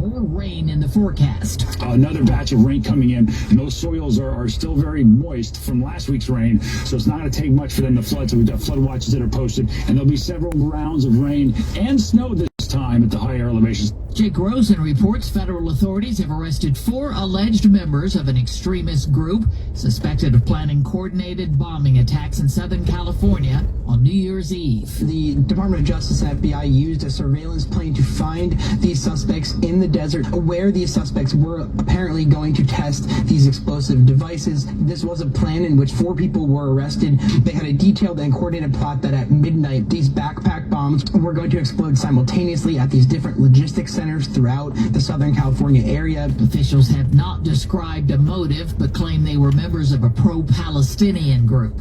More rain in the forecast. Another batch of rain coming in, and those soils are still very moist from last week's rain, so it's not going to take much for them to flood. So we've got flood watches that are posted, and there'll be several rounds of rain and snow this time at the higher elevations. Jake Rosen reports federal authorities have arrested 4 alleged members of an extremist group suspected of planning coordinated bombing attacks in Southern California on New Year's Eve. The Department of Justice FBI used a surveillance plane to find these suspects in the desert where these suspects were apparently going to test these explosive devices. This was a plan in which 4 people were arrested. They had a detailed and coordinated plot that at midnight these backpack bombs were going to explode simultaneously at these different logistics centers throughout the Southern California area. Officials have not described a motive, but claim they were members of a pro-Palestinian group.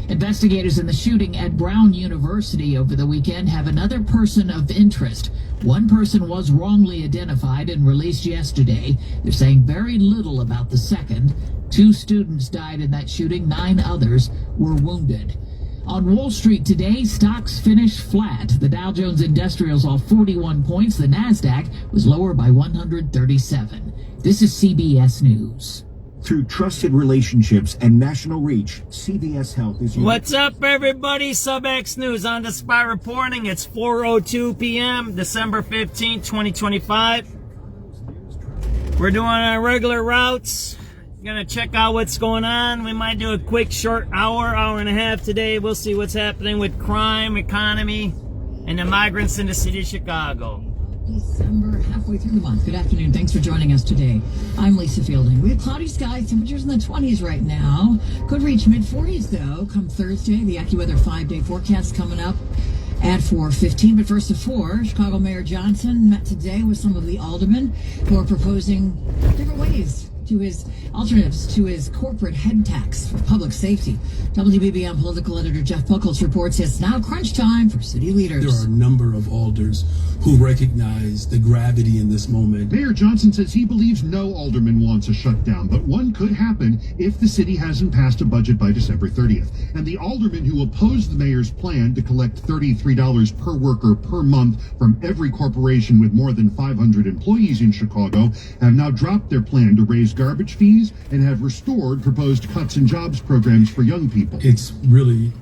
Investigators in the shooting at Brown University over the weekend have another person of interest. One person was wrongly identified and released yesterday. They're saying very little about the second. 2 students died in that shooting. 9 others were wounded. On Wall Street today, stocks finished flat. The Dow Jones Industrials off 41 points. The Nasdaq was lower by 137. This is CBS News. Through trusted relationships and national reach, CVS Health is... What's up, everybody? SubX.News on the spot reporting. It's 4:02 p.m., December 15th, 2025. We're doing our regular routes. Gonna check out what's going on. We might do a quick short hour and a half today. We'll see what's happening with crime, economy, and the migrants in the city of Chicago. December, halfway through the month. Good afternoon. Thanks for joining us today. I'm Lisa Fielding. We have cloudy skies, temperatures in the 20s right now. Could reach mid-40s, though, come Thursday. The AccuWeather 5-day forecast coming up at 4:15. But first of 4, Chicago Mayor Johnson met today with some of the aldermen who are proposing different ways to his alternatives to his corporate head tax for public safety. WBBM political editor Jeff Buckles reports it's now crunch time for city leaders. There are a number of alders who recognize the gravity in this moment. Mayor Johnson says he believes no alderman wants a shutdown, but one could happen if the city hasn't passed a budget by December 30th. And the aldermen who oppose the mayor's plan to collect $33 per worker per month from every corporation with more than 500 employees in Chicago have now dropped their plan to raise garbage fees and have restored proposed cuts in jobs programs for young people. It's really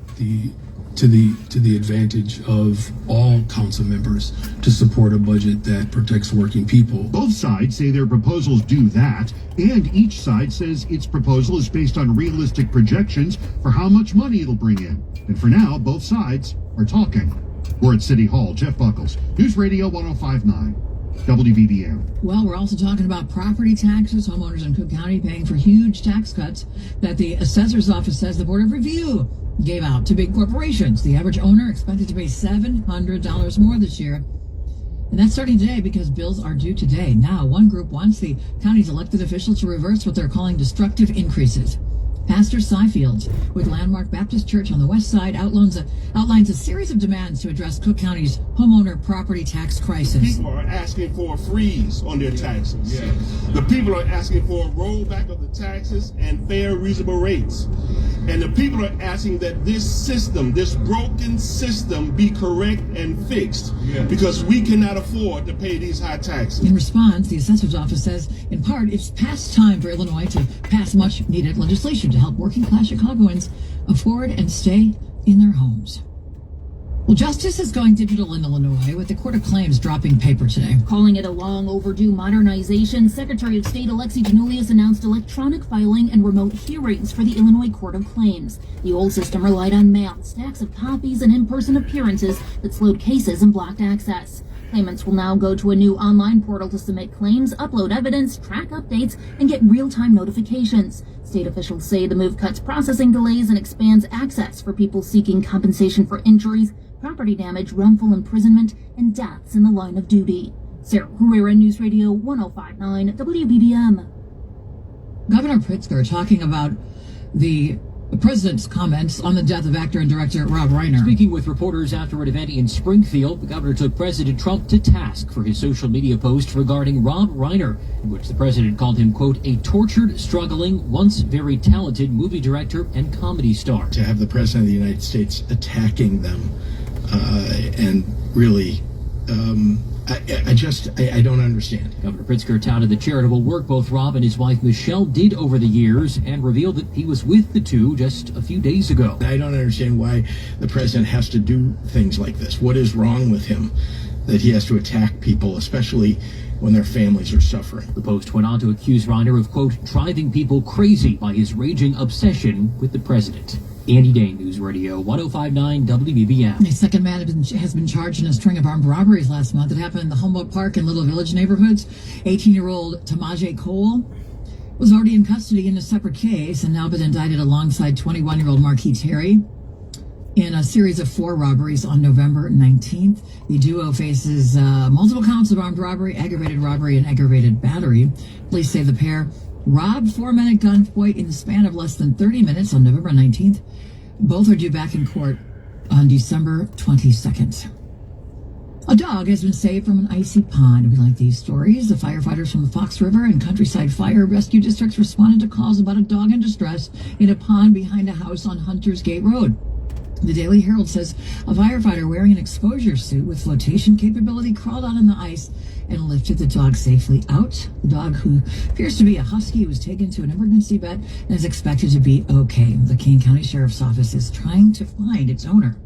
to the advantage of all council members to support a budget that protects working people. Both sides say their proposals do that, and each side says its proposal is based on realistic projections for how much money it'll bring in. And for now, both sides are talking. We're at City Hall. Jeff Buckles, News Radio 105.9. WBBM. Well, we're also talking about property taxes. Homeowners in Cook County paying for huge tax cuts that the assessor's office says the Board of Review gave out to big corporations. The average owner expected to pay $700 more this year. And that's starting today because bills are due today. Now, one group wants the county's elected officials to reverse what they're calling destructive increases. Pastor Seifield with Landmark Baptist Church on the west side outlines a series of demands to address Cook County's homeowner property tax crisis. People are asking for a freeze on their taxes. Yeah. The people are asking for a rollback of the taxes and fair, reasonable rates. And the people are asking that this system, this broken system, be correct and fixed because we cannot afford to pay these high taxes. In response, the assessor's office says, in part, it's past time for Illinois to pass much needed legislation to help working class Chicagoans afford and stay in their homes. Well, justice is going digital in Illinois, with the Court of Claims dropping paper today. Calling it a long overdue modernization, Secretary of State Alexi Janulius announced electronic filing and remote hearings for the Illinois Court of Claims. The old system relied on mail, stacks of copies, and in-person appearances that slowed cases and blocked access. Claimants will now go to a new online portal to submit claims, upload evidence, track updates, and get real-time notifications. State officials say the move cuts processing delays and expands access for people seeking compensation for injuries, property damage, wrongful imprisonment, and deaths in the line of duty. Sarah Herrera, News Radio 105.9 WBBM. Governor Pritzker talking about the president's comments on the death of actor and director Rob Reiner. Speaking with reporters after an event in Springfield, the governor took President Trump to task for his social media post regarding Rob Reiner, in which the president called him, quote, a tortured, struggling, once very talented movie director and comedy star. To have the president of the United States attacking them and really, I don't understand. Governor Pritzker touted the charitable work both Rob and his wife Michelle did over the years and revealed that he was with the two just a few days ago. I don't understand why the president has to do things like this. What is wrong with him that he has to attack people, especially when their families are suffering? The Post went on to accuse Reiner of, quote, driving people crazy by his raging obsession with the president. Andy Day, News Radio 105.9 WBBM. A second man has been charged in a string of armed robberies last month. It happened in the Humboldt Park and Little Village neighborhoods. 18-year-old Tamaje Cole was already in custody in a separate case and now been indicted alongside 21-year-old Marquis Terry in a series of 4 robberies on November 19th. The duo faces multiple counts of armed robbery, and aggravated battery. Police say the pair robbed 4 men at gunpoint in the span of less than 30 minutes on November 19th. Both are due back in court on December 22nd. A dog has been saved from an icy pond. We like these stories. The firefighters from the Fox River and Countryside Fire Rescue Districts responded to calls about a dog in distress in a pond behind a house on Hunters Gate Road. The Daily Herald says a firefighter wearing an exposure suit with flotation capability crawled out on the ice and lifted the dog safely out. The dog, who appears to be a husky, was taken to an emergency vet and is expected to be okay. The Kane County Sheriff's Office is trying to find its owner.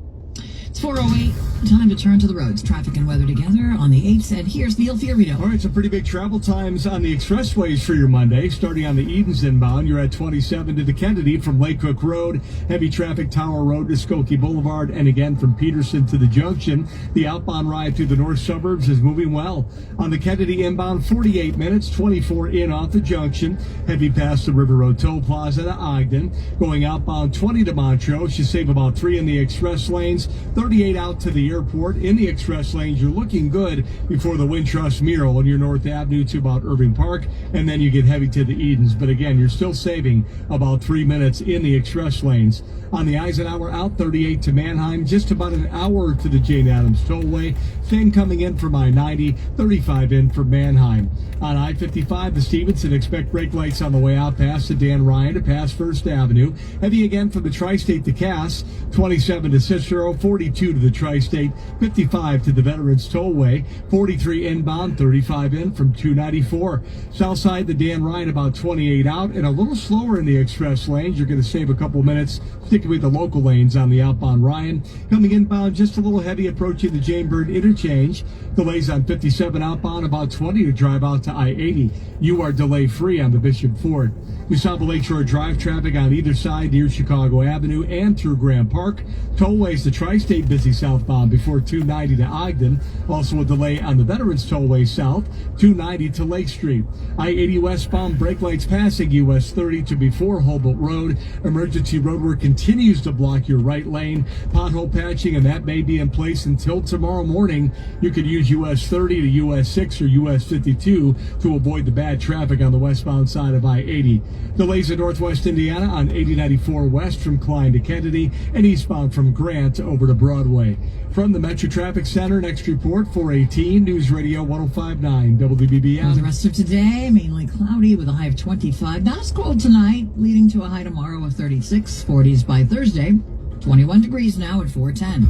It's 4:08. Time to turn to the roads. Traffic and weather together on the 8s. And here's Neil Fiorito. All right, some pretty big travel times on the expressways for your Monday. Starting on the Edens inbound, you're at 27 to the Kennedy from Lake Cook Road. Heavy traffic Tower Road to Skokie Boulevard. And again from Peterson to the Junction. The outbound ride through the north suburbs is moving well. On the Kennedy inbound, 48 minutes, 24 in off the Junction. Heavy past the River Road Toll Plaza to Ogden. Going outbound 20 to Montrose. You save about 3 in the express lanes. 38 out to the airport. In the express lanes, you're looking good before the Wintrust mural on your North Avenue to about Irving Park, and then you get heavy to the Edens. But again, you're still saving about 3 minutes in the express lanes. On the Eisenhower out, 38 to Manheim, just about an hour to the Jane Addams Tollway. Same coming in from I-90, 35 in for Manheim. On I-55 to Stevenson, expect brake lights on the way out past the Dan Ryan to pass First Avenue. Heavy again from the Tri-State to Cass, 27 to Cicero, 42 to the Tri-State, 55 to the Veterans Tollway, 43 inbound, 35 in from 294. Southside, the Dan Ryan about 28 out, and a little slower in the express lanes. You're going to save a couple minutes sticking with the local lanes on the outbound Ryan. Coming inbound, just a little heavy approaching the Jane Bird interchange. Delays on 57 outbound, about 20 to drive out to I-80. You are delay free on the Bishop Ford. We saw the Lakeshore Drive traffic on either side near Chicago Avenue and through Graham Park. Tollways, the Tri-State busy southbound before 290 to Ogden. Also a delay on the Veterans Tollway south, 290 to Lake Street. I-80 westbound, brake lights passing US 30 to before Hobart Road. Emergency roadwork continues to block your right lane. Pothole patching, and that may be in place until tomorrow morning. You could use US 30 to US 6 or US 52 to avoid the bad traffic on the westbound side of I-80. Delays in northwest Indiana on 8094 west from Klein to Kennedy and eastbound from Grant over to Broadway. From the Metro Traffic Center, next report, 418 News Radio 105.9 WBBM. The rest of today, mainly cloudy with a high of 25. Not as cold tonight, leading to a high tomorrow of 36. 40s by Thursday. 21 degrees now at 410.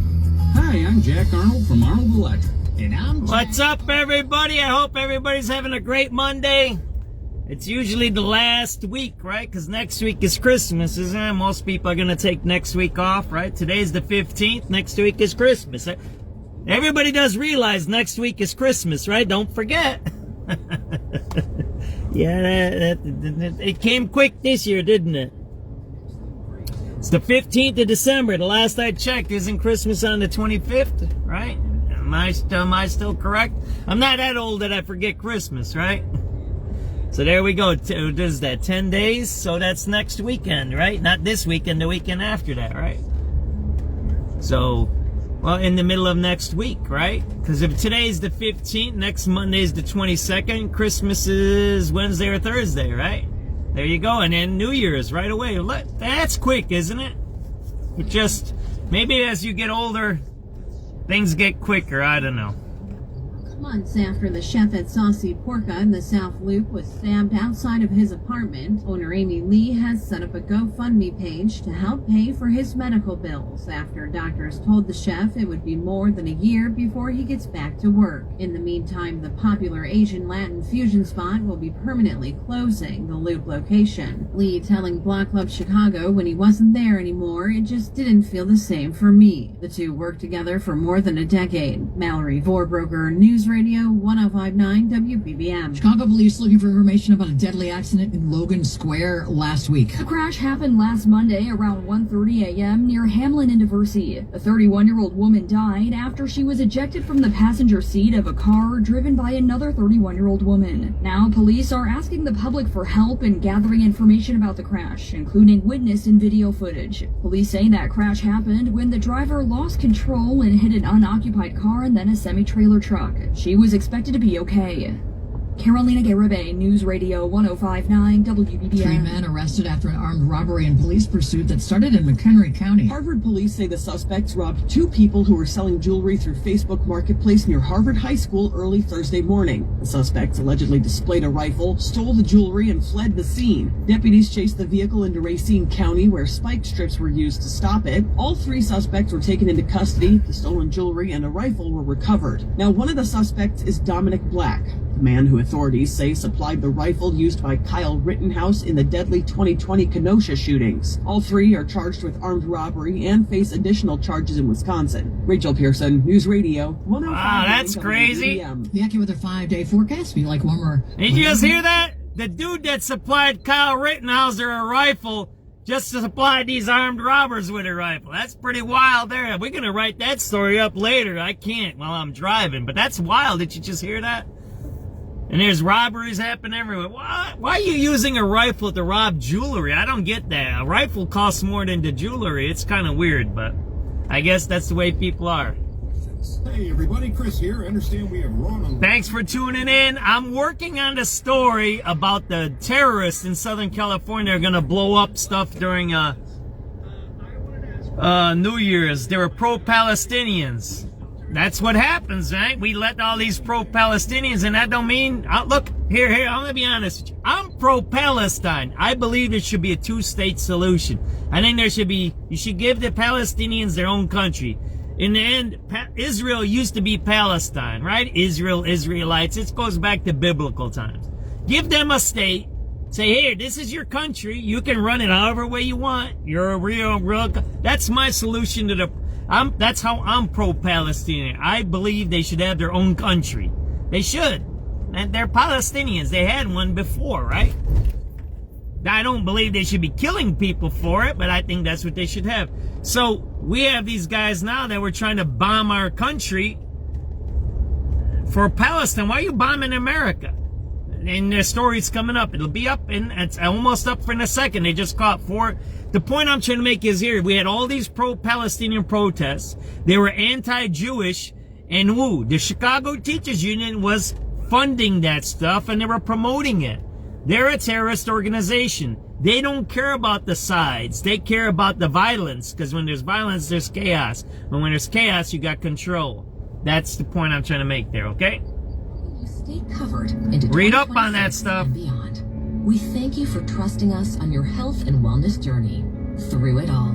Hi, I'm Jack Arnold from Arnold Electric. And I'm What's up, everybody? I hope everybody's having a great Monday. It's usually the last week, right? Because next week is Christmas, isn't it? Most people are going to take next week off, right? Today's the 15th. Next week is Christmas. Everybody does realize next week is Christmas, right? Don't forget. Yeah, it came quick this year, didn't it? It's the 15th of December. The last I checked, isn't Christmas on the 25th, right? Am I still correct? I'm not that old that I forget Christmas, right? So there we go. Does that 10 days? So that's next weekend, right? Not this weekend, the weekend after that, right? So, well, in the middle of next week, right? Because if today's the 15th, next Monday's the 22nd, Christmas is Wednesday or Thursday, right? There you go. And then New Year's right away. That's quick, isn't it? But just, maybe as you get older, things get quicker. I don't know. Months after the chef at Saucy Porca in the South Loop was stabbed outside of his apartment, owner Amy Lee has set up a GoFundMe page to help pay for his medical bills after doctors told the chef it would be more than a year before he gets back to work. In the meantime, the popular Asian Latin fusion spot will be permanently closing the Loop location. Lee telling Block Club Chicago when he wasn't there anymore, it just didn't feel the same for me. The two worked together for more than a decade. Mallory Vorbroker, News Radio 105.9 WBBM. Chicago police looking for information about a deadly accident in Logan Square last week. The crash happened last Monday around 1:30 a.m. near Hamlin and Diversey. A 31-year-old woman died after she was ejected from the passenger seat of a car driven by another 31-year-old woman. Now police are asking the public for help in gathering information about the crash, including witness and video footage. Police say that crash happened when the driver lost control and hit an unoccupied car and then a semi-trailer truck. She was expected to be okay. Carolina Garibay, News Radio 105.9 WBBM. 3 men arrested after an armed robbery and police pursuit that started in McHenry County. Harvard police say the suspects robbed 2 people who were selling jewelry through Facebook Marketplace near Harvard High School early Thursday morning. The suspects allegedly displayed a rifle, stole the jewelry, and fled the scene. Deputies chased the vehicle into Racine County, where spike strips were used to stop it. All 3 suspects were taken into custody. The stolen jewelry and a rifle were recovered. Now, one of the suspects is Dominic Black, the man who authorities say supplied the rifle used by Kyle Rittenhouse in the deadly 2020 Kenosha shootings. All 3 are charged with armed robbery and face additional charges in Wisconsin. Rachel Pearson, News Radio 105. Wow, that's crazy. The AccuWeather 5-day forecast be like warmer. Did you just hear that? The dude that supplied Kyle Rittenhouse a rifle just supplied these armed robbers with a rifle. That's pretty wild there. We're going to write that story up later. I can't while I'm driving, but that's wild. Did you just hear that? And there's robberies happening everywhere. Why are you using a rifle to rob jewelry? I don't get that. A rifle costs more than the jewelry. It's kind of weird, but I guess that's the way people are. Hey everybody, Chris here. I understand we have Ron on. Thanks for tuning in. I'm working on the story about the terrorists in Southern California are going to blow up stuff during New Year's. They were pro-Palestinians. That's what happens, right? We let all these pro-Palestinians, and that don't mean, look, here, I'm going to be honest with you. I'm pro-Palestine. I believe there should be a 2-state solution. I think you should give the Palestinians their own country. In the end, Israel used to be Palestine, right? Israelites. It goes back to biblical times. Give them a state. Say, here, this is your country. You can run it however way you want. You're a real, that's my solution to that's how I'm pro-Palestinian. I believe they should have their own country. They should. And they're Palestinians. They had one before, right? I don't believe they should be killing people for it, but I think that's what they should have. So we have these guys now that were trying to bomb our country for Palestine. Why are you bombing America? And their story's coming up. It'll be up, and it's almost up in a second. They just caught 4. The point I'm trying to make is here. We had all these pro-Palestinian protests. They were anti-Jewish, and the Chicago Teachers Union was funding that stuff, and they were promoting it. They're a terrorist organization. They don't care about the sides. They care about the violence, because when there's violence, there's chaos. And when there's chaos, you got control. That's the point I'm trying to make there, okay? Stay covered. Read up on that stuff. And beyond. We thank you for trusting us on your health and wellness journey. Through it all.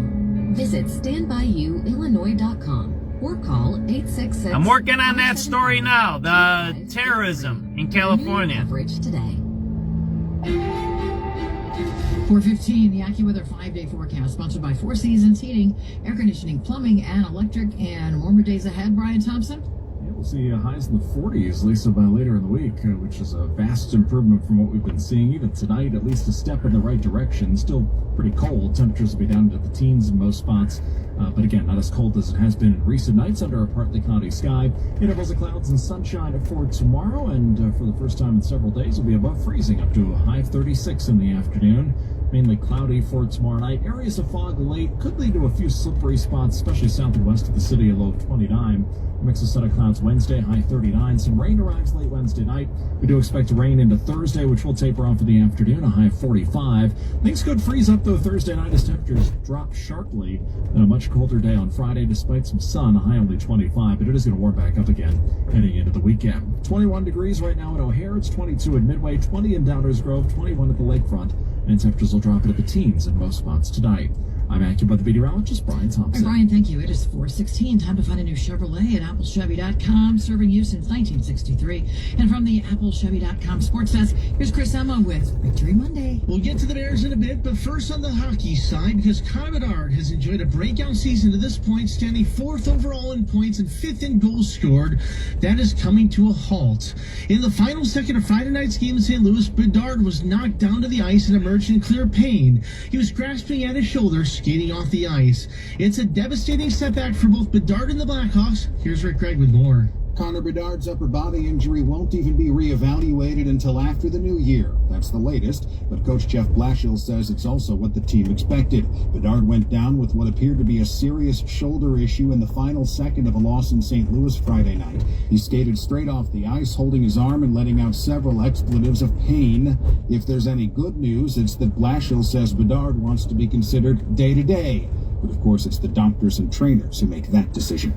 Visit standbyouillinois.com or call 866. I'm working on that story now. The terrorism in California. Coverage today. 4:15, the AccuWeather 5-day forecast, sponsored by Four Seasons Heating, Air Conditioning, Plumbing, and Electric, and warmer days ahead. Brian Thompson? We'll see highs in the 40s, Lisa, by later in the week, which is a vast improvement from what we've been seeing. Even tonight, at least a step in the right direction. Still pretty cold. Temperatures will be down to the teens in most spots. But again, not as cold as it has been in recent nights under a partly cloudy sky. Intervals of clouds and sunshine for tomorrow, and for the first time in several days, will be above freezing, up to a high of 36 in the afternoon. Mainly cloudy for tomorrow night. Areas of fog late could lead to a few slippery spots, especially south and west of the city, a low of 29. A mix of set of clouds Wednesday, high 39. Some rain arrives late Wednesday night. We do expect rain into Thursday, which will taper off in the afternoon, a high of 45. Things could freeze up, though, Thursday night as temperatures drop sharply. Then a much colder day on Friday, despite some sun, a high only 25, but it is going to warm back up again heading into the weekend. 21 degrees right now at O'Hare. It's 22 in Midway, 20 in Downers Grove, 21 at the lakefront. And temperatures will drop into the teens in most spots tonight. I'm AccuWeather meteorologist Brian Thompson. Brian, thank you. It is 4:16. Time to find a new Chevrolet at applechevy.com, serving you since 1963. And from the applechevy.com Sports Desk, here's Chris Emma with Victory Monday. We'll get to the Bears in a bit, but first on the hockey side, because Connor Bedard has enjoyed a breakout season to this point, standing 4th overall in points and 5th in goals scored. That is coming to a halt. In the final second of Friday night's game in St. Louis, Bedard was knocked down to the ice and emerged in clear pain. He was grasping at his shoulder, skating off the ice. It's a devastating setback for both Bedard and the Blackhawks. Here's Rick Gregg with more. Connor Bedard's upper body injury won't even be reevaluated until after the new year. That's the latest, but Coach Jeff Blashill says it's also what the team expected. Bedard went down with what appeared to be a serious shoulder issue in the final second of a loss in St. Louis Friday night. He skated straight off the ice, holding his arm and letting out several expletives of pain. If there's any good news, it's that Blashill says Bedard wants to be considered day-to-day. But of course, it's the doctors and trainers who make that decision.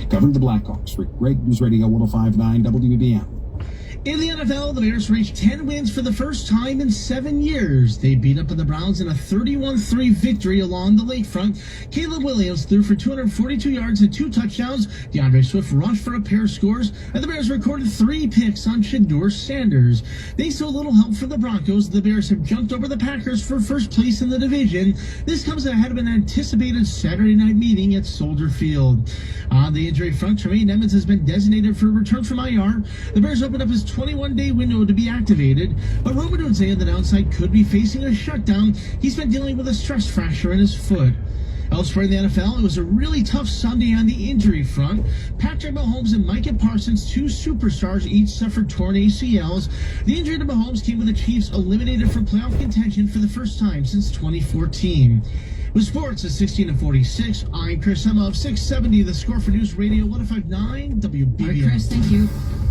Covering the Blackhawks, Rick Gregg, News Radio 105.9 WBBM. In the NFL, the Bears reached 10 wins for the first time in 7 years. They beat up on the Browns in a 31-3 victory along the lakefront. Caleb Williams threw for 242 yards and 2 touchdowns. DeAndre Swift rushed for a pair of scores, and the Bears recorded 3 picks on Shedeur Sanders. Thanks to a little help from the Broncos, the Bears have jumped over the Packers for first place in the division. This comes ahead of an anticipated Saturday night meeting at Soldier Field. On the injury front, Tremaine Edmonds has been designated for a return from IR. The Bears opened up his 21-day window to be activated, but Roman Odze on the downside could be facing a shutdown. He's been dealing with a stress fracture in his foot. Elsewhere in the NFL, it was a really tough Sunday on the injury front. Patrick Mahomes and Micah Parsons, 2 superstars, each suffered torn ACLs. The injury to Mahomes came with the Chiefs eliminated from playoff contention for the first time since 2014. With sports at 16-46, I'm Chris Emma of 670, the score for News Radio 105.9 WBBM. All right, Chris, thank you.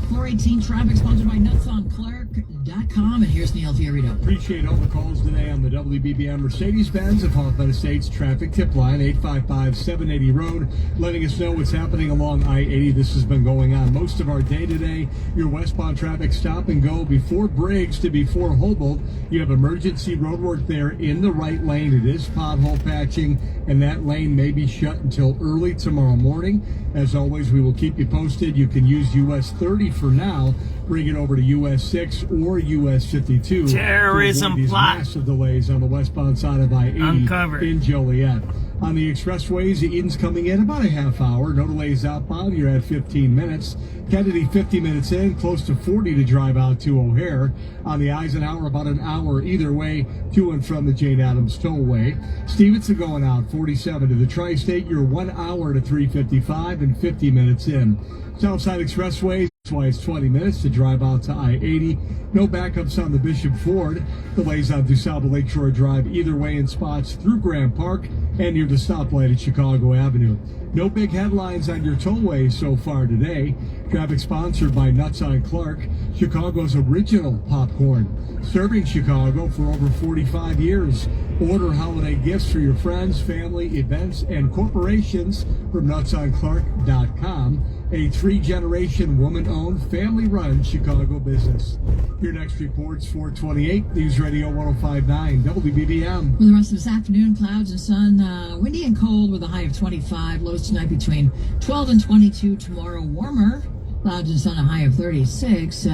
418 traffic sponsored by nutsonClark.com, and here's Neil Fiorito. Appreciate all the calls today on the WBBM Mercedes-Benz of Hoffman Estates traffic tip line, 855-780 Road, letting us know what's happening along I-80. This has been going on most of our day today. Your westbound traffic stop and go before Briggs to before Humboldt. You have emergency roadwork there in the right lane. It is pothole patching, and that lane may be shut until early tomorrow morning. As always, we will keep you posted. You can use US 30 for now. Bring it over to US 6 or US 52. Terrorism plot. Massive delays on the westbound side of I-80 Uncovered. in Joliet. On the expressways, Eden's coming in about a half hour. No delays outbound. You're at 15 minutes. Kennedy, 50 minutes in. Close to 40 to drive out to O'Hare. On the Eisenhower, about an hour either way to and from the Jane Addams Tollway. Stevenson going out, 47 to the Tri-State. You're 1 hour to 355 and 50 minutes in. Southside Expressway. That's why it's 20 minutes to drive out to I-80. No backups on the Bishop Ford. Delays on DuSable Lakeshore Drive either way in spots through Grant Park and near the stoplight at Chicago Avenue. No big headlines on your tollways so far today. Traffic sponsored by Nuts on Clark, Chicago's original popcorn. Serving Chicago for over 45 years. Order holiday gifts for your friends, family, events, and corporations from NutsOnClark.com. A 3-generation woman-owned, family-run Chicago business. Your next report's 428 News Radio 105.9 WBBM. For the rest of this afternoon, clouds and sun, windy and cold with a high of 25. Lows tonight between 12 and 22. Tomorrow, warmer. Clouds and sun, a high of 36.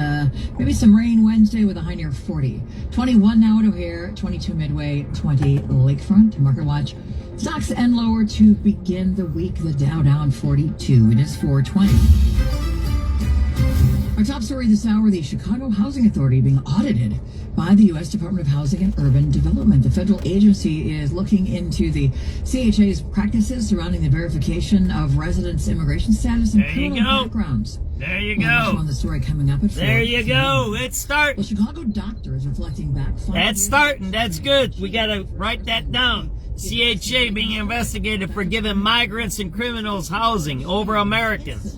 Maybe some rain Wednesday with a high near 40. 21 now at O'Hare, 22 Midway, 20 Lakefront. Market watch. Stocks end lower to begin the week. The Dow down 42. It is 420. Our top story this hour, the Chicago Housing Authority being audited by the U.S. Department of Housing and Urban Development. The federal agency is looking into the CHA's practices surrounding the verification of residents' immigration status and criminal backgrounds. There you We'll have go. on the story coming up at 4. There you go. It's starting. The Chicago doctor is reflecting back 5 That's years. starting. That's good. We got to write that down. CHA being investigated for giving migrants and criminals housing over Americans.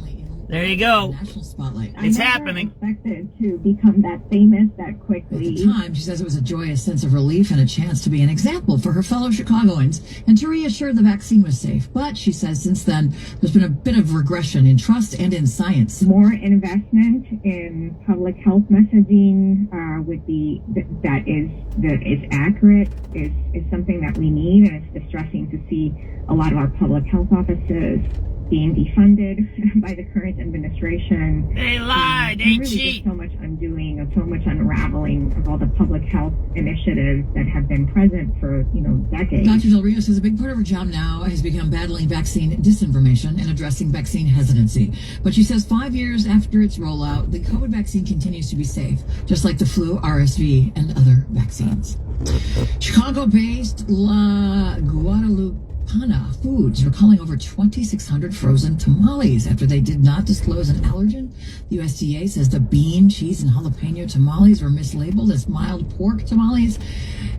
There you go. National spotlight. It's happening. Expected to become that famous that quickly. At the time, she says it was a joyous sense of relief and a chance to be an example for her fellow Chicagoans and to reassure the vaccine was safe. But she says since then, there's been a bit of regression in trust and in science. More investment in public health messaging that is accurate is something that we need, and it's distressing to see a lot of our public health offices being defunded by the current administration. They lie, they really cheat. Just so much undoing and so much unraveling of all the public health initiatives that have been present for, decades. Dr. Del Rio says a big part of her job now has become battling vaccine disinformation and addressing vaccine hesitancy. But she says 5 years after its rollout, the COVID vaccine continues to be safe, just like the flu, RSV, and other vaccines. Chicago-based La Guadalupe Foods recalling over 2,600 frozen tamales after they did not disclose an allergen. The USDA says the bean, cheese, and jalapeno tamales were mislabeled as mild pork tamales,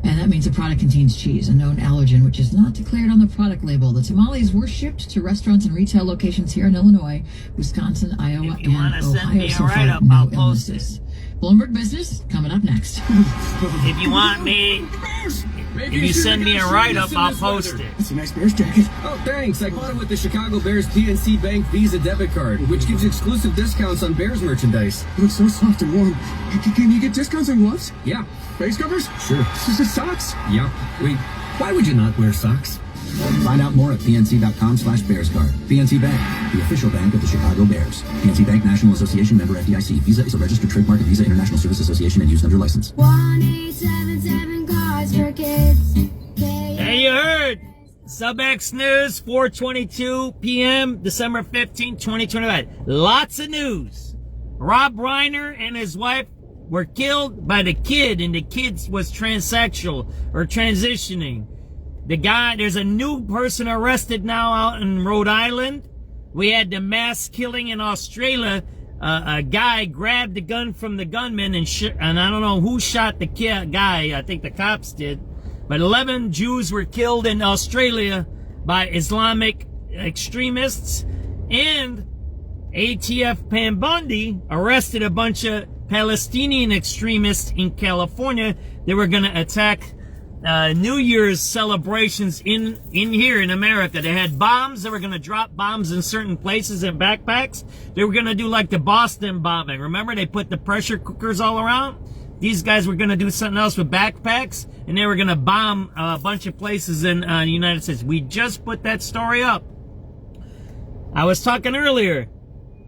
and that means the product contains cheese, a known allergen which is not declared on the product label. The tamales were shipped to restaurants and retail locations here in Illinois, Wisconsin, Iowa, and Ohio. So far, no illnesses. Bloomberg Business coming up next. If you want me, if you send me a write-up, I'll post it. That's a nice Bears jacket. Oh, thanks. I bought it with the Chicago Bears PNC Bank Visa debit card, which gives exclusive discounts on Bears merchandise. It looks so soft and warm. Can you get discounts on gloves? Yeah. Face covers? Sure. This is socks? Yeah. Wait, why would you not wear socks? Find out more at pnc.com/bearscard. PNC Bank, the official bank of the Chicago Bears. PNC Bank, National Association, member FDIC. Visa is a registered trademark of Visa International Service Association and used under license. 1877 cars for kids. Hey, you heard. SubX.News, 4:22 p.m., December 15, 2025. Lots of news. Rob Reiner and his wife were killed by the kid, and the kid was transsexual or transitioning. The guy, there's a new person arrested now out in Rhode Island. We had the mass killing in Australia. A guy grabbed the gun from the gunman and I don't know who shot the guy. I think the cops did. But 11 Jews were killed in Australia by Islamic extremists. And ATF Pam Bundy arrested a bunch of Palestinian extremists in California. They were going to attack New Year's celebrations in here in America. They had bombs. They were going to drop bombs in certain places in backpacks. They were going to do like the Boston bombing. Remember, they put the pressure cookers all around? These guys were going to do something else with backpacks, and they were going to bomb a bunch of places in the United States. We just put that story up. I was talking earlier.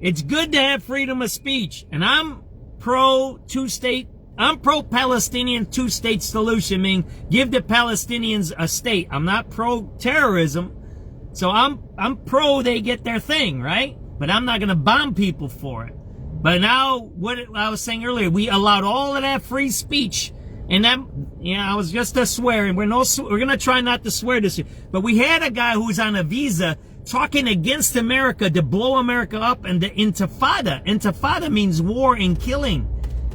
It's good to have freedom of speech, and I'm pro-Palestinian two-state solution, meaning give the Palestinians a state. I'm not pro-terrorism, so I'm pro they get their thing, right? But I'm not going to bomb people for it. But now, what I was saying earlier, we allowed all of that free speech, and that, I was just a swear, and we're going to try not to swear this year. But we had a guy who's on a visa talking against America to blow America up, and the Intifada. Intifada means war and killing.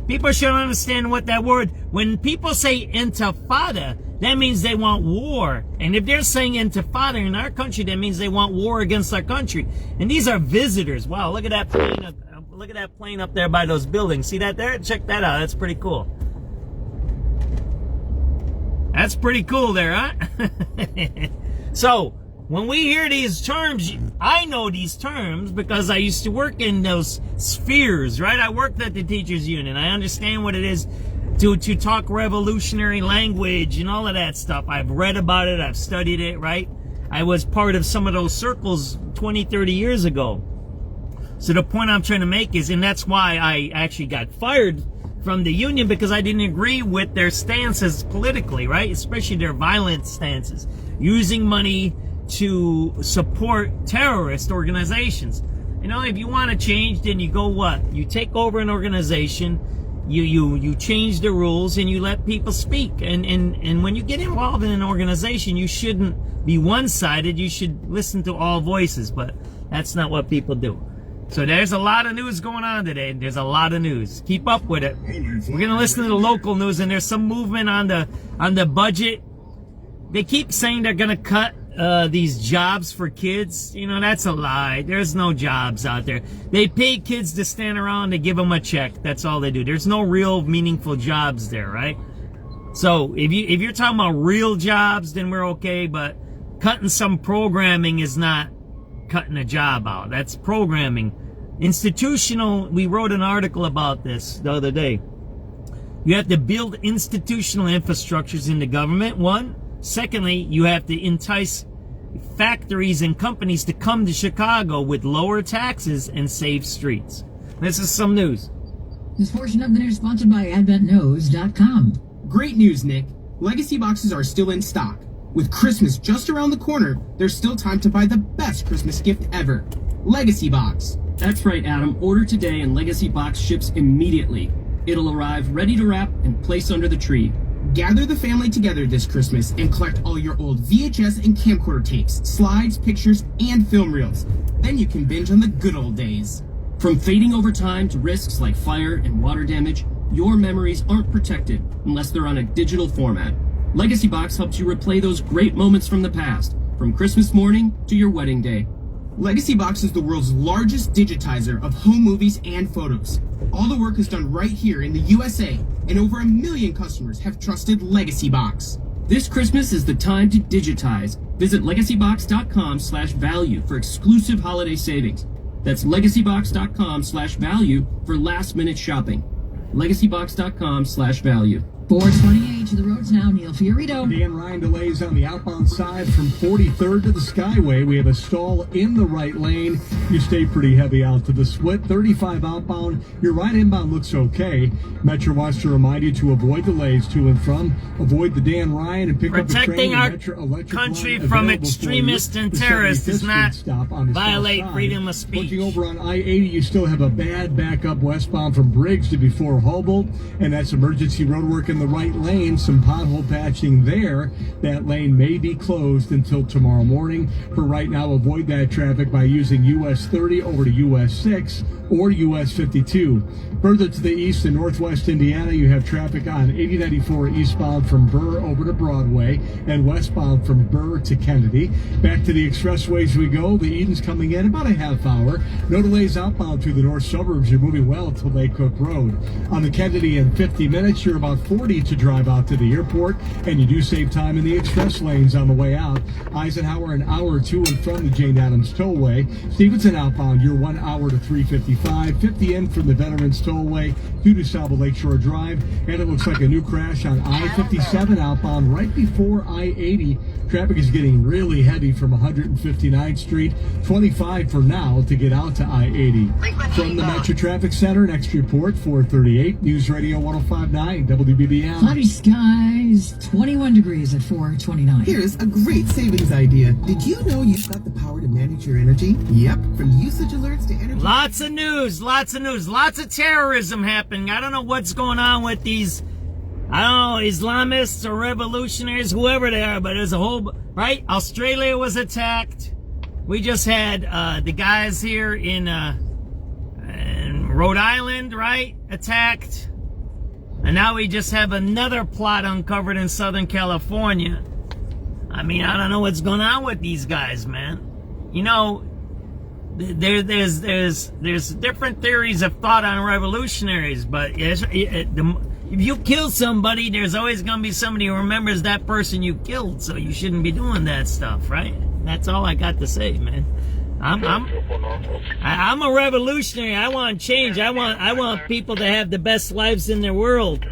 People should understand what that word, when people say Intifada, that means they want war. And if they're saying Intifada in our country, that means they want war against our country. And these are visitors. Wow, look at that plane. Look at that plane up there by those buildings. See that there? Check that out. That's pretty cool. That's pretty cool there, huh? So, when we hear these terms, I know these terms because I used to work in those spheres, right? I worked at the teachers union. I understand what it is to talk revolutionary language and all of that stuff. I've read about it. I've studied it, right? I was part of some of those circles 20, 30 years ago. So the point I'm trying to make is, and that's why I actually got fired from the union, because I didn't agree with their stances politically, right? Especially their violent stances. Using money to support terrorist organizations. You know, if you want to change, then you go what? You take over an organization, you change the rules, and you let people speak. And when you get involved in an organization, you shouldn't be one-sided. You should listen to all voices, but that's not what people do. So there's a lot of news going on today. There's a lot of news. Keep up with it. We're going to listen to the local news, and there's some movement on the budget. They keep saying they're going to cut these jobs for kids. You know, that's a lie. There's no jobs out there. They pay kids to stand around to give them a check. That's all they do. There's no real meaningful jobs there, right? So if you're talking about real jobs, then we're okay, but cutting some programming is not cutting a job out. That's programming. Institutional, we wrote an article about this the other day. You have to build institutional infrastructures in the government, one. Secondly, you have to entice factories and companies to come to Chicago with lower taxes and safe streets. This is some news. This portion of the news sponsored by AdventKnows.com. Great news, Nick. Legacy boxes are still in stock. With Christmas just around the corner, there's still time to buy the best Christmas gift ever. Legacy Box. That's right, Adam. Order today and Legacy Box ships immediately. It'll arrive ready to wrap and place under the tree. Gather the family together this Christmas and collect all your old VHS and camcorder tapes, slides, pictures, and film reels. Then you can binge on the good old days. From fading over time to risks like fire and water damage, your memories aren't protected unless they're on a digital format. Legacy Box helps you replay those great moments from the past, from Christmas morning to your wedding day. Legacy Box is the world's largest digitizer of home movies and photos. All the work is done right here in the USA, and over 1 million customers have trusted Legacy Box. This Christmas is the time to digitize. Visit legacybox.com/value for exclusive holiday savings. That's legacybox.com/value for last-minute shopping. legacybox.com/value. 428 to the roads now. Neil Fiorito. Dan Ryan delays on the outbound side from 43rd to the Skyway. We have a stall in the right lane. You stay pretty heavy out to the split. 35 outbound. Your right inbound looks okay. Metro wants to remind you to avoid delays to and from. Avoid the Dan Ryan and pick up the train. Protecting our country from extremists and terrorists does not violate freedom of speech. Looking over on I-80, you still have a bad backup westbound from Briggs to before Hobel, and that's emergency road work in the right lane. Some pothole patching there. That lane may be closed until tomorrow morning. For right now, avoid that traffic by using US 30 over to US 6 or US 52. Further to the east in northwest Indiana, you have traffic on 8094 eastbound from Burr over to Broadway and westbound from Burr to Kennedy. Back to the expressways we go. The Eden's coming in about a half hour. No delays outbound through the north suburbs. You're moving well to Lake Cook Road. On the Kennedy in 50 minutes, you're about 40 to drive out to the airport, and you do save time in the express lanes on the way out. Eisenhower an hour to and from the Jane Addams Tollway. Stevenson outbound, you're 1 hour to 355. 50 in from the Veterans Tollway due to Salvo Lakeshore Drive, and it looks like a new crash on I-57 outbound right before I-80. Traffic is getting really heavy from 159th Street. 25 for now to get out to I-80. From the Metro Traffic Center, next report 438 News Radio 105.9 WBBM. Cloudy skies, 21 degrees at 429. Here's a great savings idea. Did you know you've got the power to manage your energy? Yep, from usage alerts to energy. Lots of news, lots of terrorism happening. I don't know what's going on with these, I don't know, Islamists or revolutionaries, whoever they are, but there's a whole, right? Australia was attacked. We just had the guys here in Rhode Island, right, attacked. And now we just have another plot uncovered in Southern California. I mean, I don't know what's going on with these guys, man. You know, there's different theories of thought on revolutionaries, but if you kill somebody, there's always going to be somebody who remembers that person you killed, so you shouldn't be doing that stuff, right? That's all I got to say, man. I'm a revolutionary. I want change. I want people to have the best lives in their world.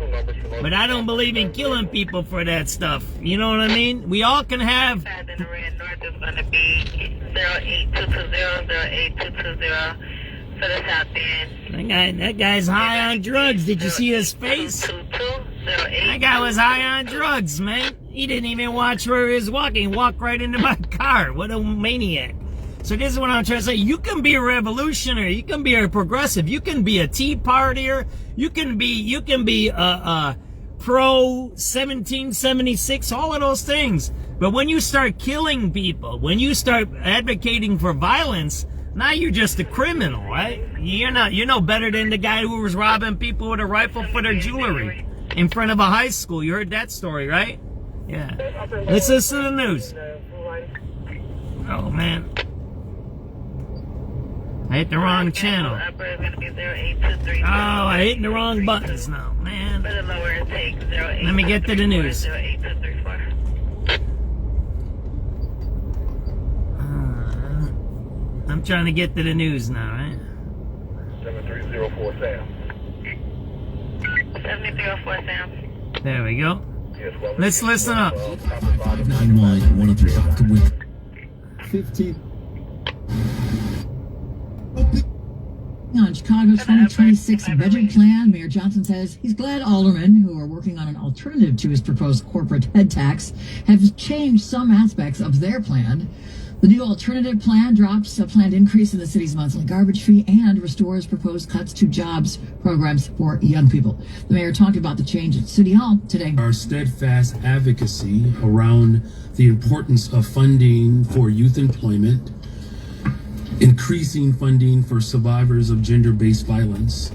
But I don't believe in killing people for that stuff. You know what I mean? We all can have. North is going to be 08220 for the south end. That guy's high on drugs. Did you see his face? That guy was high on drugs, man. He didn't even watch where he was walking. He walked right into my car. What a maniac. So this is what I'm trying to say. You can be a revolutionary. You can be a progressive. You can be a Tea Partier. You can be a pro 1776, all of those things. But when you start killing people, when you start advocating for violence, now you're just a criminal, right? You're no better than the guy who was robbing people with a rifle for their jewelry in front of a high school. You heard that story, right? Yeah. Let's listen to the news. Oh, man. I hit the wrong channel. Oh, I hit the wrong buttons now, man. Let me get to the news. I'm trying to get to the news now, right? 7304 Sam. 7304 Sam. There we go. Let's listen up. 591 with 15. On Chicago's 2026 budget plan, Mayor Johnson says he's glad aldermen who are working on an alternative to his proposed corporate head tax have changed some aspects of their plan. The new alternative plan drops a planned increase in the city's monthly garbage fee and restores proposed cuts to jobs programs for young people. The mayor talked about the change at City Hall today. Our steadfast advocacy around the importance of funding for youth employment, increasing funding for survivors of gender-based violence,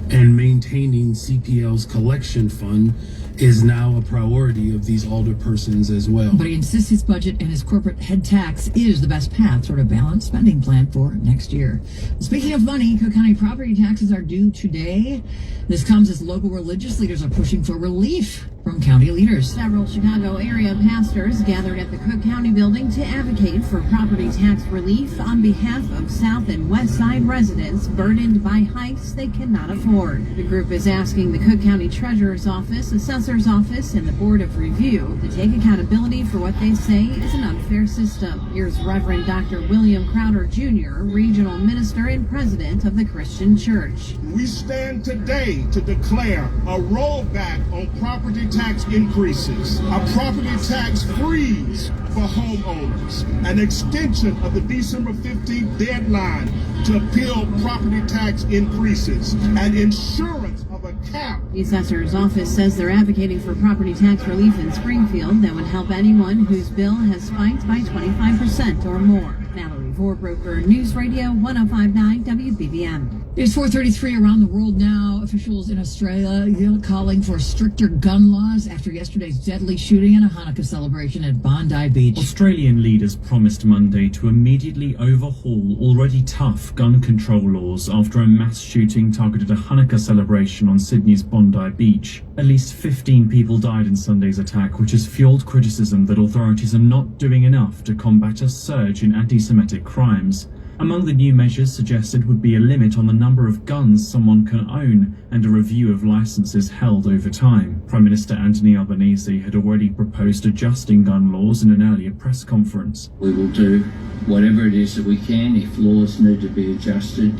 and maintaining CPL's collection fund is now a priority of these alderpersons as well. But he insists his budget and his corporate head tax is the best path toward a balanced spending plan for next year. Speaking of money, Cook County property taxes are due today. This comes as local religious leaders are pushing for relief from county leaders. Several Chicago area pastors gathered at the Cook County building to advocate for property tax relief on behalf of South and West Side residents burdened by hikes they cannot afford. The group is asking the Cook County Treasurer's Office, Assessor's Office, and the Board of Review to take accountability for what they say is an unfair system. Here's Reverend Dr. William Crowder Jr., Regional Minister and President of the Christian Church. We stand today to declare a rollback on property tax increases, a property tax freeze for homeowners, an extension of the December 15th deadline to appeal property tax increases, and insurance of a cap. The assessor's office says they're advocating for property tax relief in Springfield that would help anyone whose bill has spiked by 25% or more. Mallory Vorbroker, News Radio 1059 WBBM. It's 4:33 around the world now. Officials in Australia calling for stricter gun laws after yesterday's deadly shooting in a Hanukkah celebration at Bondi Beach. Australian leaders promised Monday to immediately overhaul already tough gun control laws after a mass shooting targeted a Hanukkah celebration on Sydney's Bondi Beach. At least 15 people died in Sunday's attack, which has fueled criticism that authorities are not doing enough to combat a surge in anti-Semitic crimes. Among the new measures suggested would be a limit on the number of guns someone can own and a review of licenses held over time. Prime Minister Anthony Albanese had already proposed adjusting gun laws in an earlier press conference. We will do whatever it is that we can if laws need to be adjusted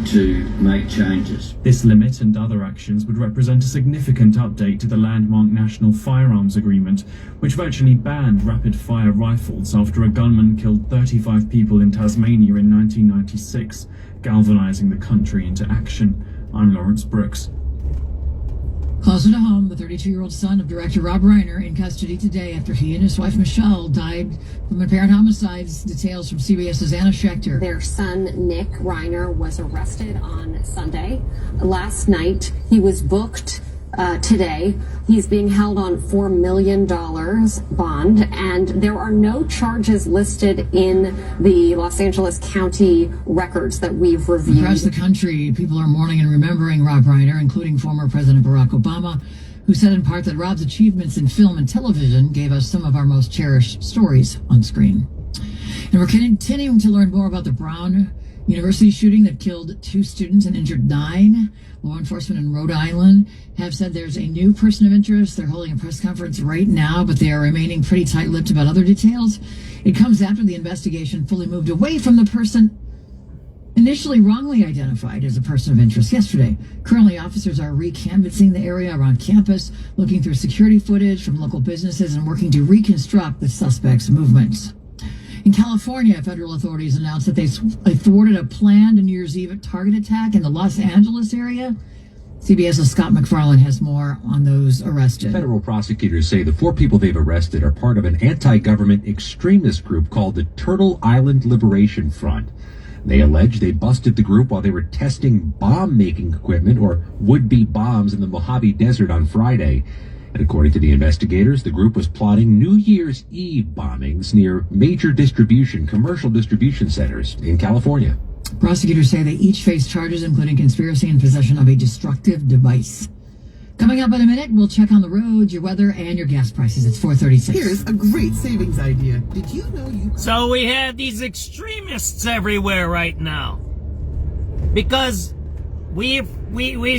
to make changes. This limit and other actions would represent a significant update to the landmark National Firearms Agreement, which virtually banned rapid-fire rifles after a gunman killed 35 people in Tasmania in 1996, galvanizing the country into action. I'm Lawrence Brooks. Closer to home, the 32-year-old son of director Rob Reiner in custody today after he and his wife Michelle died from apparent homicides. Details from CBS's Anna Schechter. Their son, Nick Reiner, was arrested on Sunday. Last night, he was booked. Today, he's being held on $4 million bond, and there are no charges listed in the Los Angeles County records that we've reviewed. Across the country, people are mourning and remembering Rob Reiner, including former President Barack Obama, who said in part that Rob's achievements in film and television gave us some of our most cherished stories on screen. And we're continuing to learn more about the Brown University shooting that killed 2 students and injured 9. Law enforcement in Rhode Island have said there's a new person of interest. They're holding a press conference right now, but they are remaining pretty tight-lipped about other details. It comes after the investigation fully moved away from the person initially wrongly identified as a person of interest yesterday. Currently, officers are recanvassing the area around campus, looking through security footage from local businesses and working to reconstruct the suspect's movements. In California, federal authorities announced that they thwarted a planned New Year's Eve target attack in the Los Angeles area. CBS's Scott McFarlane has more on those arrested. Federal prosecutors say the 4 people they've arrested are part of an anti-government extremist group called the Turtle Island Liberation Front. They allege they busted the group while they were testing bomb-making equipment, or would-be bombs, in the Mojave Desert on Friday. And according to the investigators, the group was plotting New Year's Eve bombings near major commercial distribution centers in California. Prosecutors say they each face charges including conspiracy and possession of a destructive device. Coming up in a minute, we'll check on the roads, your weather, and your gas prices. It's 4:36. Here's a great savings idea. Did you know you... So we have these extremists everywhere right now. Because we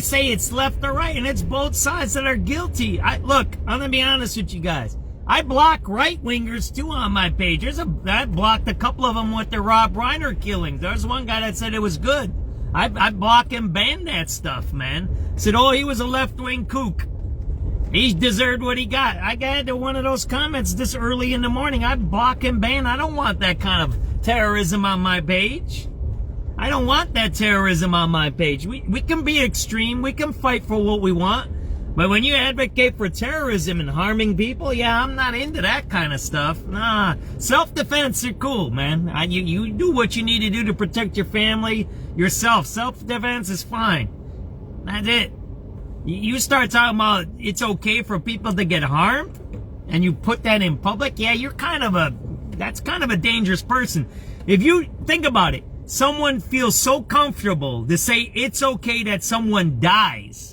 say it's left or right, and it's both sides that are guilty. Look, I'm going to be honest with you guys. I block right-wingers, too, on my page. I blocked a couple of them with the Rob Reiner killing. There's one guy that said it was good. I block and ban that stuff, man. Said, oh, he was a left-wing kook. He deserved what he got. I got to one of those comments this early in the morning. I block and ban. I don't want that kind of terrorism on my page. I don't want that terrorism on my page. We can be extreme. We can fight for what we want. But when you advocate for terrorism and harming people, yeah, I'm not into that kind of stuff. Nah, self-defense are cool, man. You do what you need to do to protect your family, yourself. Self-defense is fine. That's it. You start talking about it's okay for people to get harmed, and you put that in public, yeah, that's kind of a dangerous person. If you think about it, someone feels so comfortable to say it's okay that someone dies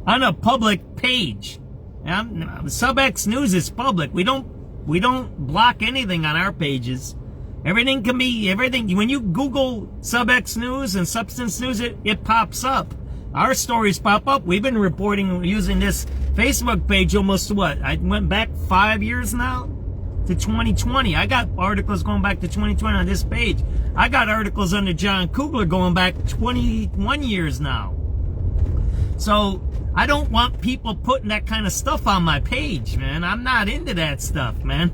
on a public page. SubX.News is public. We don't block anything on our pages. Everything can be everything. When you Google SubX.News and Substance News, it pops up. Our stories pop up. We've been reporting using this Facebook page almost I went back 5 years now to 2020. I got articles going back to 2020 on this page. I got articles under John Kugler going back 21 years now. So I don't want people putting that kind of stuff on my page, man. I'm not into that stuff, man.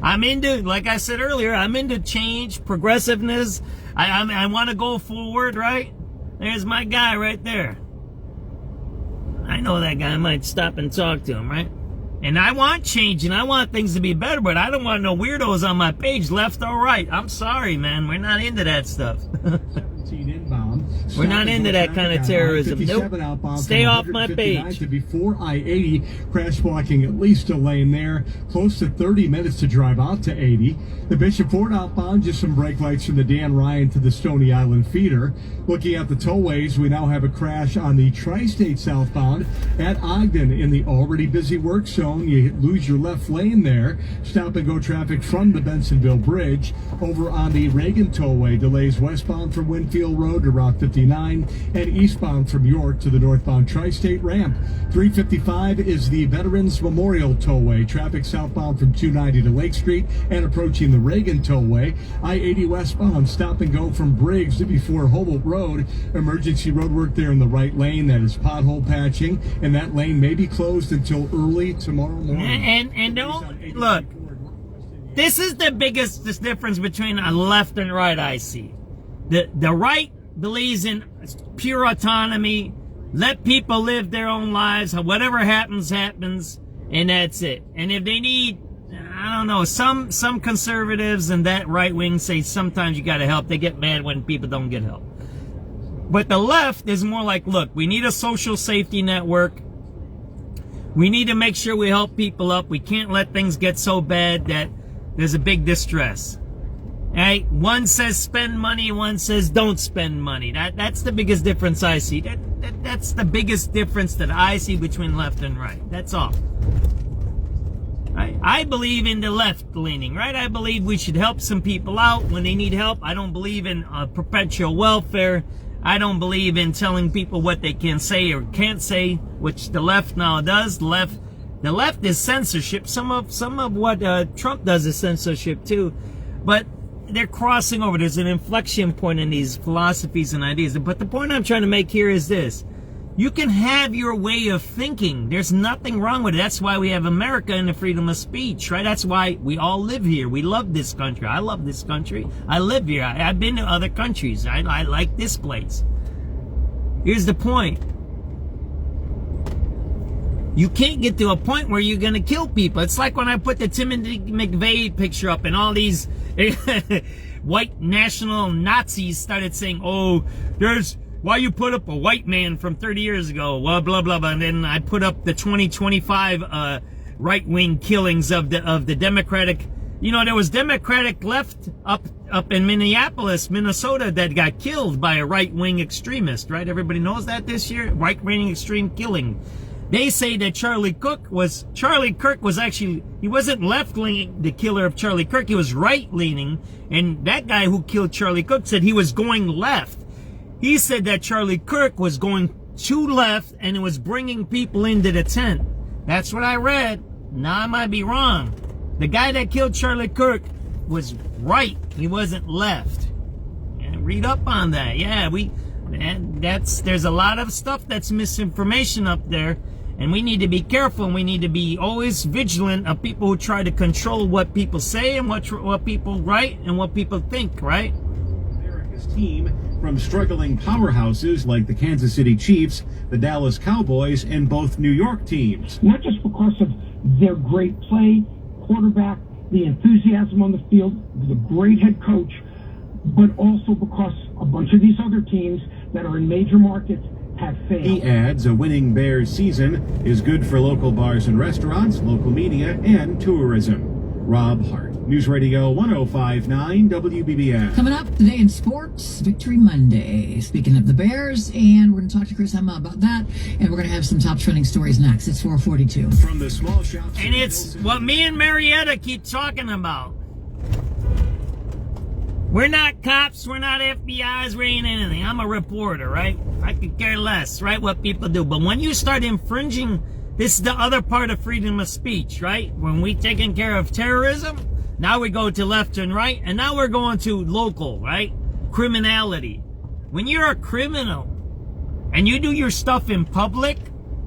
I'm into, like I said earlier, I'm into change, progressiveness. I want to go forward, right? There's my guy right there. I know that guy. I might stop and talk to him, right? And I want change, and I want things to be better, but I don't want no weirdos on my page, left or right. I'm sorry, man. We're not into that stuff. We're not into that kind of terrorism. Nope. Stay off my page. To before I-80, crash blocking at least a lane there. Close to 30 minutes to drive out to 80. The Bishop Ford outbound, just some brake lights from the Dan Ryan to the Stony Island feeder. Looking at the tollways, we now have a crash on the Tri-State southbound at Ogden in the already busy work zone. You lose your left lane there. Stop and go traffic from the Bensonville Bridge. Over on the Reagan Tollway, delays westbound from Winfield Road to Route 59 and eastbound from York to the northbound Tri-State ramp. 355 is the Veterans Memorial Tollway. Traffic southbound from 290 to Lake Street and approaching the Reagan Tollway. I-80 westbound, stop and go from Briggs to before Hobart Road. Emergency road work there in the right lane. That is pothole patching, and that lane may be closed until early tomorrow morning. And don't, look, this is the biggest difference between a left and right I see. The right believes in pure autonomy, let people live their own lives, whatever happens, happens, and that's it. And if they need, I don't know, some conservatives and that right wing say sometimes you gotta help. They get mad when people don't get help. But the left is more like, look, we need a social safety network. We need to make sure we help people up. We can't let things get so bad that there's a big distress. Right? One says spend money, one says don't spend money. That's the biggest difference I see. That's the biggest difference that I see between left and right. That's all. I believe in the left leaning, right? I believe we should help some people out when they need help. I don't believe in perpetual welfare. I don't believe in telling people what they can say or can't say, which the left now does. The left is censorship. Some of what Trump does is censorship too. But they're crossing over. There's an inflection point in these philosophies and ideas. But the point I'm trying to make here is this. You can have your way of thinking. There's nothing wrong with it. That's why we have America and the freedom of speech, right? That's why we all live here. We love this country. I love this country. I live here. I've been to other countries. I like this place. Here's the point. You can't get to a point where you're going to kill people. It's like when I put the Timothy McVeigh picture up and all these white national Nazis started saying, oh, why you put up a white man from 30 years ago? Well, blah, blah, blah. And then I put up the 2025 right-wing killings of the Democratic. You know, there was Democratic left up in Minneapolis, Minnesota, that got killed by a right-wing extremist, right? Everybody knows that this year? Right-wing extreme killing. They say that Charlie Kirk was actually, he wasn't left-leaning, the killer of Charlie Kirk. He was right-leaning. And that guy who killed Charlie Kirk said he was going left. He said that Charlie Kirk was going too left and it was bringing people into the tent. That's what I read. Now I might be wrong. The guy that killed Charlie Kirk was right. He wasn't left. And read up on that. Yeah, there's a lot of stuff that's misinformation up there. And we need to be careful, and we need to be always vigilant of people who try to control what people say and what people write and what people think, right? America's team from struggling powerhouses like the Kansas City Chiefs, the Dallas Cowboys, and both New York teams. Not just because of their great play, quarterback, the enthusiasm on the field, the great head coach, but also because a bunch of these other teams that are in major markets have failed. He adds a winning Bears season is good for local bars and restaurants, local media, and tourism. Rob Hart, News Radio 105.9 WBBM. Coming up today in sports, Victory Monday. Speaking of the Bears, and we're going to talk to Chris Emma about that, and we're going to have some top trending stories next. It's 4:42. From the small shops. And it's what me and Marietta keep talking about. We're not cops, we're not FBIs, we ain't anything. I'm a reporter, right? I could care less, right, what people do. But when you start infringing, this is the other part of freedom of speech, right? When we taking care of terrorism, now we go to left and right, and now we're going to local, right? Criminality. When you're a criminal and you do your stuff in public,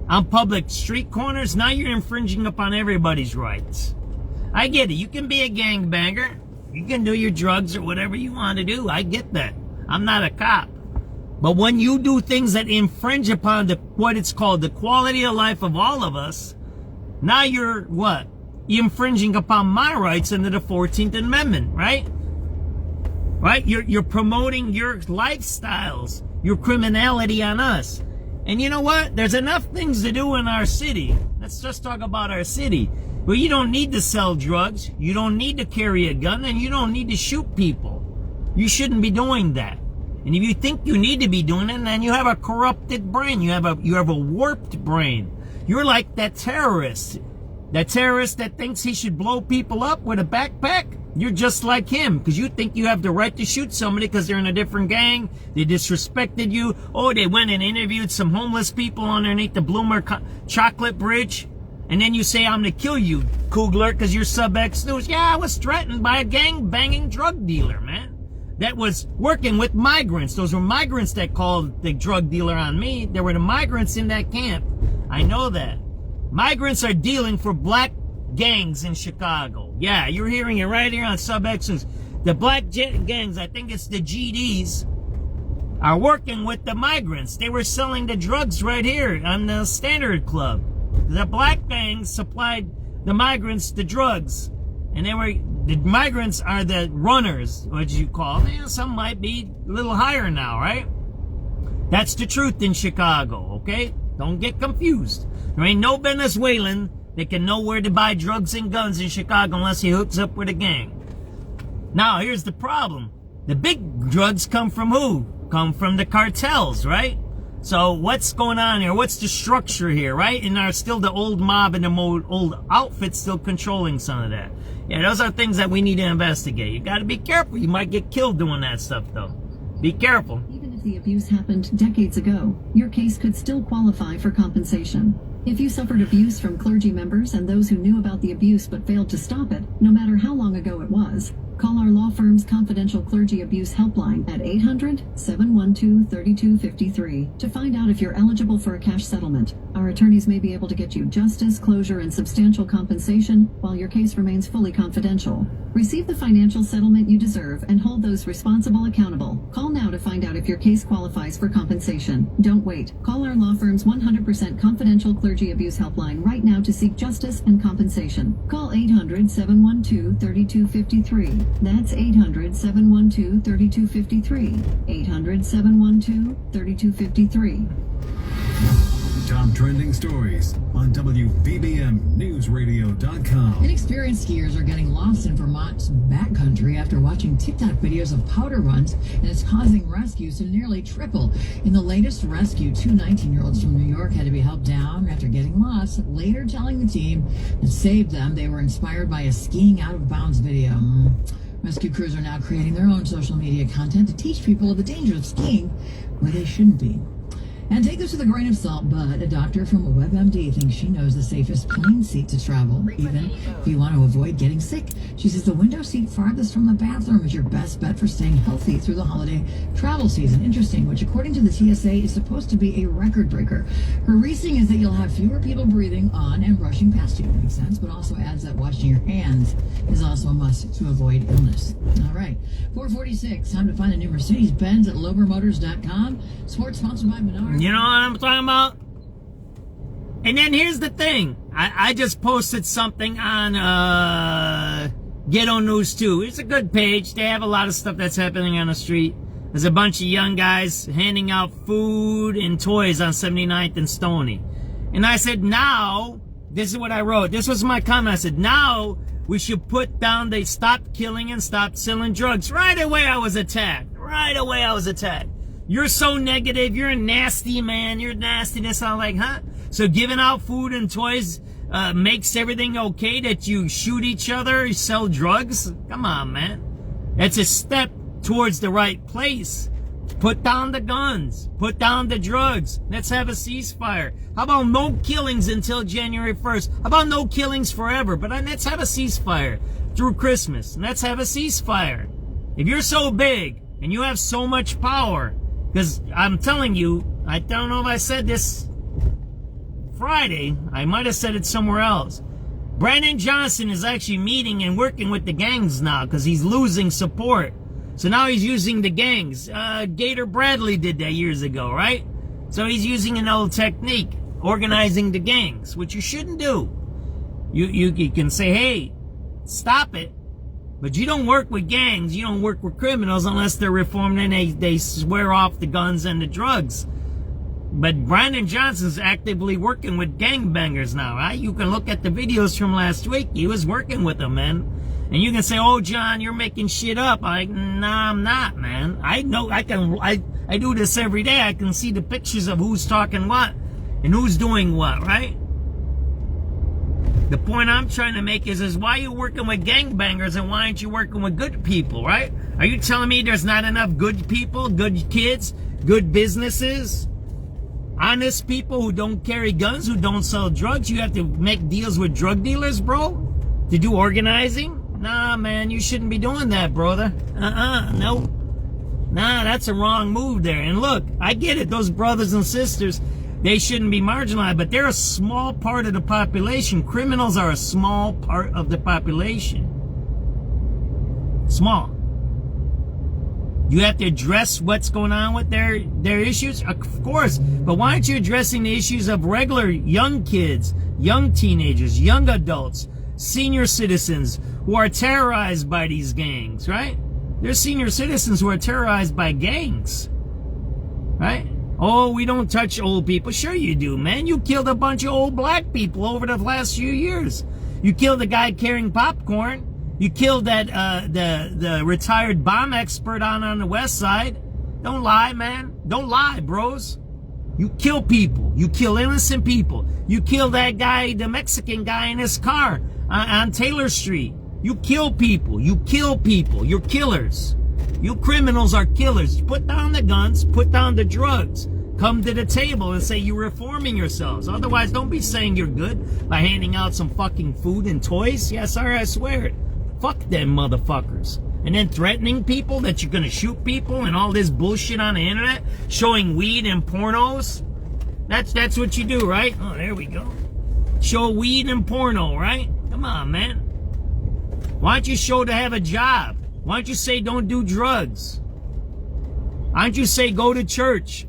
on public street corners, now you're infringing upon everybody's rights. I get it. You can be a gangbanger. You can do your drugs or whatever you want to do. I get that. I'm not a cop. But when you do things that infringe upon what it's called the quality of life of all of us, now you're what? You're infringing upon my rights under the 14th Amendment, right? Right? You're promoting your lifestyles, your criminality on us. And you know what? There's enough things to do in our city. Let's just talk about our city. Well, you don't need to sell drugs, you don't need to carry a gun, and you don't need to shoot people. You shouldn't be doing that. And if you think you need to be doing it, then you have a corrupted brain. You have a warped brain. You're like that terrorist. That terrorist that thinks he should blow people up with a backpack. You're just like him because you think you have the right to shoot somebody because they're in a different gang. They disrespected you. Oh, they went and interviewed some homeless people underneath the Bloomer Chocolate Bridge. And then you say, I'm going to kill you, Kugler, because you're SubX.News. Yeah, I was threatened by a gang-banging drug dealer, man. That was working with migrants. Those were migrants that called the drug dealer on me. There were the migrants in that camp. I know that. Migrants are dealing for black gangs in Chicago. Yeah, you're hearing it right here on SubX.News. The black gangs, I think it's the GDs, are working with the migrants. They were selling the drugs right here on the Standard Club. The black gangs supplied the migrants the drugs. And the migrants are the runners, what you call them. Some might be a little higher now, right? That's the truth in Chicago, okay? Don't get confused. There ain't no Venezuelan that can know where to buy drugs and guns in Chicago unless he hooks up with a gang. Now, here's the problem. The big drugs come from who? Come from the cartels, right? So what's going on here? What's the structure here, right? And are still the old mob and the old outfits still controlling some of that? Yeah, those are things that we need to investigate. You got to be careful. You might get killed doing that stuff, though. Be careful. Even if the abuse happened decades ago, your case could still qualify for compensation. If you suffered abuse from clergy members and those who knew about the abuse but failed to stop it, no matter how long ago it was, Call our law firm's confidential clergy abuse helpline at 800-712-3253 to find out if you're eligible for a cash settlement. Our attorneys may be able to get you justice, closure, and substantial compensation while your case remains fully confidential. Receive the financial settlement you deserve and hold those responsible accountable. Call now to find out if your case qualifies for compensation. Don't wait. Call our law firm's 100% confidential clergy abuse helpline right now to seek justice and compensation. Call 800-712-3253. That's 800-712-3253. 800-712-3253. Top trending stories on WVBMNewsRadio.com. Inexperienced skiers are getting lost in Vermont's backcountry after watching TikTok videos of powder runs, and it's causing rescues to nearly triple. In the latest rescue, two 19-year-olds from New York had to be helped down after getting lost, later telling the team that saved them they were inspired by a skiing out-of-bounds video. Rescue crews are now creating their own social media content to teach people of the dangers of skiing where they shouldn't be. And take this with a grain of salt, but a doctor from a WebMD thinks she knows the safest plane seat to travel, even if you want to avoid getting sick. She says the window seat farthest from the bathroom is your best bet for staying healthy through the holiday travel season. Interesting, which according to the TSA is supposed to be a record breaker. Her reasoning is that you'll have fewer people breathing on and brushing past you. Makes sense, but also adds that washing your hands is also a must to avoid illness. All right, 4:46, time to find the new Mercedes-Benz at LoberMotors.com. Sports sponsored by Menards. You know what I'm talking about? And then here's the thing. I just posted something on Ghetto News 2. It's a good page. They have a lot of stuff that's happening on the street. There's a bunch of young guys handing out food and toys on 79th and Stony. And I said, now, this is what I wrote. This was my comment. I said, now we should put down, they stop killing and stop selling drugs. Right away I was attacked. You're so negative. You're a nasty man. You're nastiness. I'm like, huh? So giving out food and toys makes everything okay that you shoot each other, you sell drugs? Come on, man. It's a step towards the right place. Put down the guns. Put down the drugs. Let's have a ceasefire. How about no killings until January 1st? How about no killings forever? But let's have a ceasefire through Christmas. Let's have a ceasefire. If you're so big and you have so much power, because I'm telling you, I don't know if I said this Friday. I might have said it somewhere else. Brandon Johnson is actually meeting and working with the gangs now because he's losing support. So now he's using the gangs. Gator Bradley did that years ago, right? So he's using an old technique, organizing the gangs, which you shouldn't do. You can say, hey, stop it. But you don't work with gangs, you don't work with criminals unless they're reformed and they swear off the guns and the drugs. But Brandon Johnson's actively working with gangbangers now, right? You can look at the videos from last week. He was working with them, man. And you can say, oh, John, you're making shit up. I'm like, nah, I'm not, man. I know, I do this every day. I can see the pictures of who's talking what and who's doing what, right? The point I'm trying to make is why are you working with gangbangers and why aren't you working with good people, right? Are you telling me there's not enough good people, good kids, good businesses, honest people who don't carry guns, who don't sell drugs? You have to make deals with drug dealers, bro, to do organizing? Nah, man, you shouldn't be doing that, brother. No. Nah, that's a wrong move there. And look, I get it. Those brothers and sisters, they shouldn't be marginalized, but they're a small part of the population. Criminals are a small part of the population. Small. You have to address what's going on with their issues? Of course. But why aren't you addressing the issues of regular young kids, young teenagers, young adults, senior citizens who are terrorized by these gangs, right? There's senior citizens who are terrorized by gangs, right? Oh, we don't touch old people. Sure you do, man. You killed a bunch of old black people over the last few years. You killed the guy carrying popcorn. You killed that the retired bomb expert on the west side. Don't lie, man. Don't lie, bros. You kill people. You kill innocent people. You kill that guy, the Mexican guy in his car on Taylor Street. You kill people. You kill people. You're killers. You criminals are killers. Put down the guns. Put down the drugs. Come to the table and say you're reforming yourselves. Otherwise, don't be saying you're good by handing out some fucking food and toys. Yeah, sorry, I swear it. Fuck them motherfuckers. And then threatening people that you're going to shoot people and all this bullshit on the internet, showing weed and pornos. That's what you do, right? Oh, there we go. Show weed and porno, right? Come on, man. Why don't you show to have a job? Why don't you say don't do drugs? Why don't you say go to church?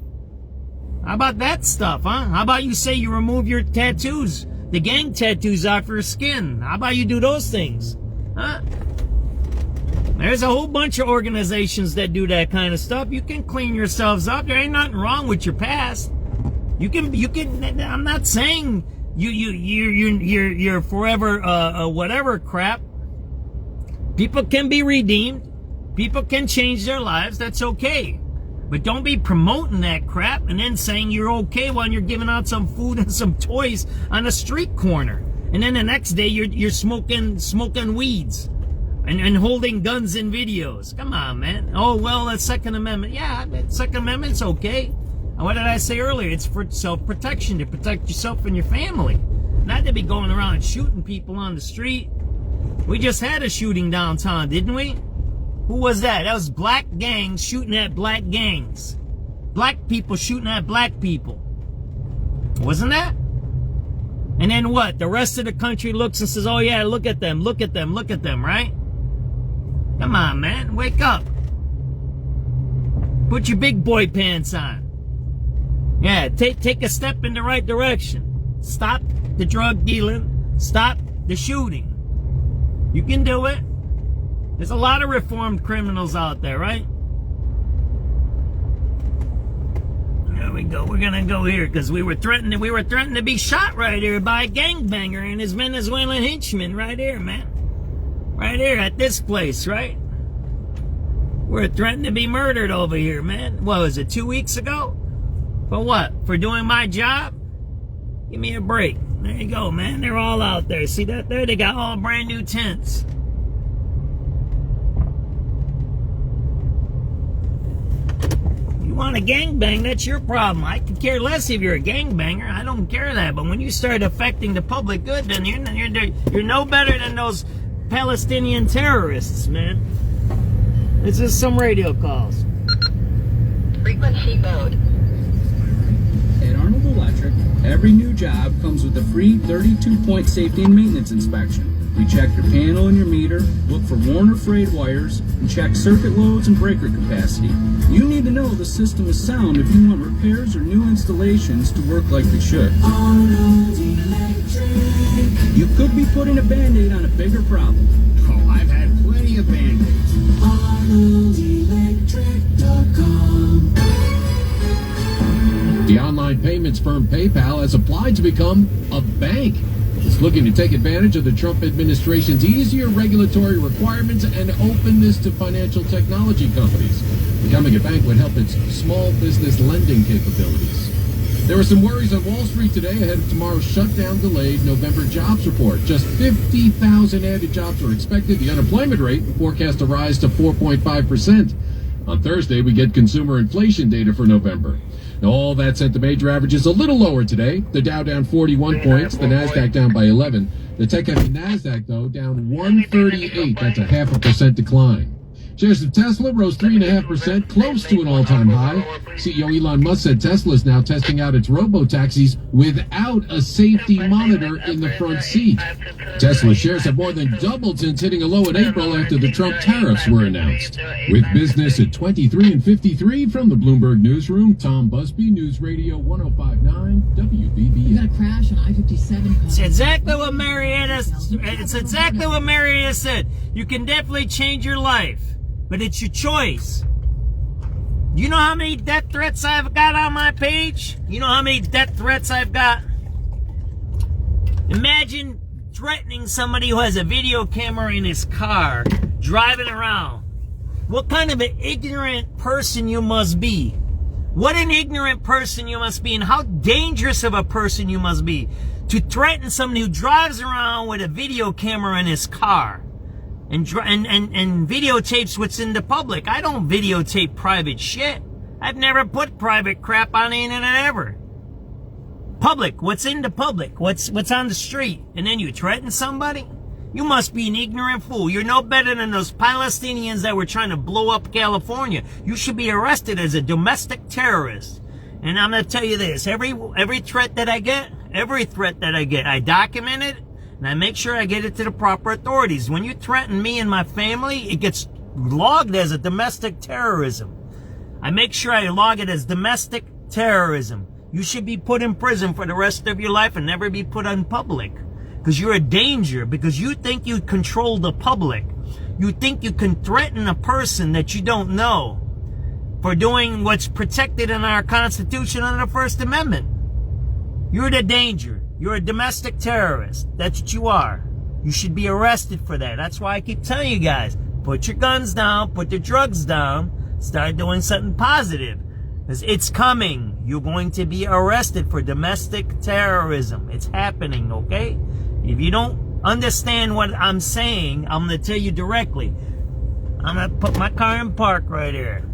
How about that stuff, huh? How about you say you remove your tattoos, the gang tattoos off your skin? How about you do those things? Huh? There's a whole bunch of organizations that do that kind of stuff. You can clean yourselves up. There ain't nothing wrong with your past. You can. I'm not saying you're forever whatever crap. People can be redeemed. People can change their lives. That's okay. But don't be promoting that crap and then saying you're okay while you're giving out some food and some toys on a street corner. And then the next day you're smoking weeds. And holding guns in videos. Come on, man. Oh, well, the Second Amendment. Yeah, the Second Amendment's okay. And what did I say earlier? It's for self-protection, to protect yourself and your family. Not to be going around shooting people on the street. We just had a shooting downtown, didn't we? Who was that? That was black gangs shooting at black gangs. Black people shooting at black people. Wasn't that? And then what? The rest of the country looks and says, oh, yeah, look at them, look at them, look at them, right? Come on, man. Wake up. Put your big boy pants on. Yeah, take a step in the right direction. Stop the drug dealing. Stop the shooting. You can do it. There's a lot of reformed criminals out there, right? There we go. We're gonna go here because we were threatened to be shot right here by a gangbanger and his Venezuelan henchman right here, man. Right here at this place, right? We're threatened to be murdered over here, man. What was it, 2 weeks ago? For what? For doing my job? Give me a break. There you go, man. They're all out there. See that there? They got all brand new tents. You want a gangbang, that's your problem. I could care less if you're a gangbanger. I don't care that. But when you start affecting the public good, then you're no better than those Palestinian terrorists, man. This is some radio calls. Frequency mode. At Arnold Electric, every new job comes with a free 32-point safety and maintenance inspection. We check your panel and your meter, look for worn or frayed wires, and check circuit loads and breaker capacity. You need to know the system is sound if you want repairs or new installations to work like they should. Arnold Electric. You could be putting a Band-Aid on a bigger problem. Oh, I've had plenty of Band-Aids. ArnoldElectric.com. The online payments firm PayPal has applied to become a bank. It's looking to take advantage of the Trump administration's easier regulatory requirements and openness to financial technology companies. Becoming a bank would help its small business lending capabilities. There were some worries on Wall Street today ahead of tomorrow's shutdown-delayed November jobs report. Just 50,000 added jobs are expected. The unemployment rate forecast to rise to 4.5%. On Thursday, we get consumer inflation data for November. Now, all that sent the major averages a little lower today. The Dow down 41 points, the NASDAQ down by 11. The tech-heavy NASDAQ, though, down 138. That's a 0.5% decline. Shares of Tesla rose 3.5%, close to an all-time high. CEO Elon Musk said Tesla is now testing out its robo-taxis without a safety monitor in the front seat. Tesla shares have more than doubled since hitting a low in April after the Trump tariffs were announced. With business at 23 and 53 from the Bloomberg Newsroom, Tom Busby, News Radio 105.9 WBBM. You got a crash on I-57. It's exactly what Marietta said. You can definitely change your life. But it's your choice. You know how many death threats I've got on my page? You know how many death threats I've got? Imagine threatening somebody who has a video camera in his car, driving around. What kind of an ignorant person you must be. What an ignorant person you must be, and how dangerous of a person you must be to threaten somebody who drives around with a video camera in his car. And videotapes what's in the public. I don't videotape private shit. I've never put private crap on the internet ever. Public, what's in the public, what's on the street, and then you threaten somebody? You must be an ignorant fool. You're no better than those Palestinians that were trying to blow up California. You should be arrested as a domestic terrorist. And I'm going to tell you this, every threat that I get, I document it, and I make sure I get it to the proper authorities. When you threaten me and my family, it gets logged as a domestic terrorism. I make sure I log it as domestic terrorism. You should be put in prison for the rest of your life and never be put on public. Because you're a danger, because you think you control the public. You think you can threaten a person that you don't know for doing what's protected in our Constitution under the First Amendment. You're the danger. You're a domestic terrorist. That's what you are. You should be arrested for that. That's why I keep telling you guys, put your guns down, put your drugs down, start doing something positive. Because it's coming. You're going to be arrested for domestic terrorism. It's happening, okay? If you don't understand what I'm saying, I'm going to tell you directly. I'm going to put my car in park right here.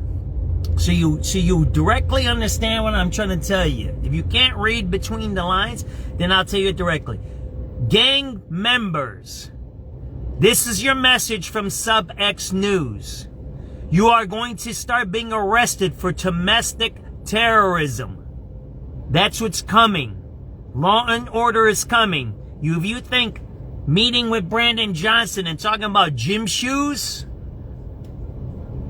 So you directly understand what I'm trying to tell you. If you can't read between the lines, then I'll tell you it directly. Gang members, this is your message from SubX.News. You are going to start being arrested for domestic terrorism. That's what's coming. Law and order is coming. If you think meeting with Brandon Johnson and talking about gym shoes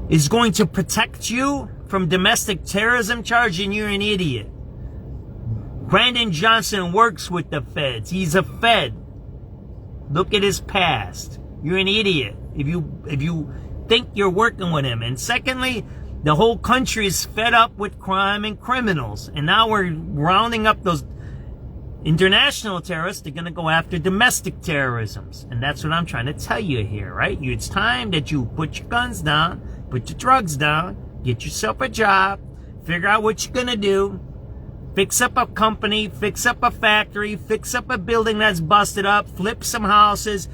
is going to protect you from domestic terrorism charge, and you're an idiot. Brandon Johnson works with the feds. He's a fed. Look at his past. You're an idiot if you think you're working with him. And secondly, the whole country is fed up with crime and criminals. And now we're rounding up those international terrorists. They're going to go after domestic terrorisms. And that's what I'm trying to tell you here, right? It's time that you put your guns down, put your drugs down, get yourself a job, figure out what you're going to do, fix up a company, fix up a factory, fix up a building that's busted up, flip some houses.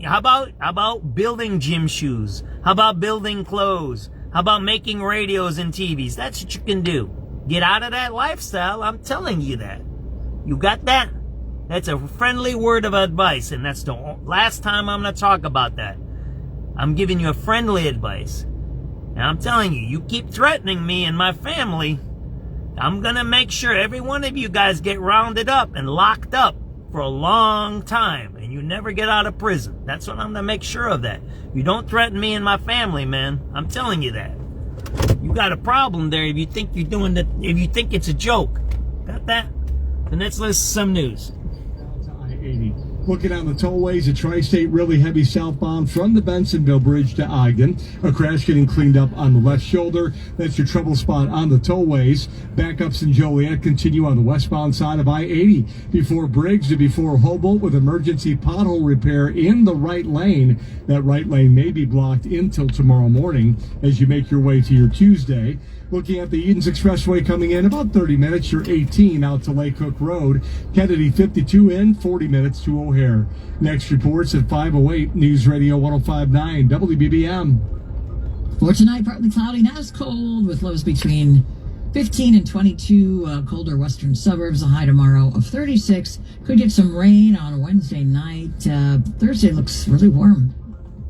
How about building gym shoes? How about building clothes? How about making radios and TVs? That's what you can do. Get out of that lifestyle. I'm telling you that. You got that? That's a friendly word of advice, and that's the last time I'm going to talk about that. I'm giving you a friendly advice. And I'm telling you, you keep threatening me and my family, I'm going to make sure every one of you guys get rounded up and locked up for a long time, and you never get out of prison. That's what I'm going to make sure of that. You don't threaten me and my family, man. I'm telling you that. You got a problem there if you think you're doing that, if you think it's a joke. Got that? And let's listen to some news. I-80. Looking on the tollways, a tri-state really heavy southbound from the Bensonville Bridge to Ogden. A crash getting cleaned up on the left shoulder. That's your trouble spot on the tollways. Backups in Joliet continue on the westbound side of I-80 before Briggs to before Hobart with emergency pothole repair in the right lane. That right lane may be blocked until tomorrow morning as you make your way to your Tuesday. Looking at the Edens Expressway coming in about 30 minutes, you're 18 out to Lake Cook Road. Kennedy 52 in, 40 minutes to O'Hare. Next reports at 5:08, News Radio 105.9 WBBM. For tonight, partly cloudy, not as cold, with lows between 15 and 22. Colder western suburbs, a high tomorrow of 36. Could get some rain on Wednesday night. Thursday looks really warm,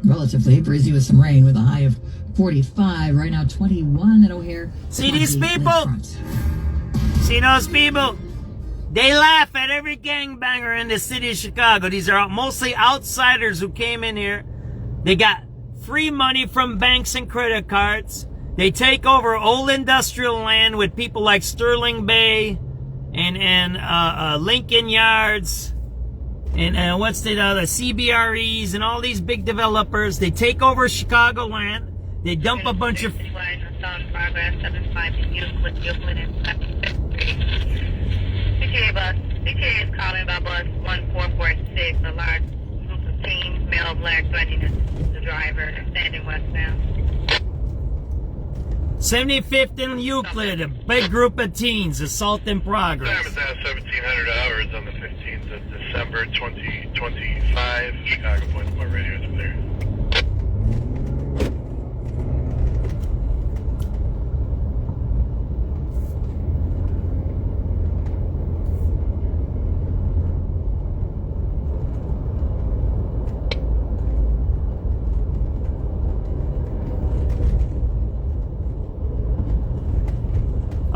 relatively breezy with some rain, with a high of 45. Right now, 21 at O'Hare. See these people? See those people? They laugh at every gangbanger in the city of Chicago. These are mostly outsiders who came in here. They got free money from banks and credit cards. They take over old industrial land with people like Sterling Bay and Lincoln Yards and what's the other, CBREs and all these big developers. They take over Chicago land. They dump a bunch of... CTA is calling about bus 1446. A large group of teens, male, black, threatening the driver, standing westbound. 75th and Euclid, a big group of teens, assault in progress. Time is now 1700 hours on the 15th of December 2025. Chicago Point Point Radio is clear.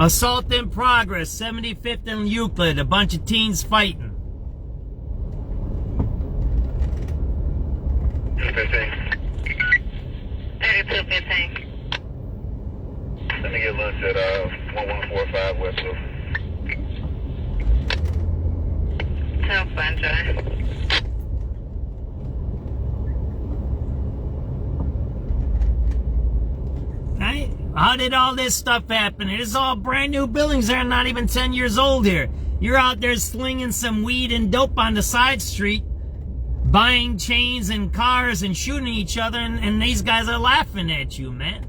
Assault in progress, 75th and Euclid. A bunch of teens fighting. 3215. Let me get lunch at 1145 West Loop. Sounds fine, John. Right? How did all this stuff happen? It is all brand new buildings. They're not even 10 years old here. You're out there slinging some weed and dope on the side street, buying chains and cars and shooting each other, and these guys are laughing at you, man.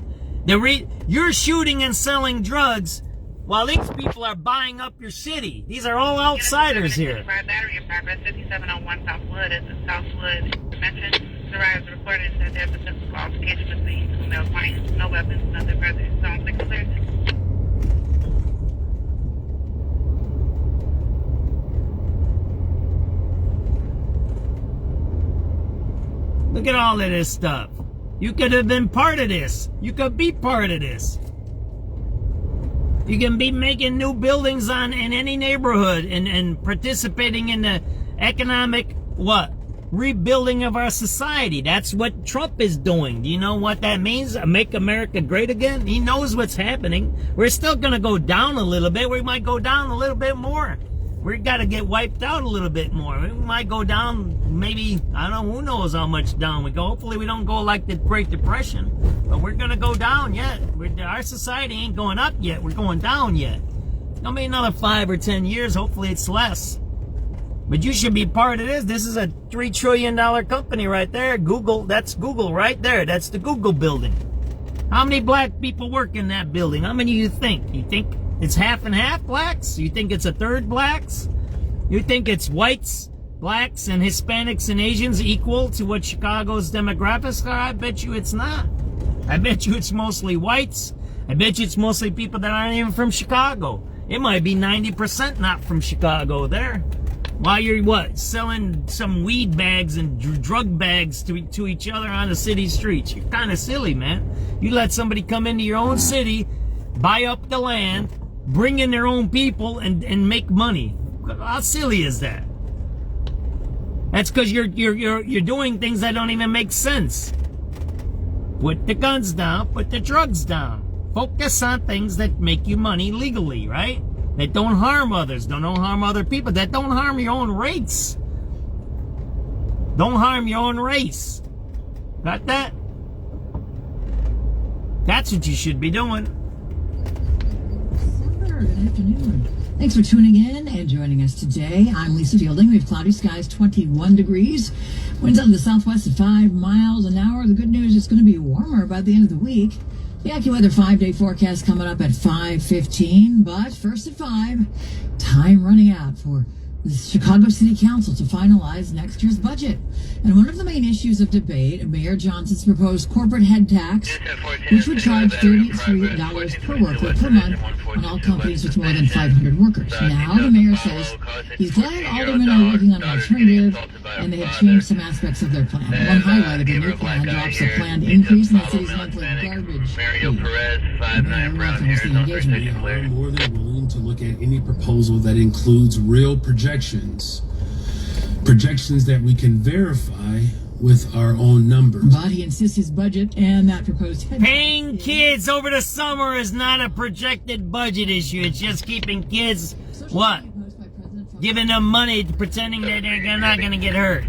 You're shooting and selling drugs while these people are buying up your city. These are all outsiders here. Battery apartment, 5701 Southwood. It's in Southwood. Mentioned the riders reported that there's a physical altercation between two male clients. No weapons, nothing further. Zone 6 cleared. Look at all of this stuff. You could have been part of this. You could be part of this. You can be making new buildings in any neighborhood and participating in the economic, rebuilding of our society. That's what Trump is doing. Do you know what that means? Make America great again? He knows what's happening. We're still going to go down a little bit. We might go down a little bit more. We got to get wiped out a little bit more. We might go down, maybe, I don't know, who knows how much down we go. Hopefully we don't go like the Great Depression, but we're going to go down yet. Our society ain't going up yet. We're going down yet. It's going to be another 5 or 10 years. Hopefully it's less. But you should be part of this. This is a $3 trillion company right there. Google, that's Google right there. That's the Google building. How many black people work in that building? How many do you think? You think it's half and half blacks? You think it's a third blacks? You think it's whites, blacks, and Hispanics and Asians equal to what Chicago's demographics are? I bet you it's not. I bet you it's mostly whites. I bet you it's mostly people that aren't even from Chicago. It might be 90% not from Chicago there. While you're, selling some weed bags and drug bags to each other on the city streets. You're kind of silly, man. You let somebody come into your own city, buy up the land, bring in their own people, and make money. How silly is that? That's because you're doing things that don't even make sense. Put the guns down, put the drugs down. Focus on things that make you money legally, right? That don't harm others, don't harm other people, that don't harm your own race. Don't harm your own race. Got that? That's what you should be doing. Good afternoon. Thanks for tuning in and joining us today. I'm Lisa Fielding. We have cloudy skies, 21 degrees. Winds out of the southwest at 5 miles an hour. The good news is it's going to be warmer by the end of the week. The AccuWeather 5-day forecast coming up at 5:15, but first at 5, time running out for the Chicago City Council to finalize next year's budget. And one of the main issues of debate, Mayor Johnson's proposed corporate head tax, which would charge $33 per worker per month on all companies with more than 500 workers. Now the mayor says he's glad aldermen are working on an alternative, and they have changed some aspects of their plan. One highlight of the new plan drops a planned increase in the city's monthly garbage fee. The mayor welcomes the engagement. We are more than willing to look at any proposal that includes real projections that we can verify with our own numbers. But he insists his budget and that proposed head paying kids over the summer is not a projected budget issue. It's just keeping kids, giving them money, pretending that they're not going to get hurt.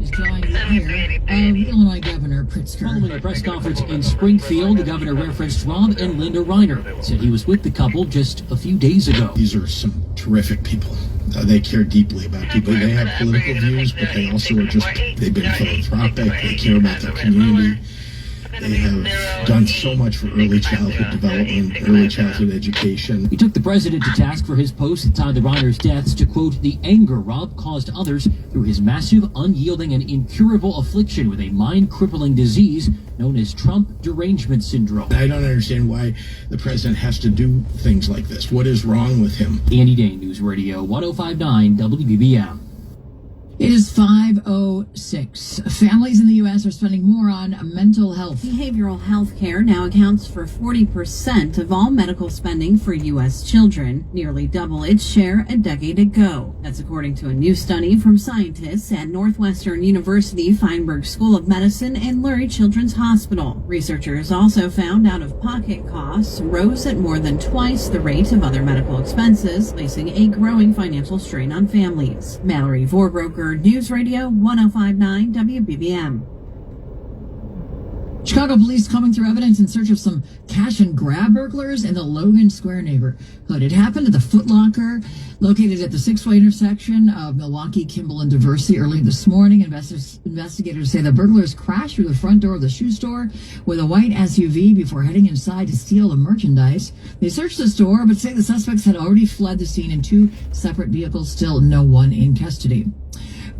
Is drawing the ire of Illinois Governor Pritzker. Following a press conference in Springfield, the governor referenced Rob and Linda Reiner. Said he was with the couple just a few days ago. These are some terrific people. They care deeply about people. They have political views, but they also are they've been philanthropic. They care about their community. They have done so much for early childhood development, early childhood education. He took the president to task for his post tied to Reiner's deaths to, quote, the anger Rob caused others through his massive, unyielding, and incurable affliction with a mind-crippling disease known as Trump derangement syndrome. I don't understand why the president has to do things like this. What is wrong with him? Andy Day, News Radio 105.9 WBBM. It is 5:06. Families in the U.S. are spending more on mental health. Behavioral health care now accounts for 40% of all medical spending for U.S. children, nearly double its share a decade ago. That's according to a new study from scientists at Northwestern University Feinberg School of Medicine and Lurie Children's Hospital. Researchers also found out-of-pocket costs rose at more than twice the rate of other medical expenses, placing a growing financial strain on families. Mallory Vorbroker, News Radio 105.9 WBBM. Chicago police combing through evidence in search of some cash and grab burglars in the Logan Square neighborhood. It happened at the Foot Locker, located at the six-way intersection of Milwaukee, Kimball, and Diversey early this morning. Investigators say the burglars crashed through the front door of the shoe store with a white SUV before heading inside to steal the merchandise. They searched the store, but say the suspects had already fled the scene in two separate vehicles, still no one in custody.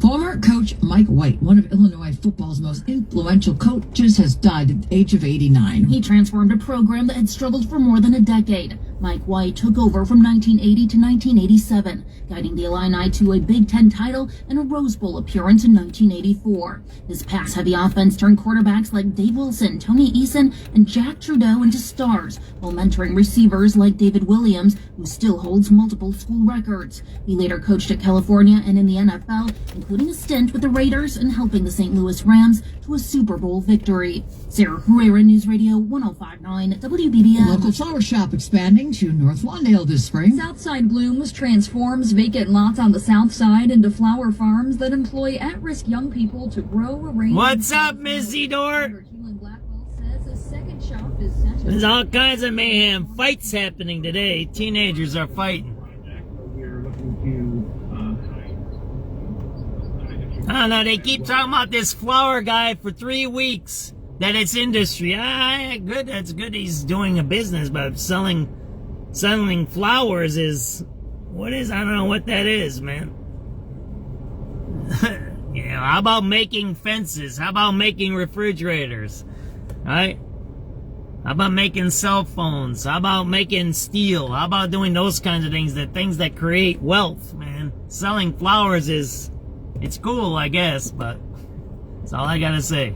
Former coach Mike White, one of Illinois football's most influential coaches, has died at the age of 89. He transformed a program that had struggled for more than a decade. Mike White took over from 1980 to 1987, guiding the Illini to a Big Ten title and a Rose Bowl appearance in 1984. His pass-heavy offense turned quarterbacks like Dave Wilson, Tony Eason, and Jack Trudeau into stars, while mentoring receivers like David Williams, who still holds multiple school records. He later coached at California and in the NFL, including a stint with the Raiders and helping the St. Louis Rams to a Super Bowl victory. Sarah Herrera, News Radio 105.9 WBBM. Local flower shop expanding to North Lawndale this spring. Southside Blooms transforms vacant lots on the south side into flower farms that employ at-risk young people to grow a range. What's up, Miss Zedor? There's all kinds of mayhem. Fights happening today. Teenagers are fighting. I don't know, they keep talking about this flower guy for 3 weeks, that it's industry. Good, that's good he's doing a business, but selling flowers is, I don't know what that is, man. How about making fences? How about making refrigerators? Right? How about making cell phones? How about making steel? How about doing those kinds of things that create wealth, man? Selling flowers is... it's cool, I guess, but that's all I gotta say.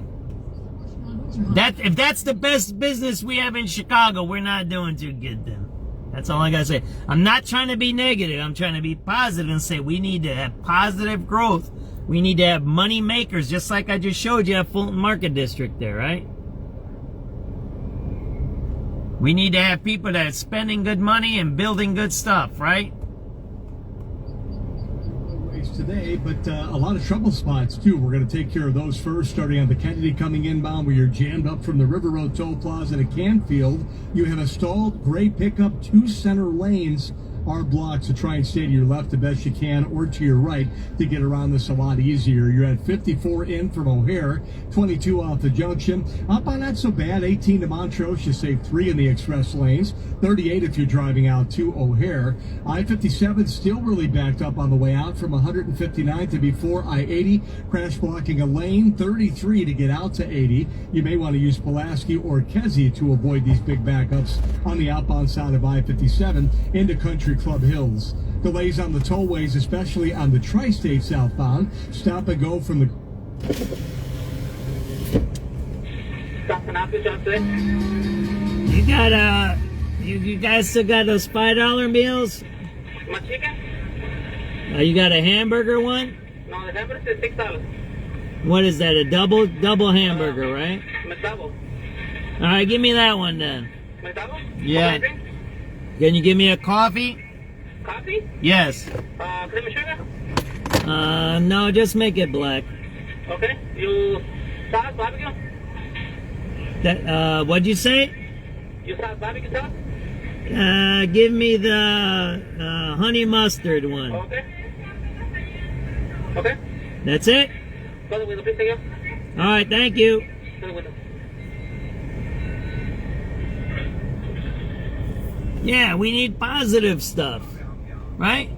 If that's the best business we have in Chicago, we're not doing too good then. That's all I gotta say. I'm not trying to be negative. I'm trying to be positive and say we need to have positive growth. We need to have money makers, just like I just showed you at Fulton Market District there, right? We need to have people that are spending good money and building good stuff, right? Today, but a lot of trouble spots too. We're going to take care of those first, starting on the Kennedy coming inbound where you're jammed up from the River Road Toll Plaza to Canfield. You have a stalled gray pickup, 2 center lanes are blocked, so try and stay to your left the best you can or to your right to get around this a lot easier. You're at 54 in from O'Hare, 22 off the junction. Up on not so bad, 18 to Montrose, you save 3 in the express lanes, 38 if you're driving out to O'Hare. I-57 still really backed up on the way out from 159 to before I-80, crash blocking a lane, 33 to get out to 80. You may want to use Pulaski or Kesey to avoid these big backups on the outbound side of I-57 into Country Club Hills. Delays on the tollways, especially on the Tri-State southbound. Stop and go from the... You got you guys still got those $5 meals? My chicken? You got a hamburger one? No, the hamburger is $6. What is that? A double hamburger, right? Double. All right, give me that one then. Double? Yeah. Can you give me a coffee? Coffee? Yes. Cream and sugar? No, just make it black. Okay. You sauce, barbecue? That, what'd you say? You sauce, barbecue sauce? Give me the honey mustard one. Okay. Okay. That's it? Todo with the pizza. All right, thank you. Yeah, we need positive stuff, right?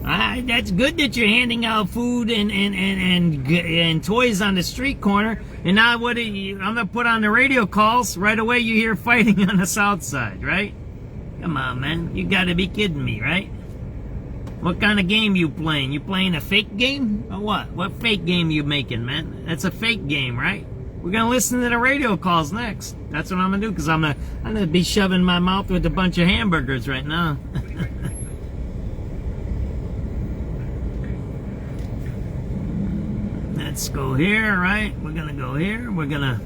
That's good that you're handing out food and toys on the street corner. And now I'm gonna put on the radio calls right away. You hear fighting on the south side, right? Come on, man, you got to be kidding me, right? What kind of game you playing? You playing a fake game? Or what? What fake game you making, man? That's a fake game, right? We're gonna listen to the radio calls next. That's what I'm gonna do, because I'm gonna be shoving my mouth with a bunch of hamburgers right now. Let's go here, right? We're gonna go here. We're gonna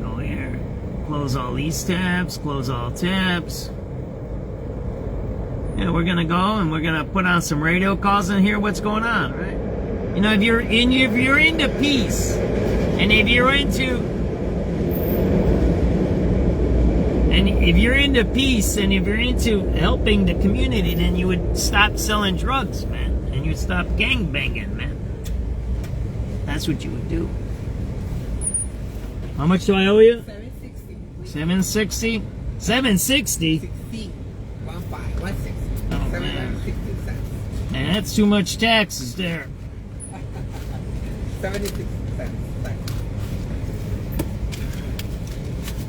go here. Close all these tabs. Close all tabs. Yeah, we're gonna go and we're gonna put on some radio calls and hear what's going on, right? You know, if you're into peace, and if you're into peace, and if you're into helping the community, then you would stop selling drugs, man, and you'd stop gangbanging, man. That's what you would do. How much do I owe you? $760. $760. Oh man. Man, that's too much taxes there. 76 cents.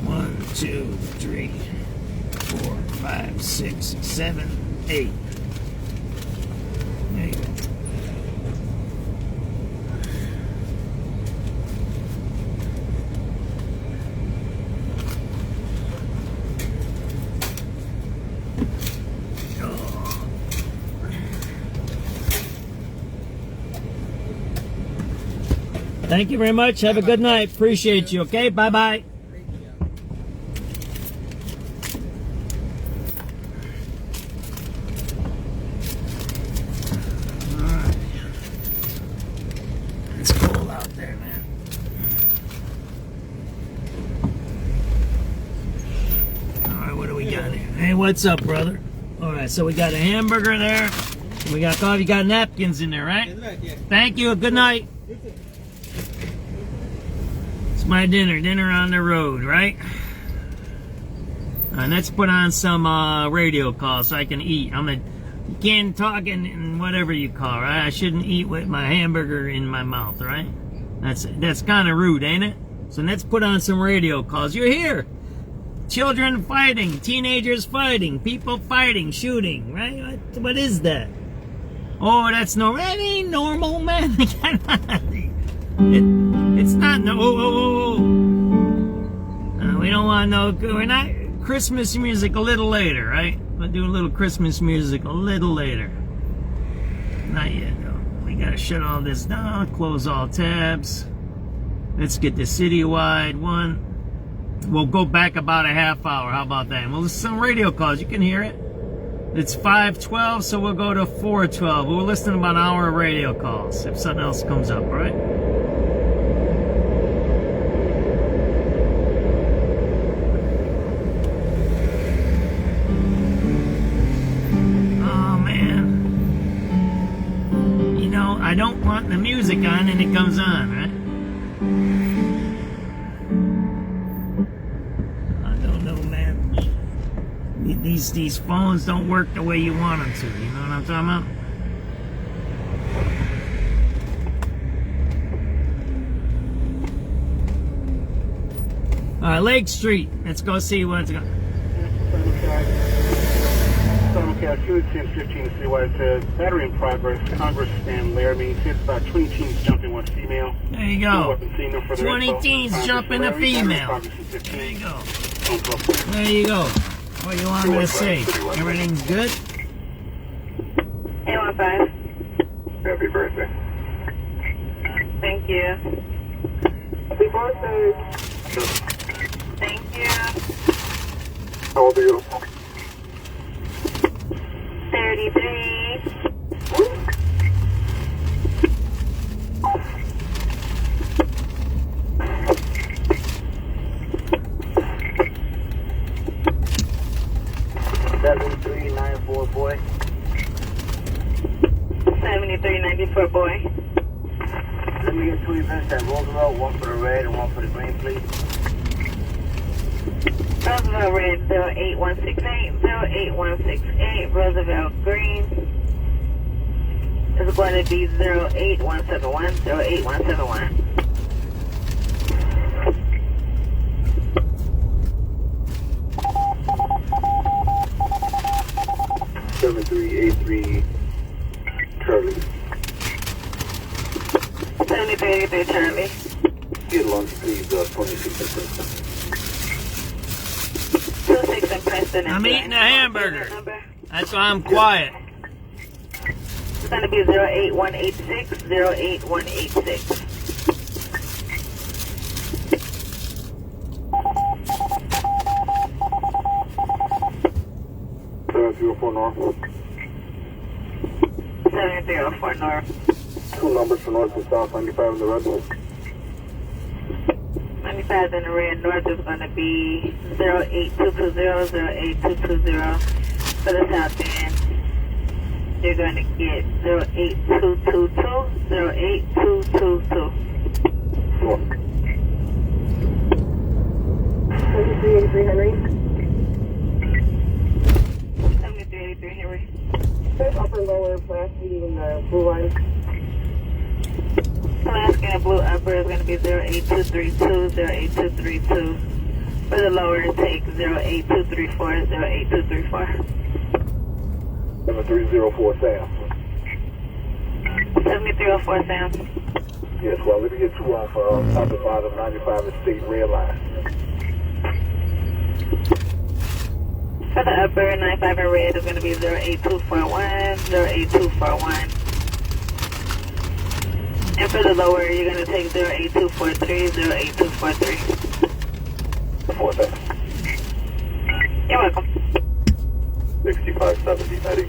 1, 2, 3, 4, 5, 6, 7, 8. There you go. Thank you very much. Have a good night. Appreciate you. Okay, bye-bye. Alright. It's cold out there, man. Alright, what do we got here? Hey, what's up, brother? Alright, so we got a hamburger there. We got coffee. You got napkins in there, right? Thank you. Good night. My dinner on the road, right? And let's put on some radio calls so I can eat. You can't talk and whatever you call, right? I shouldn't eat with my hamburger in my mouth, right? That's kind of rude, ain't it? So let's put on some radio calls. You're here. Children fighting, teenagers fighting, people fighting, shooting, right? What is that? Oh, that ain't normal, man. It's not no. We don't want no. We're not Christmas music a little later, right? We'll do a little Christmas music a little later. Not yet, though. We gotta shut all this down. Close all tabs. Let's get the citywide one. We'll go back about a half hour. How about that? Well, there's some radio calls. You can hear it. It's 5:12, so we'll go to 4:12. We'll listen to about an hour of radio calls if something else comes up, right? I don't want the music on and it comes on, right? I don't know, man. These phones don't work the way you want them to. You know what I'm talking about? All right, Lake Street. Let's go see what's going on. Q 1015 citywide says battery in progress. Congressman Laramie says about 20 teens jumping one female. There you go. 20 teens jumping a female. There you go. There you go. What do you want me to say? Everything's good? 815. Happy birthday. Thank you. Happy birthday. Thank you. How old are you? 33. boy. 7394 boy. Let me get 2 events at Roosevelt, one for the red and one for the green, please. Roosevelt red 08168, 08168, Roosevelt green is going to be 08171, 08171. 33 Charlie. Get lunch, please, 26 and Princeton. 26 and Princeton. I'm eating a hamburger. That's why I'm quiet. It's going to be 08186, 08186. 704 North. 704 North. Two numbers for North and South, 95 in the red. 95 in the red. North is going to be 08220, 08220. For the south end, you're going to get 08222, 08222. 7383 Henry. 7383 Henry. Upper lower, Pulaski and blue line. Pulaski and blue upper is going to be 08232, 08232. For the lower, take 08234, 08234. 7304 Sam. 7304 Sam. Yes, well, let me get two off top and bottom 95 and state red line. For the upper, 95 in red is going to be 08241, 08241. And for the lower, you're going to take 08243, 08243. 4 seconds. You're welcome. 6570 Eddie.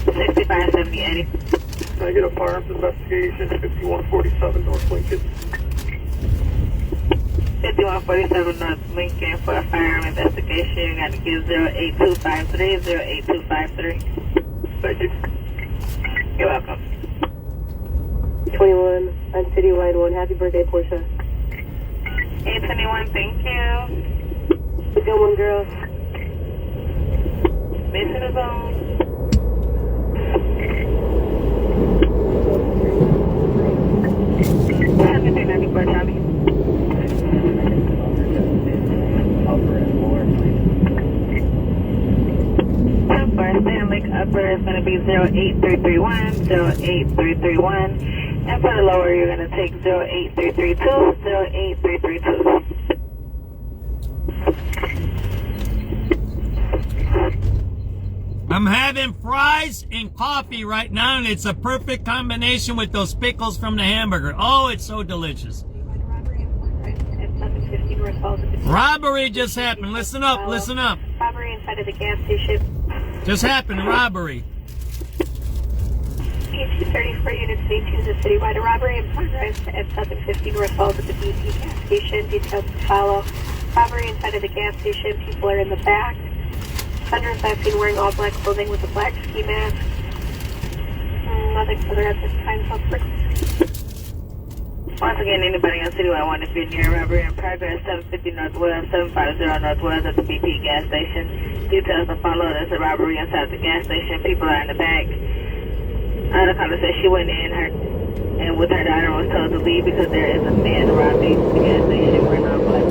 6570 Eddie. Can I get a firearms investigation? 5147 North Lincoln. 5147 North Lincoln for a firearm investigation. You're going to give 08253, 08253. Thank you. You're welcome. 21 on Citywide 1. Happy birthday, Portia. 821, thank you. Good one, girl. Mission is on. Charlie. Stand Lake Upper is going to be 08331, 08331. And for the lower, you're going to take 08332, 08332. I'm having fries and coffee right now, and it's a perfect combination with those pickles from the hamburger. Oh, it's so delicious. Robbery just happened. Listen up, listen up. Robbery inside of the gas station. Just happened, robbery. P234 units, V2 the citywide. A robbery in progress at 750 North Falls at the BP gas station. Details to follow. Robbery inside of the gas station. People are in the back. Hundreds I've seen wearing all black clothing with a black ski mask. Nothing further at this time. Once again, anybody on Citywide 1 if you're near robbery in progress, 750 Northwest, 750 Northwest at the BP gas station. Details to follow. There's a robbery inside the gas station. People are in the back. The caller said she went in and with her daughter was told to leave because there is a man robbing the gas station wearing all black.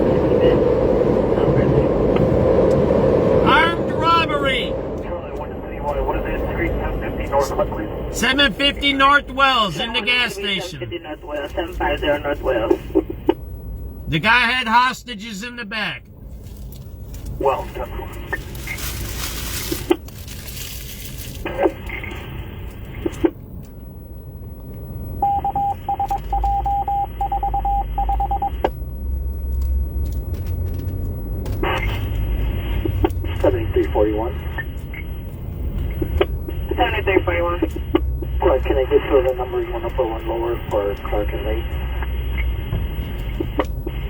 Armed robbery. What is it? Street 750 North Wells. 750 North Wells in the gas station. 750 North Wells, 750 North Wells. The guy had hostages in the back. Wells, 7341. 7341. Clark, can I get to the numbers one upper, one lower for Clark and Lake?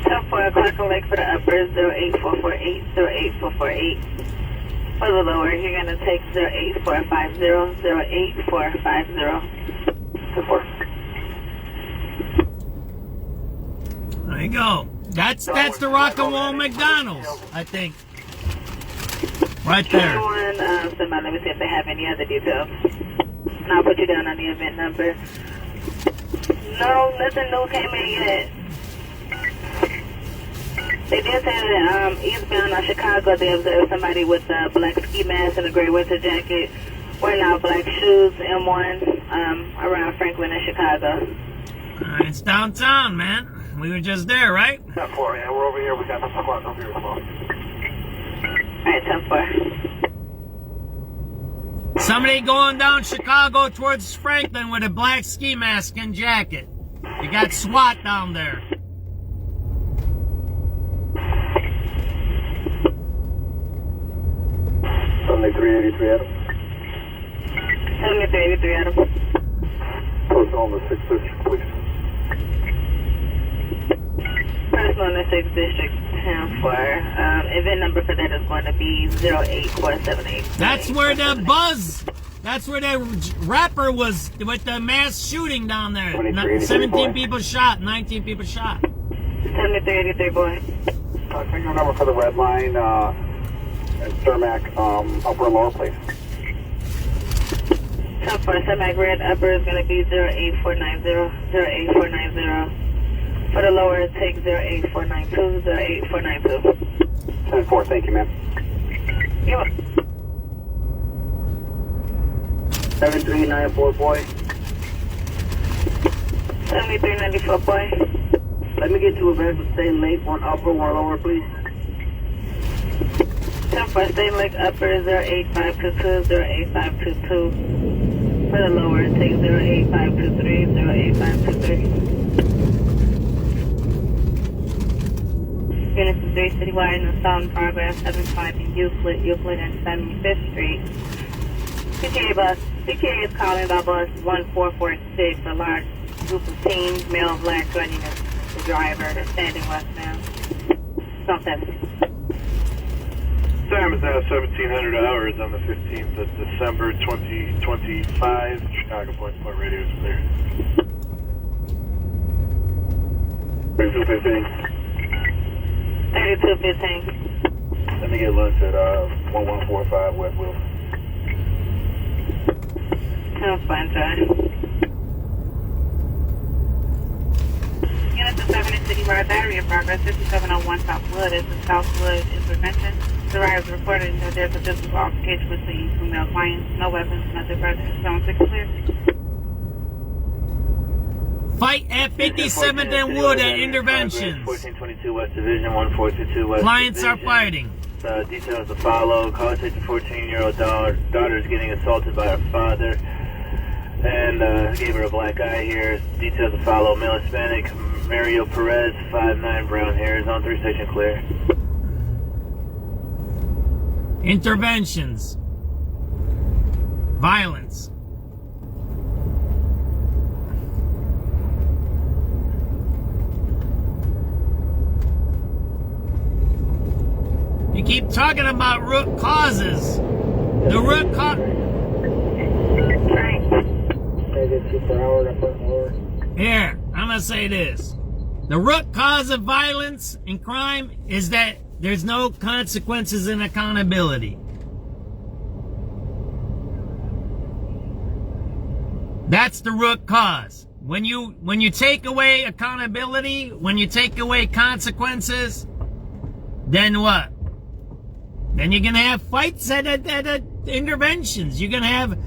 So for Clark and Lake for the upper, 08448, 08448. For the lower, you're going to take 08450, 08450. Support. There you go. That's the Rock and Roll McDonald's, I think. Right there. Somebody, let me see if they have any other details. And I'll put you down on the event number. No, nothing new came in yet. They did say that eastbound on Chicago, they observed somebody with a black ski mask and a gray winter jacket, wearing out black shoes, M1, around Franklin in Chicago. It's downtown, man. We were just there, right? 10-4, yeah, we're over here. We got the squad over here as well. Alright, 10-4. Somebody going down Chicago towards Franklin with a black ski mask and jacket. You got SWAT down there. Adam. 7383 Adam. Post on the 6th District, please. Person on the 6th District, 10-4. Event number for that is going to be 08478. That's where the rapper was with the mass shooting down there. 17 people shot, 19 people shot. 7383 boy. Take your number for the red line at Cermak, upper and lower, please. 10-4, Cermak red upper is going to be 08490, 08490. For the lower, take 08492, 08492. 10-4, thank you, ma'am. You're welcome. 7394, boy. 7394, boy. Let me get to a vehicle, stay late, one upper, one lower, please. 10-4, stay late upper, 08522, 08522. For the lower, take 08523, 08523. Unit 3 Citywide in the Southern Progress, 7-5 in Euclid and 75th Street. CTA is calling about bus 1446. A large group of teens, male and black, joining the driver. They're standing westbound. South 7. Time is now 1700 hours on the 15th of December 2025. Chicago Point Radio is clear. 3215. 3215. Let me get lunch at 1145 West Wilson. Sounds fine, sir. Unit 7 in City Bar Battery in progress. 5701 Southwood is the Southwood intervention. The riders reported that there's a physical altercation between two male clients. No weapons, nothing further. Zone 6 clear. Fight at 57th and Wood at Interventions. 1422 West Division, 1422 West Clients Division. are fighting. Details to follow. Call takes a 14-year-old daughter is getting assaulted by her father. And gave her a black eye here. Details to follow. Male Hispanic, Mario Perez, 5'9", brown hairs, on 3 station clear. Interventions. Violence. You keep talking about root causes. The root cause. Here, I'm gonna say this. The root cause of violence and crime is that there's no consequences and accountability. That's the root cause. When you take away accountability, when you take away consequences, then what? Then you're gonna have fights at interventions. You're gonna have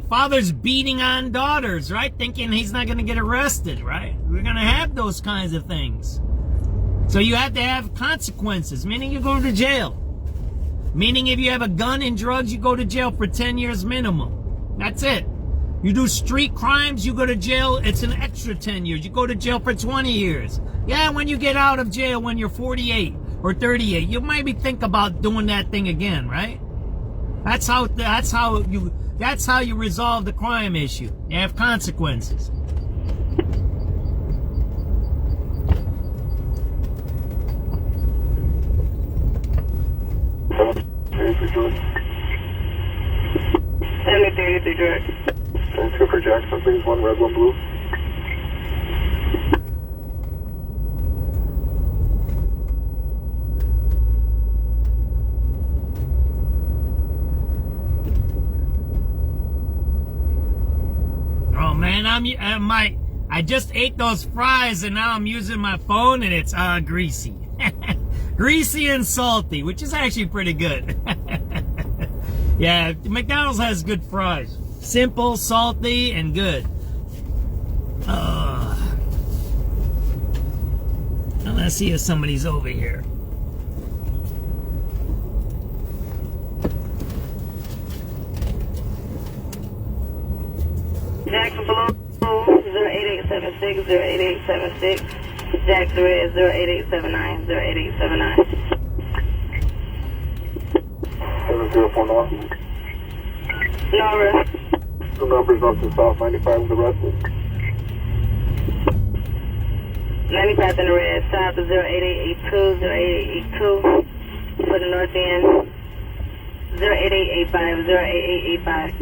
fathers beating on daughters, right? Thinking he's not gonna get arrested, right? We're gonna have those kinds of things. So you have to have consequences, meaning you go to jail. Meaning if you have a gun and drugs, you go to jail for 10 years minimum. That's it. You do street crimes, you go to jail, it's an extra 10 years. You go to jail for 20 years. Yeah, when you get out of jail when you're 48 or 38, you maybe think about doing that thing again, right? That's how you resolve the crime issue. You have consequences. Transfer for Jackson, please. 1 red, 1 blue. Oh man, I just ate those fries and now I'm using my phone and it's greasy. Greasy and salty, which is actually pretty good. Yeah, McDonald's has good fries. Simple, salty, and good. Let's see if somebody's over here. Jackson Blue 08876 08876. Jackson Red 08879 08879. 7049. Nora. The numbers up to South 95 with the rest. 95 in the red, south of 08882, 08882. For the north end, 08885, 08885.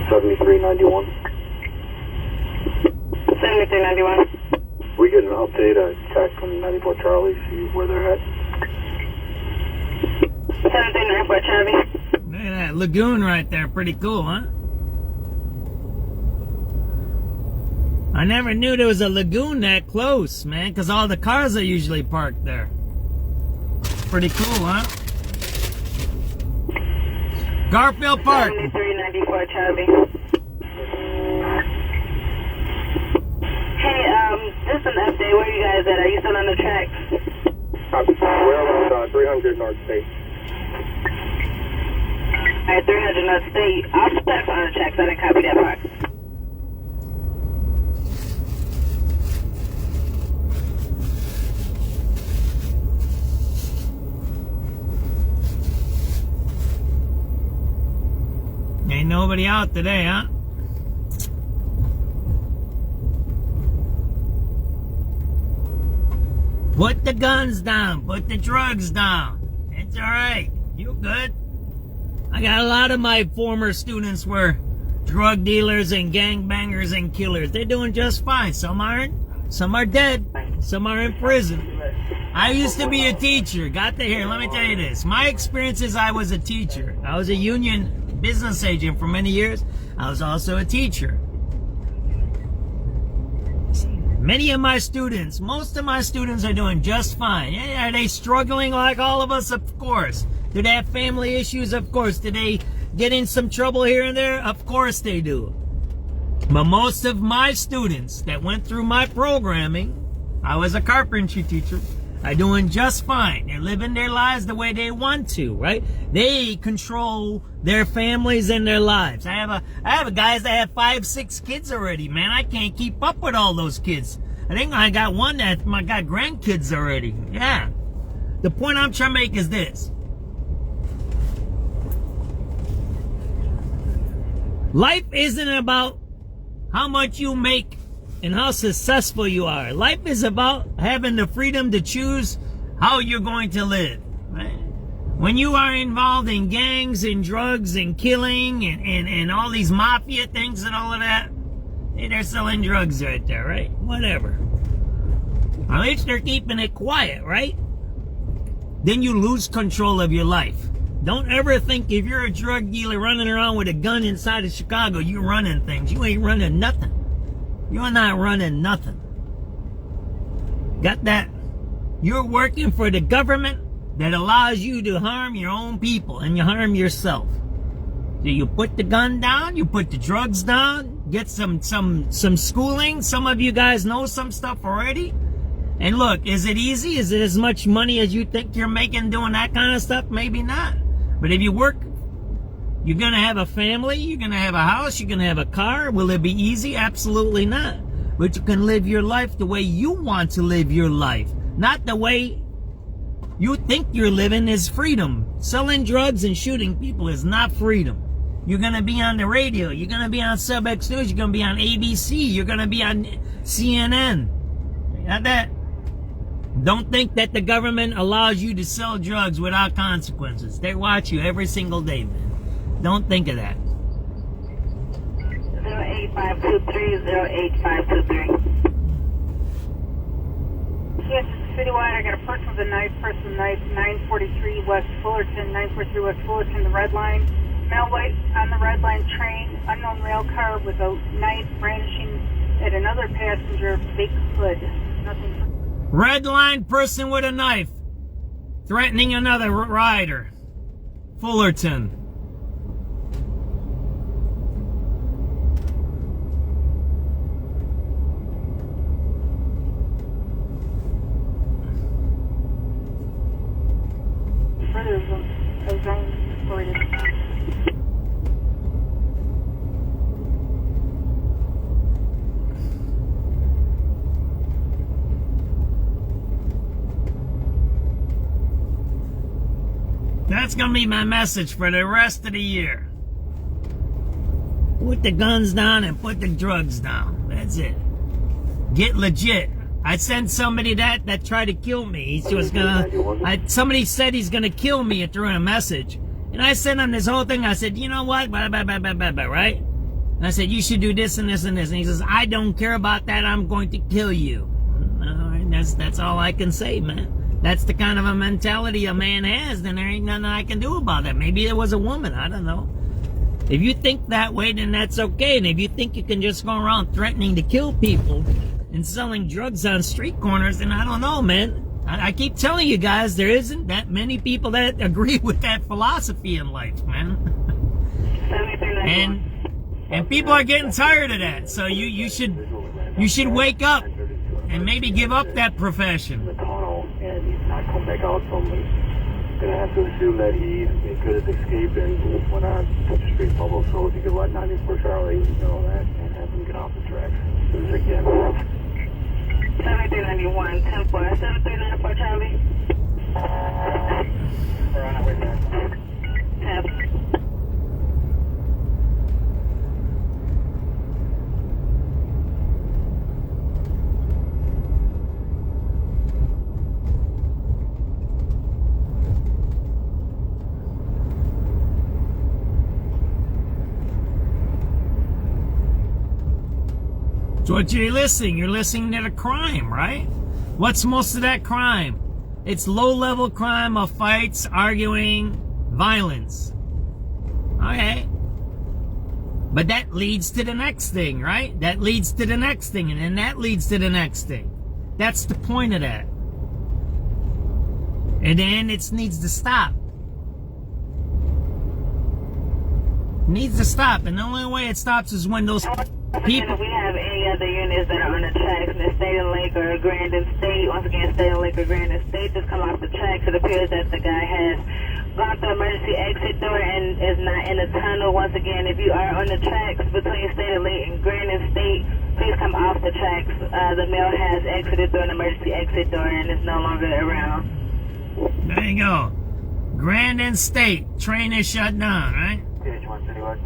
7391. 7391. We get an update, a text from 94 Charlie, see where they're at. 7394 Charlie. Look at that lagoon right there. Pretty cool, huh? I never knew there was a lagoon that close, man, because all the cars are usually parked there. Pretty cool, huh? Garfield Park. 7394 Charlie. Hey, just an update. Where you guys at? Are you still on the tracks? We're on 300 North State. Alright, 300 North State. I'll step on the tracks. I didn't copy that part. Ain't nobody out today, huh? Put the guns down. Put the drugs down. It's alright. You good? I got a lot of my former students were drug dealers and gangbangers and killers. They're doing just fine. Some aren't. Some are dead. Some are in prison. I used to be a teacher. Got to hear. Let me tell you this. My experience is I was a teacher. I was a union business agent for many years. I was also a teacher. Many of my students, most of my students are doing just fine. Are they struggling like all of us? Of course. Do they have family issues? Of course. Do they get in some trouble here and there? Of course they do. But most of my students that went through my programming, I was a carpentry teacher, are doing just fine. They're living their lives the way they want to, right? They control their families and their lives. I have guys that have 5, 6 kids already, man. I can't keep up with all those kids. I think I got one that I got grandkids already. Yeah. The point I'm trying to make is this. Life isn't about how much you make and how successful you are. Life is about having the freedom to choose how you're going to live. Right? When you are involved in gangs and drugs and killing and all these mafia things and all of that, hey, they're selling drugs right there, right? Whatever. At least they're keeping it quiet, right? Then you lose control of your life. Don't ever think if you're a drug dealer running around with a gun inside of Chicago, you're running things. You ain't running nothing. You're not running nothing. Got that? You're working for the government that allows you to harm your own people and you harm yourself. So you put the gun down, you put the drugs down, get some schooling. Some of you guys know some stuff already. And look, is it easy? Is it as much money as you think you're making doing that kind of stuff? Maybe not. But if you work, you're going to have a family, you're going to have a house, you're going to have a car. Will it be easy? Absolutely not. But you can live your life the way you want to live your life. Not the way you think you're living is freedom. Selling drugs and shooting people is not freedom. You're going to be on the radio. You're going to be on SubX.News. You're going to be on ABC. You're going to be on CNN. Got that? Don't think that the government allows you to sell drugs without consequences. They watch you every single day, man. Don't think of that. 08523, 08523. Yes, citywide. I got a person with a knife, 943 West Fullerton, 943 West Fullerton, the red line. Male white on the red line train, unknown rail car with a knife brandishing at another passenger, big hood. Nothing. Red line person with a knife threatening another rider. Fullerton. That's gonna be my message for the rest of the year. Put the guns down and put the drugs down. That's it. Get legit. I sent somebody that tried to kill me. He was somebody said he's gonna kill me through a message. And I sent him this whole thing. I said, you know what? Right? And I said, you should do this and this and this. And he says, I don't care about that. I'm going to kill you. All right, that's all I can say, man. That's the kind of a mentality a man has, then there ain't nothing I can do about that. Maybe it was a woman, I don't know. If you think that way, then that's okay. And if you think you can just go around threatening to kill people and selling drugs on street corners, then I don't know, man. I keep telling you guys, there isn't that many people that agree with that philosophy in life, man. And people are getting tired of that. So you should wake up and maybe give up that profession. And he's not come back out, so I'm gonna have to assume that he could have escaped and went on to the street bubble. So if you could let 94 Charlie know that and have him get off the tracks as soon as I can. 7391, 10-4, 7394 Charlie. We're on our way back. 10. So what you're listening to the crime, right? What's most of that crime? It's low-level crime of fights, arguing, violence. Okay. But that leads to the next thing, right? That leads to the next thing, and then that leads to the next thing. That's the point of that. And then it needs to stop. It needs to stop, and the only way it stops is when those people... If we have any other units that are on the tracks in the State and Lake or Grandin State, once again, State and Lake or Grandin State, just come off the tracks. It appears that the guy has gone through the emergency exit door and is not in the tunnel. Once again, if you are on the tracks between State and Lake and Grandin State, please come off the tracks. The male has exited through an emergency exit door and is no longer around. There you go. Grandin State, train is shut down, right? PH1 Citywide.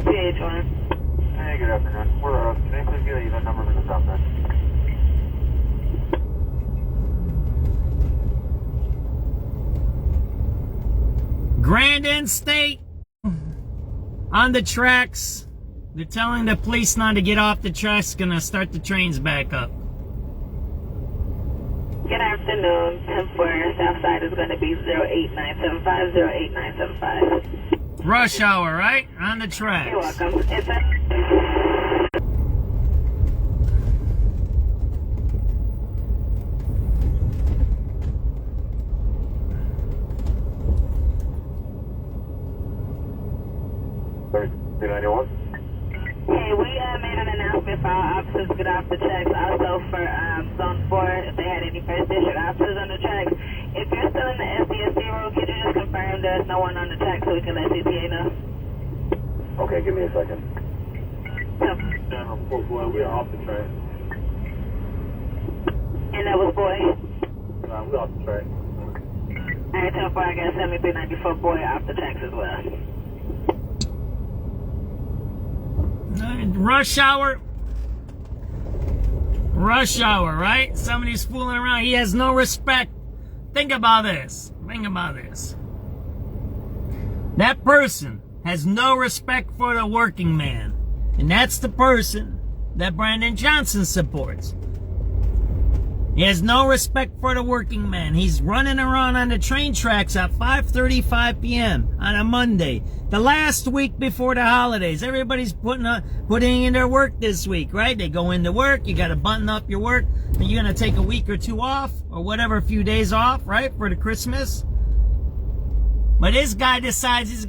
PH1. Hey, good afternoon. We're can I please get an even number for the south end? Grandin State on the tracks. They're telling the police not to get off the tracks. Gonna start the trains back up. Good afternoon. 10-4, south side is going to be 08975, 08975. Rush hour, right? On the tracks. You're welcome. It's Hey, we made an announcement for our officers to get off the tracks. Also for Zone 4, if they had any first district officers on the tracks. If you're still in the SDSC road, could you just confirm there's no one on the track so we can let CTA know? Okay, give me a second. We are off the track. And that was boy? We're off the track. Alright, 10-4, I got 7394 boy off the tracks as well. Rush hour. Rush hour, right? Somebody's fooling around. He has no respect. Think about this. Think about this. That person has no respect for the working man. And that's the person that Brandon Johnson supports. He has no respect for the working man. He's running around on the train tracks at 5:35 p.m. on a Monday. The last week before the holidays. Everybody's putting in their work this week, right? They go into work. You got to button up your work. And you're going to take a week or two off or whatever, a few days off, right? For the Christmas. But this guy decides this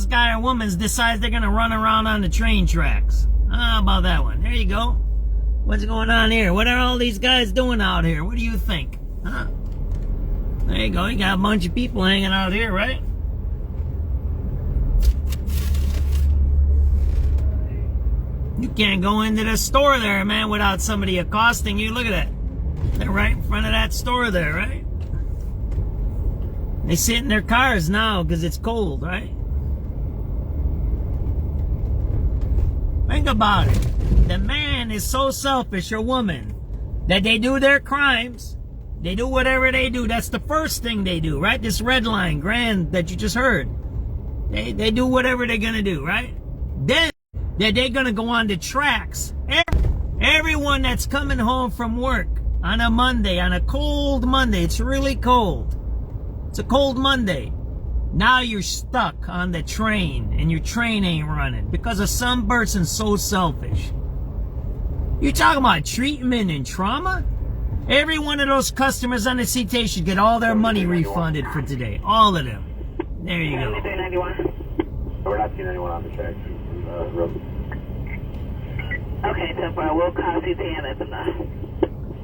guy or woman decides they're going to run around on the train tracks. How about that one? There you go. What's going on here? What are all these guys doing out here? What do you think? Huh? There you go. You got a bunch of people hanging out here, right? You can't go into the store there, man, without somebody accosting you. Look at that. They're right in front of that store there, right? They sit in their cars now because it's cold, right? Think about it. The man is so selfish, or woman, that they do their crimes. They do whatever they do. That's the first thing they do, right? This red line, grand, that you just heard. They do whatever they're going to do, right? Then they're going to go on the tracks. Everyone that's coming home from work on a Monday, on a cold Monday, it's really cold. It's a cold Monday. Now you're stuck on the train and your train ain't running because of some person so selfish. You're talking about treatment and trauma? Every one of those customers on the CTA should get all their money refunded for today. All of them. There you go. We're not seeing anyone on the track. Okay, so far we'll call CTA and let them know.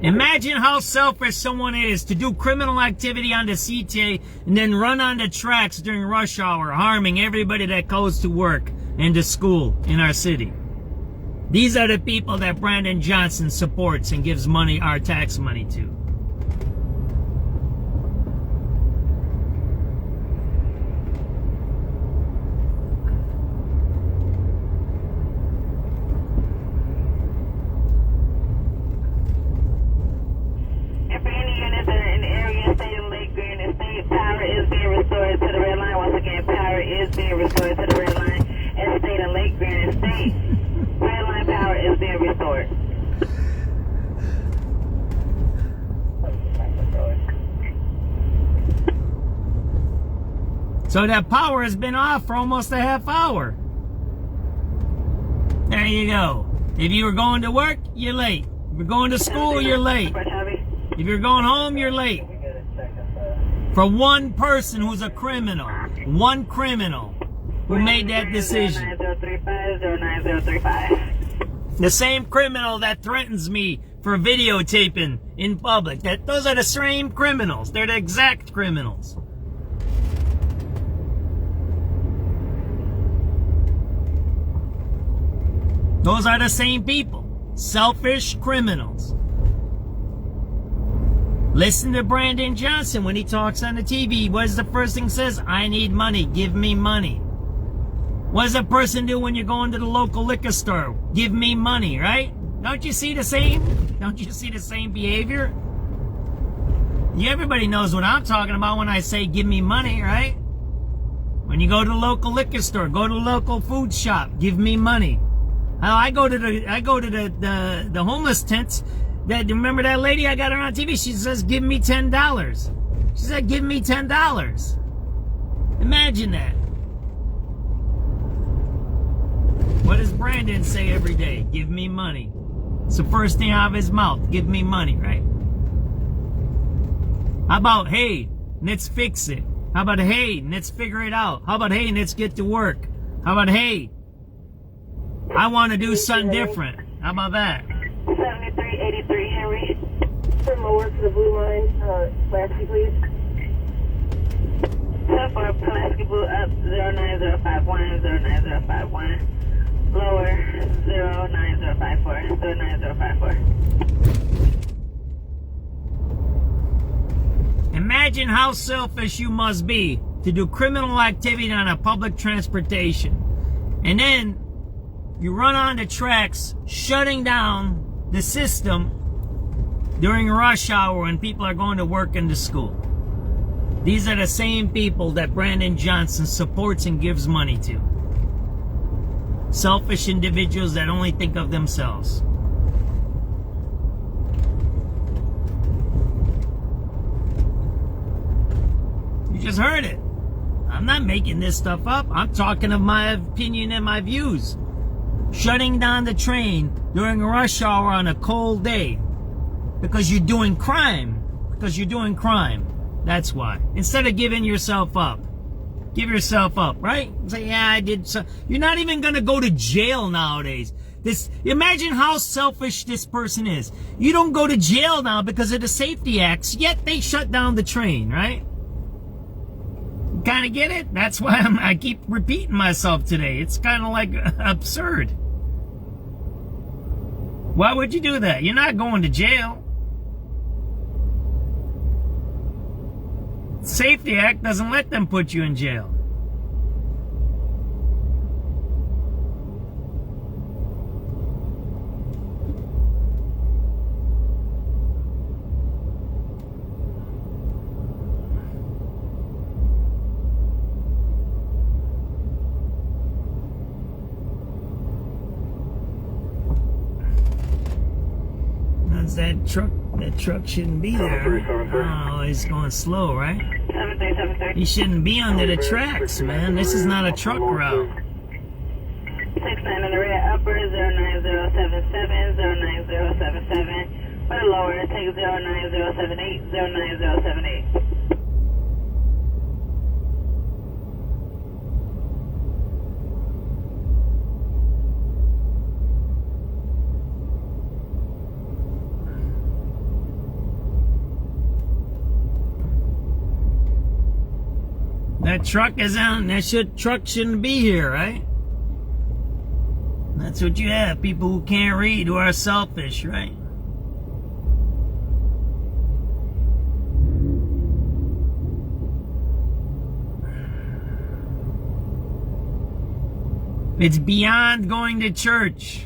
Imagine how selfish someone is to do criminal activity on the CTA and then run on the tracks during rush hour, harming everybody that goes to work and to school in our city. These are the people that Brandon Johnson supports and gives money, our tax money to. So that power has been off for almost a half hour. There you go. If you were going to work, you're late. If you're going to school, you're late. If you're going home, you're late. For one person who's a criminal. One criminal who made that decision. The same criminal that threatens me for videotaping in public. Those are the same criminals. They're the exact criminals. Those are the same people. Selfish criminals. Listen to Brandon Johnson when he talks on the TV. What is the first thing he says? I need money. Give me money. What does a person do when you're going to the local liquor store? Give me money, right? Don't you see the same? Don't you see the same behavior? Everybody knows what I'm talking about when I say give me money, right? When you go to the local liquor store, go to the local food shop, give me money. I go to the homeless tents. Remember that lady I got her on TV? She says, give me $10. She said, give me $10. Imagine that. What does Brandon say every day? Give me money. It's the first thing out of his mouth. Give me money, right? How about, hey, let's fix it? How about, hey, let's figure it out? How about, hey, let's get to work? How about, hey, I want to do something different. How about that? 7383 Henry. Turn lower to the blue line, Pulaski, please. 74 Pulaski Blue up 09051 09051. Lower 09054 09054. Imagine how selfish you must be to do criminal activity on a public transportation. And then you run on the tracks, shutting down the system during rush hour when people are going to work and to school. These are the same people that Brandon Johnson supports and gives money to. Selfish individuals that only think of themselves. You just heard it. I'm not making this stuff up. I'm talking of my opinion and my views. Shutting down the train during a rush hour on a cold day because you're doing crime. Because you're doing crime. That's why. Instead of giving yourself up. Give yourself up, right? Say, yeah, I did so. You're not even going to go to jail nowadays. Imagine how selfish this person is. You don't go to jail now because of the safety acts, yet they shut down the train, right? Kind of get it? That's why I keep repeating myself today. It's kind of like absurd. Why would you do that? You're not going to jail. Safety Act doesn't let them put you in jail. That truck shouldn't be there. Oh, he's going slow, right? 737. He shouldn't be under the tracks, man. This is not a truck route. 69 on the red upper 09077 09077. For the lower, take 09078 09078. That truck is on. Truck shouldn't be here, right? That's what you have. People who can't read, who are selfish, right? It's beyond going to church.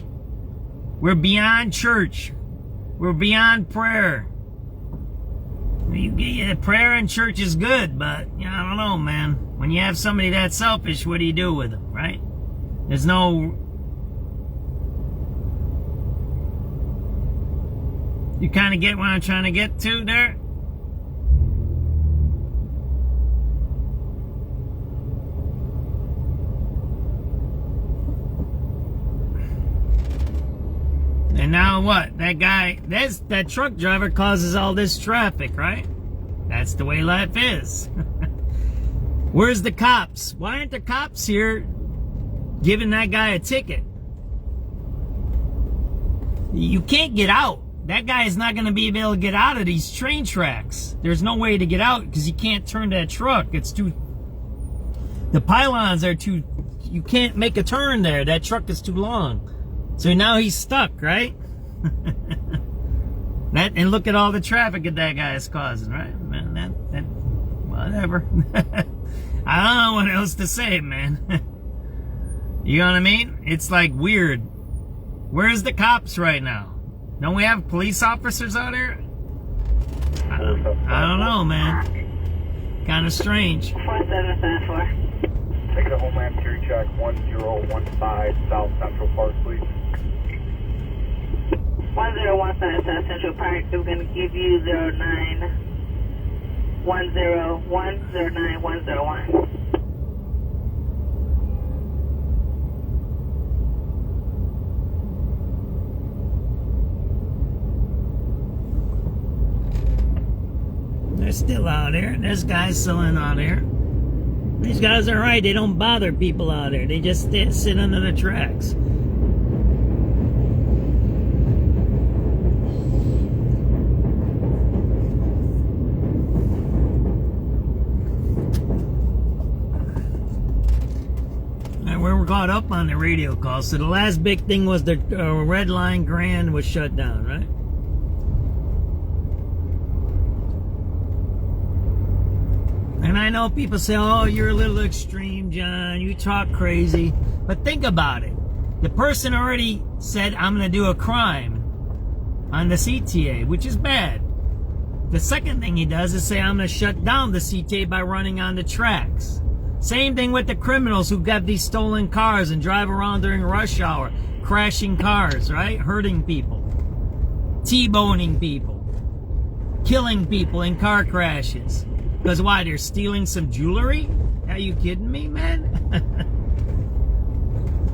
We're beyond church. We're beyond prayer. Prayer in church is good, but I don't know, man. When you have somebody that selfish, what do you do with them, right? There's no... You kind of get what I'm trying to get to there? And now what? That guy, that truck driver causes all this traffic, right? That's the way life is. Where's the cops? Why aren't the cops here giving that guy a ticket? You can't get out. That guy is not going to be able to get out of these train tracks. There's no way to get out because you can't turn that truck. It's too... The pylons are too... You can't make a turn there. That truck is too long. So now he's stuck, right? And look at all the traffic that guy is causing, right? Man, that whatever. I don't know what else to say, man. You know what I mean? It's like weird. Where's the cops right now? Don't we have police officers out here? I don't know, man. Kind of strange. 4774. Take it to Homeland Security Check 1015 South Central Park, please. 1015 South Central Park is going to give you 09101 09101. They're still out there. There's guys still in out there. These guys are right. They don't bother people out there. They just sit under the tracks. And we're caught up on the radio call. So the last big thing was the Red Line Grand was shut down, right? And I know people say, oh, you're a little extreme, John. You talk crazy. But think about it. The person already said, I'm going to do a crime on the CTA, which is bad. The second thing he does is say, I'm going to shut down the CTA by running on the tracks. Same thing with the criminals who got these stolen cars and drive around during rush hour, crashing cars, right? Hurting people, T-boning people, killing people in car crashes. Because why? They're stealing some jewelry? Are you kidding me, man?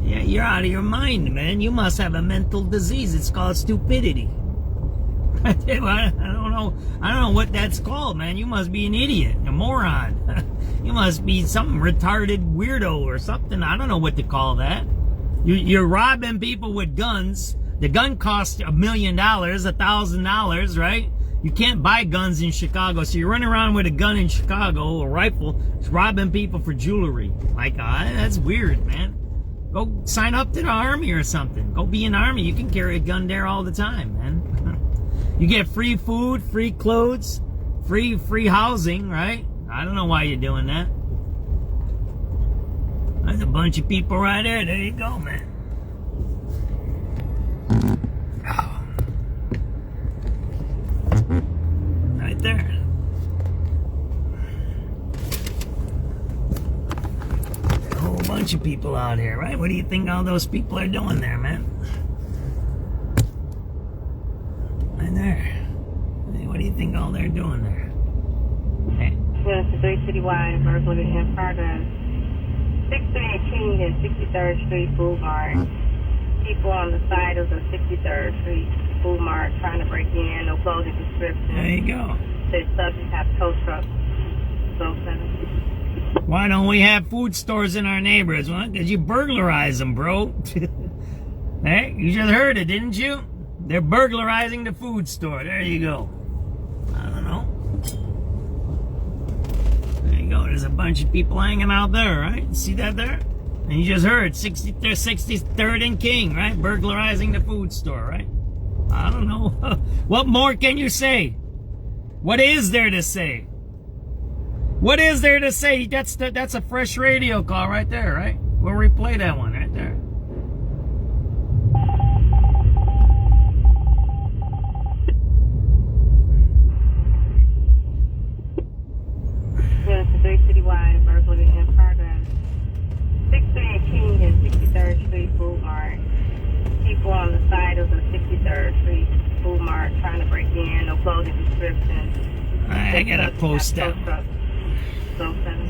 Yeah, you're out of your mind, man. You must have a mental disease. It's called stupidity. I don't know what that's called, man. You must be an idiot, a moron. You must be some retarded weirdo or something. I don't know what to call that. You're robbing people with guns. The gun costs $1 million, $1,000, right? You can't buy guns in Chicago, so you're running around with a gun in Chicago, a rifle, robbing people for jewelry. Like, that's weird, man. Go sign up to the army or something. Go be an army. You can carry a gun there all the time, man. You get free food, free clothes, free housing, right? I don't know why you're doing that. There's a bunch of people right there. There you go, man. Oh. Right there. A whole bunch of people out here, right? What do you think all those people are doing there, man? Right there. Hey, what do you think all they're doing there? Hey. Yes, the 3 citywide burglary in progress. 6318 and 63rd Street Boulevard. People on the side of the 63rd Street Boulevard trying to break in. No clothing description. There you go. They subject have tow trucks. So center. Why don't we have food stores in our neighborhoods? Well, because you burglarize them, bro. Hey, you just heard it, didn't you? They're burglarizing the food store. There you go. I don't know. There you go. There's a bunch of people hanging out there, right? See that there? And you just heard 63rd and King, right? Burglarizing the food store, right? I don't know. What more can you say? What is there to say? What is there to say? That's a fresh radio call right there, right? We'll replay that one right there. Yes, the 3 citywide burglary in progress. 6318 and 63rd Street Boulevard. People on the side of the 63rd Street Boulevard trying to break in. No clothing description. I gotta post that. So center.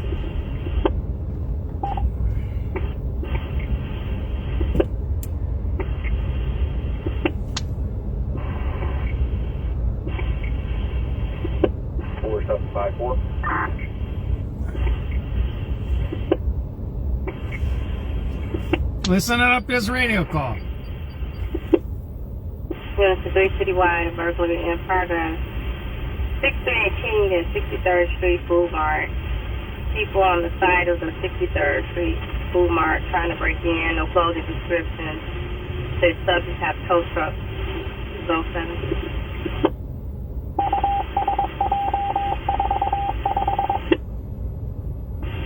Listen up this radio call. Yes, the 3 citywide burglary in progress. 6318 and 63rd Street Boulevard. People on the side of the 63rd Street Boulevard trying to break in. No clothing description. They subject have tow trucks. So center.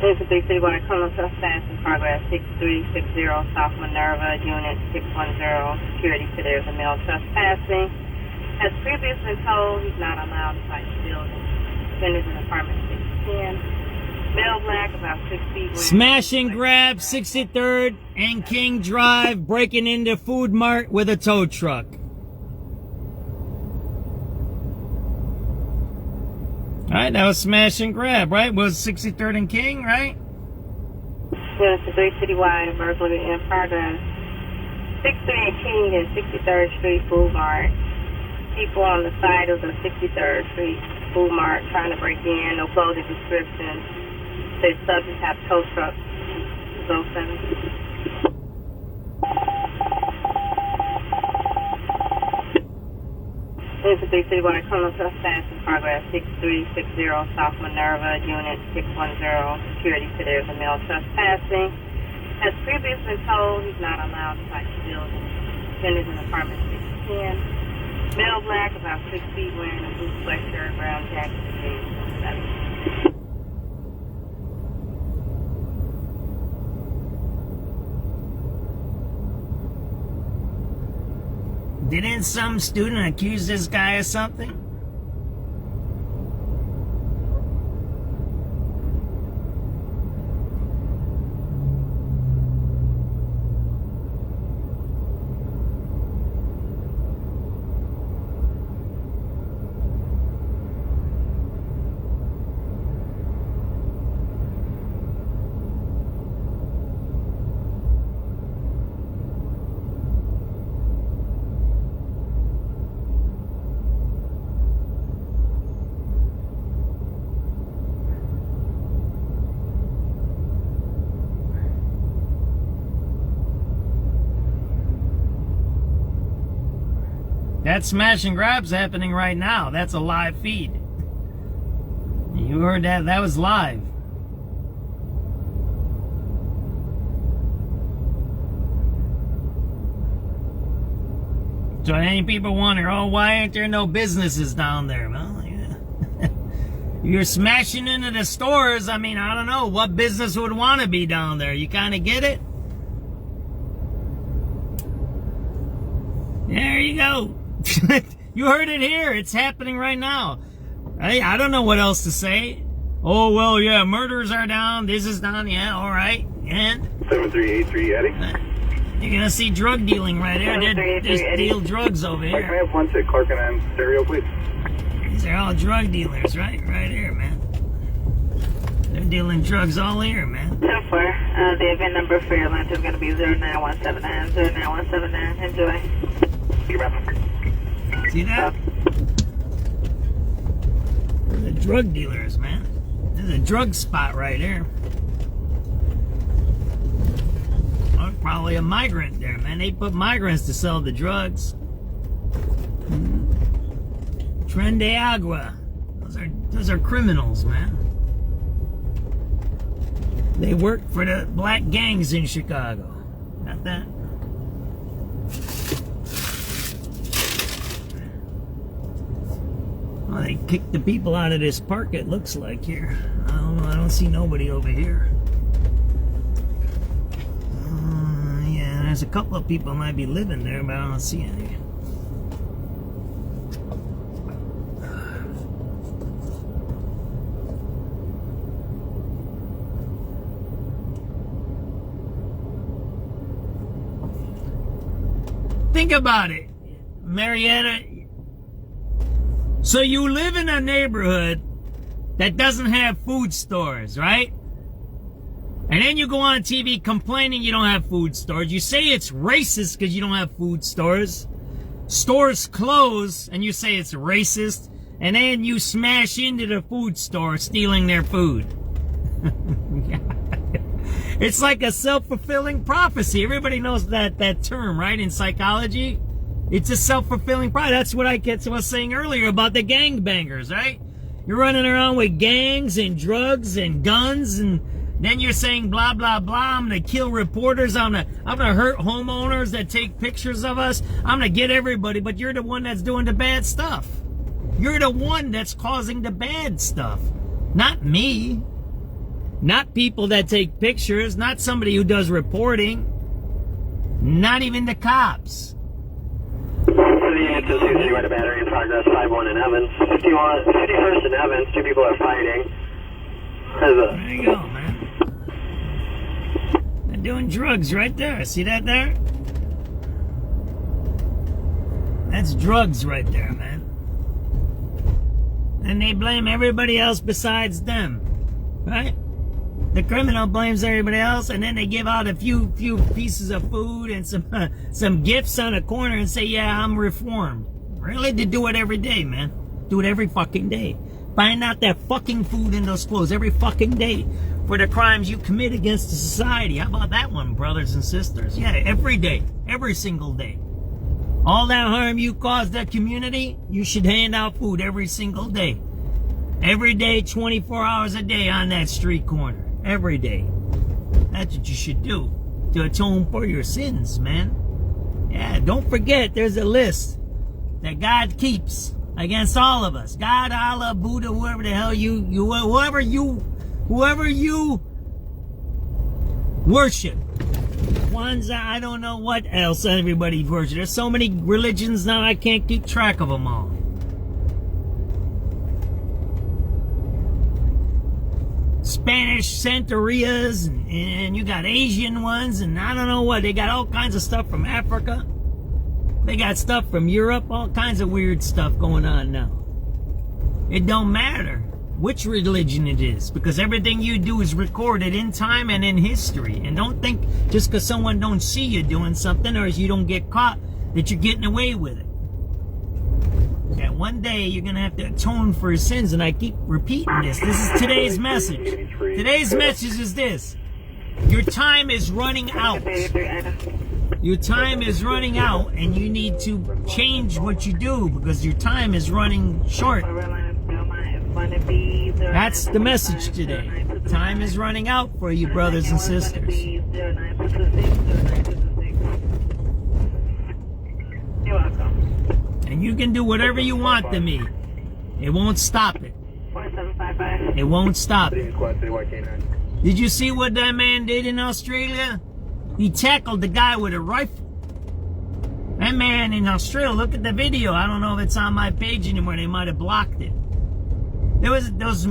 There's a 3 citywide criminal trespass in progress. 6360 South Minerva, Unit 610. Security said there's a male trespassing. As previously told, he's not allowed inside the building. Defenders in apartment 610. Male black, about 6 feet. Smash and grab, 63rd and King Drive, breaking into Food Mart with a tow truck. Alright, that was smash and grab, right? Was 63rd and King, right? Yes, the 3 citywide burglary in progress. 6318 and 63rd Street Boulevard. People on the side of the 63rd Street Boulevard trying to break in. No clothing description. They subject have tow trucks. So center. There's a 3 citywide criminal trespass in progress. 6360 South Minerva, Unit 610. Security said there's a male trespassing. As previously told, he's not allowed inside the building. Defenders in apartment 610. Male black, about 6 feet, wearing a blue sweatshirt, brown jacket, and jeans. Didn't some student accuse this guy of something? That smash and grab's happening right now. That's a live feed. You heard that? That was live. So any people wonder, oh, why aren't there no businesses down there? Well, yeah. You're smashing into the stores. I mean, I don't know. What business would want to be down there? You kind of get it? There you go. You heard it here. It's happening right now. I don't know what else to say. Oh, well, yeah, murders are down. This is down. Yeah, all right. And 7383 Eddie. You're going to see drug dealing right here. They deal drugs over here. Can I have one to Clark and Stereo, please? These are all drug dealers, right? Right here, man. They're dealing drugs all here, man. 10-4. The event number for your lunch is going to be 09179. 09179. Enjoy. See that? They're the drug dealers, man. There's a drug spot right here. Oh, probably a migrant there, man. They put migrants to sell the drugs. Tren de Agua. Those are criminals, man. They work for the black gangs in Chicago. Got that? Well, they kicked the people out of this park, it looks like here. I don't know. I don't see nobody over here. Yeah, there's a couple of people might be living there, but I don't see any. Think about it, Marietta. So you live in a neighborhood that doesn't have food stores, right? And then you go on TV complaining you don't have food stores. You say it's racist because you don't have food stores. Stores close and you say it's racist. And then you smash into the food store stealing their food. It's like a self-fulfilling prophecy. Everybody knows that term, right? In psychology, it's a self-fulfilling prophecy. That's what I was saying earlier about the gangbangers, right? You're running around with gangs and drugs and guns, and then you're saying blah blah blah. I'm gonna kill reporters. I'm gonna hurt homeowners that take pictures of us. I'm gonna get everybody. But you're the one that's doing the bad stuff. You're the one that's causing the bad stuff, not me. Not people that take pictures, not somebody who does reporting, not even the cops. The answer is you had a battery in progress, 5-1 in Evans. 51st in Evans, two people are fighting. There you go, man. They're doing drugs right there. See that there? That's drugs right there, man. And they blame everybody else besides them, right? The criminal blames everybody else, and then they give out a few pieces of food and some gifts on a corner and say, yeah, I'm reformed. Really? They do it every day, man. Do it every fucking day. Find out that fucking food in those clothes every fucking day for the crimes you commit against the society. How about that one, brothers and sisters? Yeah, every day. Every single day. All that harm you cause the community, you should hand out food every single day. Every day, 24 hours a day on that street corner. Every day. That's what you should do to atone for your sins, man. Yeah, don't forget there's a list that God keeps against all of us. God, Allah, Buddha, whoever the hell whoever you worship. Kwanzaa, I don't know what else everybody worships. There's so many religions now I can't keep track of them all. Spanish Santerias, and you got Asian ones, and I don't know what. They got all kinds of stuff from Africa. They got stuff from Europe, all kinds of weird stuff going on now. It don't matter which religion it is, because everything you do is recorded in time and in history. And don't think just because someone don't see you doing something or you don't get caught that you're getting away with it. That one day you're going to have to atone for your sins, and I keep repeating this. This is today's message. Today's message is this. Your time is running out. Your time is running out, and you need to change what you do because your time is running short. That's the message today. Time is running out for you, brothers and sisters. You're welcome. And you can do whatever you want to me. It won't stop it. 4755. It won't stop it. Did you see what that man did in Australia? He tackled the guy with a rifle. That man in Australia, look at the video. I don't know if it's on my page anymore. They might have blocked it. There was those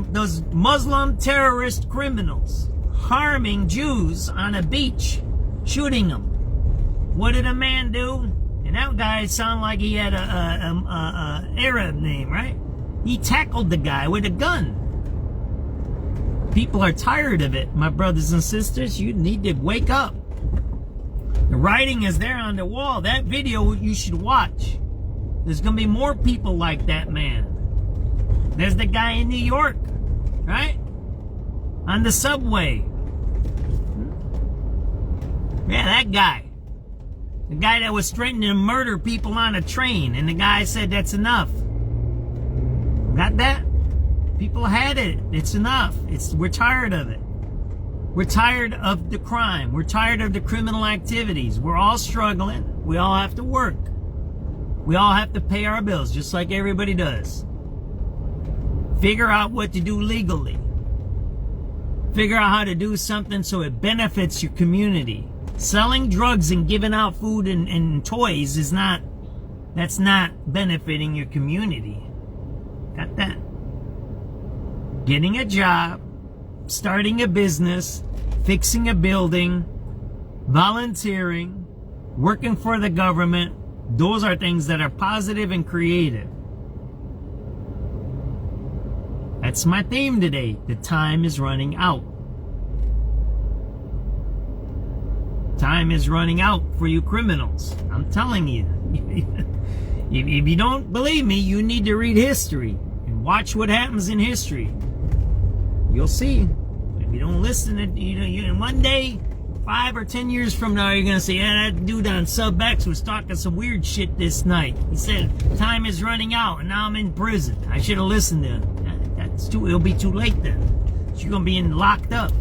Muslim terrorist criminals harming Jews on a beach, shooting them. What did a man do? And that guy sounded like he had a Arab name, right? He tackled the guy with a gun. People are tired of it, my brothers and sisters. You need to wake up. The writing is there on the wall. That video you should watch. There's going to be more people like that man. There's the guy in New York, right? On the subway. Yeah, that guy. The guy that was threatening to murder people on a train. And the guy said, that's enough. Got that? People had it. It's enough. We're tired of it. We're tired of the crime. We're tired of the criminal activities. We're all struggling. We all have to work. We all have to pay our bills, just like everybody does. Figure out what to do legally. Figure out how to do something so it benefits your community. Selling drugs and giving out food and toys that's not benefiting your community. Got that? Getting a job, starting a business, fixing a building, volunteering, working for the government, those are things that are positive and creative. That's my theme today. The time is running out. Time is running out for you criminals. I'm telling you. If you don't believe me, you need to read history and watch what happens in history. You'll see. If you don't listen, in one day, 5 or 10 years from now, you're going to say, yeah, that dude on SubX was talking some weird shit this night. He said, time is running out, and now I'm in prison. I should have listened to him. It'll be too late then. You're going to be locked up.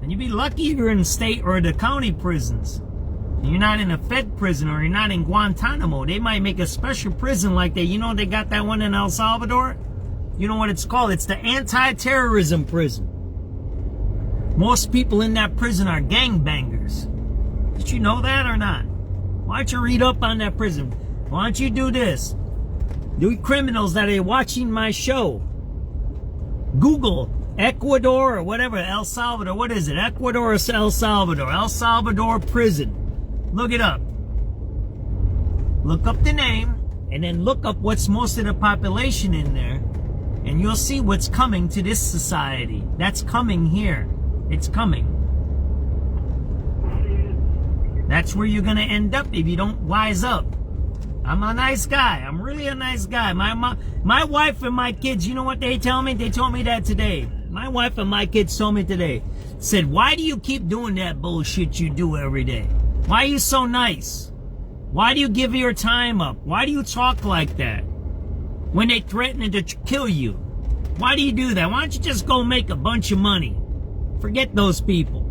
And you'd be lucky if you're in the state or the county prisons. And you're not in a Fed prison or you're not in Guantanamo. They might make a special prison like that. You know they got that one in El Salvador? You know what it's called? It's the anti-terrorism prison. Most people in that prison are gangbangers. Did you know that or not? Why don't you read up on that prison? Why don't you do this? You criminals that are watching my show, Google Ecuador or whatever, El Salvador. What is it? Ecuador or El Salvador? El Salvador prison. Look it up. Look up the name and then look up what's most of the population in there. And you'll see what's coming to this society. That's coming here. It's coming. That's where you're going to end up if you don't wise up. I'm a nice guy. I'm really a nice guy. My wife and my kids, you know what they tell me? They told me that today. My wife and my kids told me today. Said, why do you keep doing that bullshit you do every day? Why are you so nice? Why do you give your time up? Why do you talk like that? When they threaten to kill you. Why do you do that? Why don't you just go make a bunch of money? Forget those people.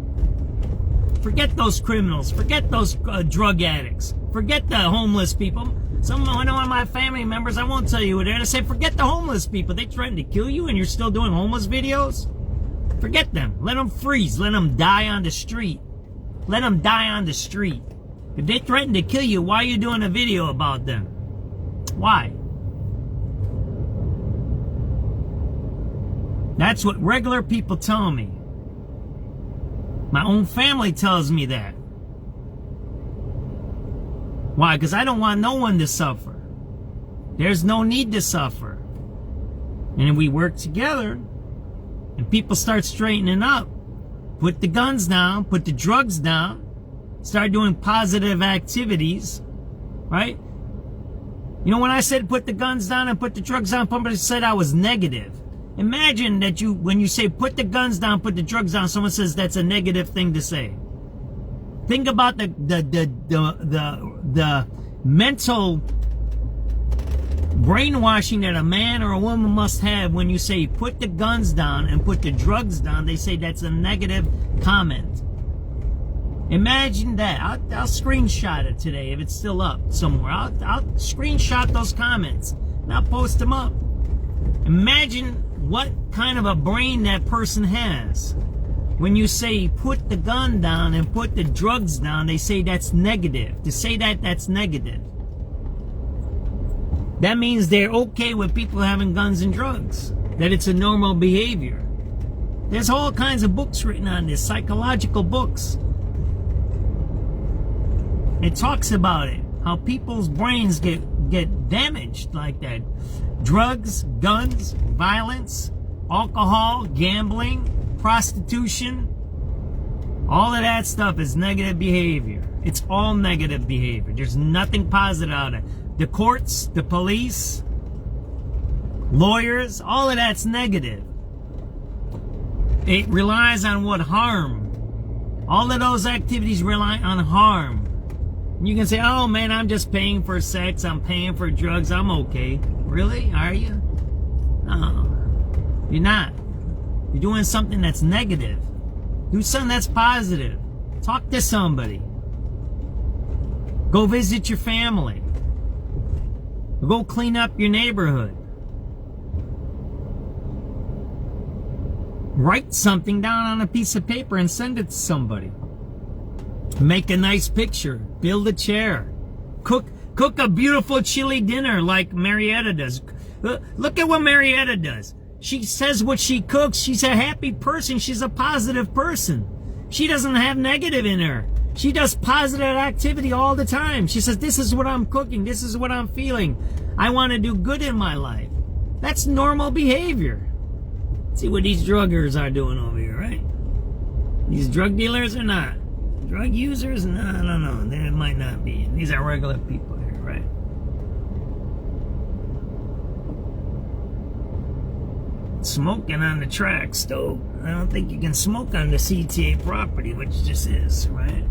Forget those criminals. Forget those drug addicts. Forget the homeless people. One of my family members, I won't tell you who they're, they say, forget the homeless people. They threaten to kill you and you're still doing homeless videos? Forget them. Let them freeze. Let them die on the street. Let them die on the street. If they threaten to kill you, why are you doing a video about them? Why? That's what regular people tell me. My own family tells me that. Why? Because I don't want no one to suffer. There's no need to suffer. And if we work together and people start straightening up, put the guns down, put the drugs down, start doing positive activities, right? You know, when I said put the guns down and put the drugs down, somebody said I was negative. Imagine that when you say put the guns down, put the drugs down, someone says that's a negative thing to say. Think about the mental brainwashing that a man or a woman must have when you say put the guns down and put the drugs down. They say that's a negative comment. Imagine that. I'll screenshot it today if it's still up somewhere. I'll screenshot those comments and I'll post them up. Imagine what kind of a brain that person has. When you say put the gun down and put the drugs down, they say that's negative. To say that, that's negative. That means they're okay with people having guns and drugs. That it's a normal behavior. There's all kinds of books written on this, psychological books. It talks about it, how people's brains get damaged like that. Drugs, guns, violence, alcohol, gambling, prostitution, all of that stuff is negative behavior. It's all negative behavior. There's nothing positive out of it. The courts, the police, lawyers, all of that's negative. It relies on what? Harm. All of those activities rely on harm. You can say, oh man, I'm just paying for sex, I'm paying for drugs, I'm okay. Really? Are you? No. You're not. You're doing something that's negative. Do something that's positive. Talk to somebody. Go visit your family. Go clean up your neighborhood. Write something down on a piece of paper and send it to somebody. Make a nice picture. Build a chair. Cook a beautiful chili dinner like Marietta does. Look at what Marietta does. She says what she cooks. She's a happy person. She's a positive person. She doesn't have negative in her. She does positive activity all the time. She says, this is what I'm cooking. This is what I'm feeling. I want to do good in my life. That's normal behavior. See what these druggers are doing over here, right? These drug dealers are not. Drug users? No, I don't know. They might not be. These are regular people here, right? Smoking on the tracks, though. I don't think you can smoke on the CTA property, which just is, right?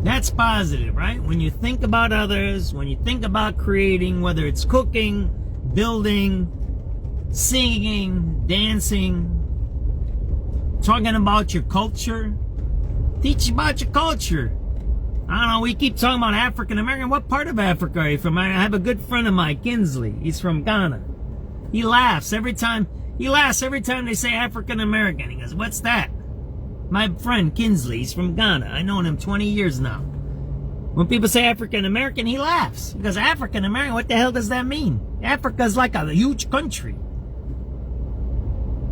That's positive, right? When you think about others, when you think about creating, whether it's cooking, building, singing, dancing, talking about your culture, teach about your culture. I don't know, we keep talking about African American. What part of Africa are you from? I have a good friend of mine, Kinsley. He's from Ghana. He laughs every time they say African American. He goes, what's that? My friend Kinsley, he's from Ghana. I've known him 20 years now. When people say African American, he laughs. He goes, African American, what the hell does that mean? Africa's like a huge country.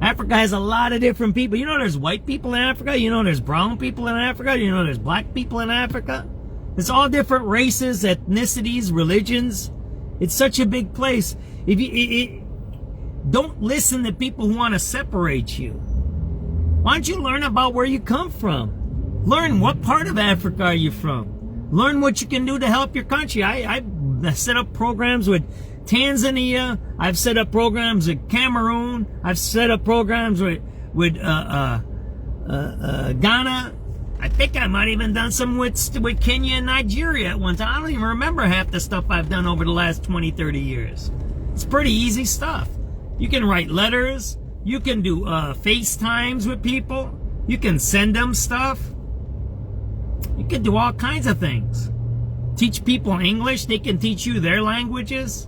Africa has a lot of different people. You know there's white people in Africa. You know there's brown people in Africa. You know there's black people in Africa. It's all different races, ethnicities, religions. It's such a big place. If you don't listen to people who want to separate you. Why don't you learn about where you come from? Learn what part of Africa are you from. Learn what you can do to help your country. I set up programs with Tanzania. I've set up programs with Cameroon. I've set up programs with Ghana. I think I might even done some with Kenya and Nigeria at one time. I don't even remember half the stuff I've done over the last 20, 30 years. It's pretty easy stuff. You can write letters. You can do FaceTimes with people. You can send them stuff. You can do all kinds of things. Teach people English. They can teach you their languages.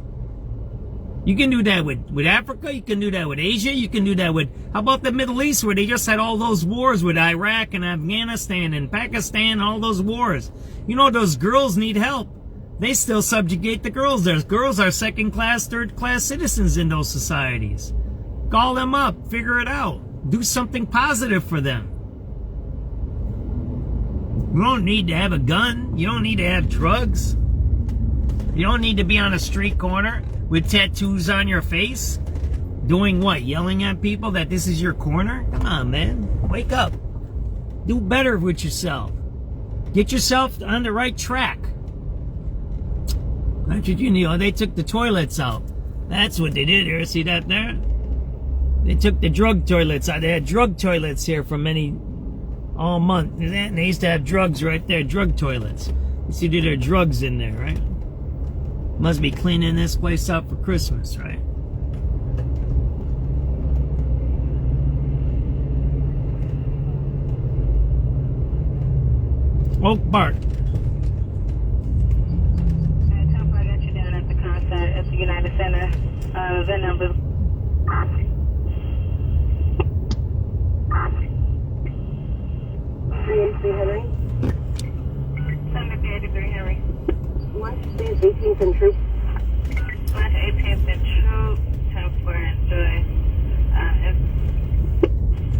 You can do that with Africa. You can do that with Asia. You can do that with, how about the Middle East, where they just had all those wars with Iraq and Afghanistan and Pakistan, all those wars. You know, those girls need help. They still subjugate the girls. Those girls are second-class, third-class citizens in those societies. Call them up. Figure it out. Do something positive for them. You don't need to have a gun. You don't need to have drugs. You don't need to be on a street corner with tattoos on your face. Doing what? Yelling at people that this is your corner? Come on, man. Wake up. Do better with yourself. Get yourself on the right track. That's what you need. Oh, they took the toilets out. That's what they did here. See that there? They took the drug toilets out. They had drug toilets here for all month. And they used to have drugs right there, drug toilets. You see, there are drugs in there, right? Must be cleaning this place up for Christmas, right? Oak Park. I got you down at the concert at the United Center. VIN number. Henry. 73 Henry. Lunch is 18th and Troop. Lunch 18th and Troop. 10-4 and Joy.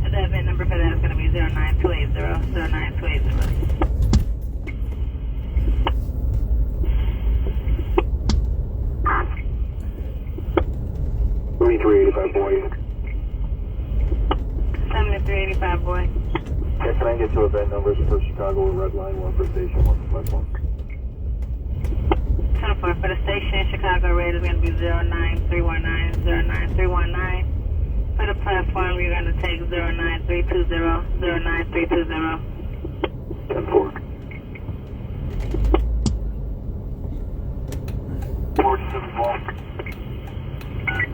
The VIN number for that is going to be 09280. 09280. 7385 boy. 7385 boy. Yeah, can I get to event numbers for Chicago Red Line, 1 for station, 1 for platform? 10-4 for the station, Chicago Red is going to be 09319, 09319. For the platform, you're going to take 09320, 09320. 10-4.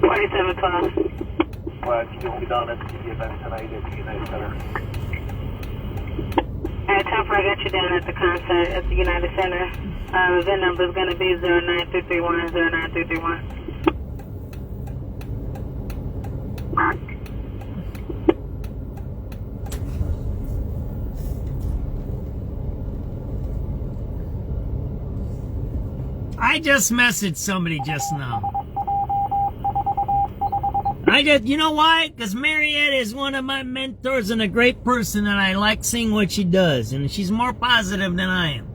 4712. You'll be down at the event tonight at the United Center. Alright, 10-4, I got you down at the concert at the United Center. The VIN number is going to be 09331, 09331. I just messaged somebody just now. You know why? Because Marietta is one of my mentors and a great person, and I like seeing what she does, and she's more positive than I am.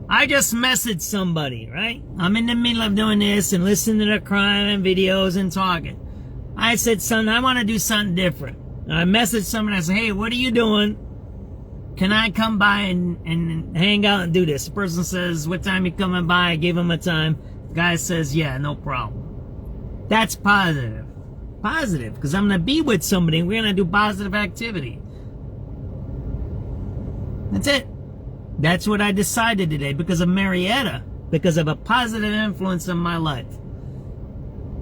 I just messaged somebody, right? I'm in the middle of doing this and listening to their crime and videos and talking. I said, son, I want to do something different. And I messaged someone, I said, hey, what are you doing? Can I come by and hang out and do this? The person says, what time you coming by? I give him a time. The guy says, yeah, no problem. That's positive. Positive, because I'm going to be with somebody and we're going to do positive activity. That's it. That's what I decided today because of Marietta, because of a positive influence in my life.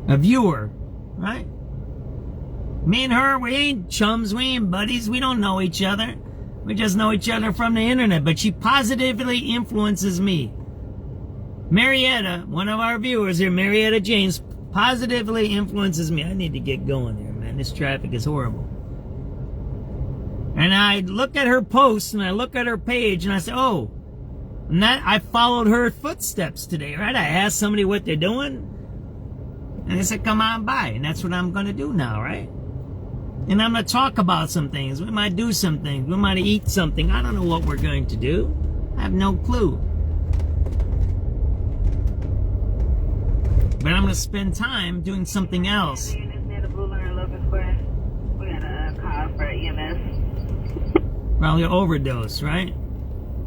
A viewer, right? Me and her, we ain't chums, we ain't buddies, we don't know each other. We just know each other from the internet, but she positively influences me. Marietta, one of our viewers here, Marietta James, positively influences me. I need to get going here, man. This traffic is horrible. And I look at her posts and I look at her page and I say, oh, and that I followed her footsteps today, right? I asked somebody what they're doing and they said, come on by. And that's what I'm going to do now, right? And I'm going to talk about some things. We might do some things. We might eat something. I don't know what we're going to do. I have no clue. But I'm going to spend time doing something else. Near the Blue Line, Logan Square. We got a call for EMS. Probably overdose, right?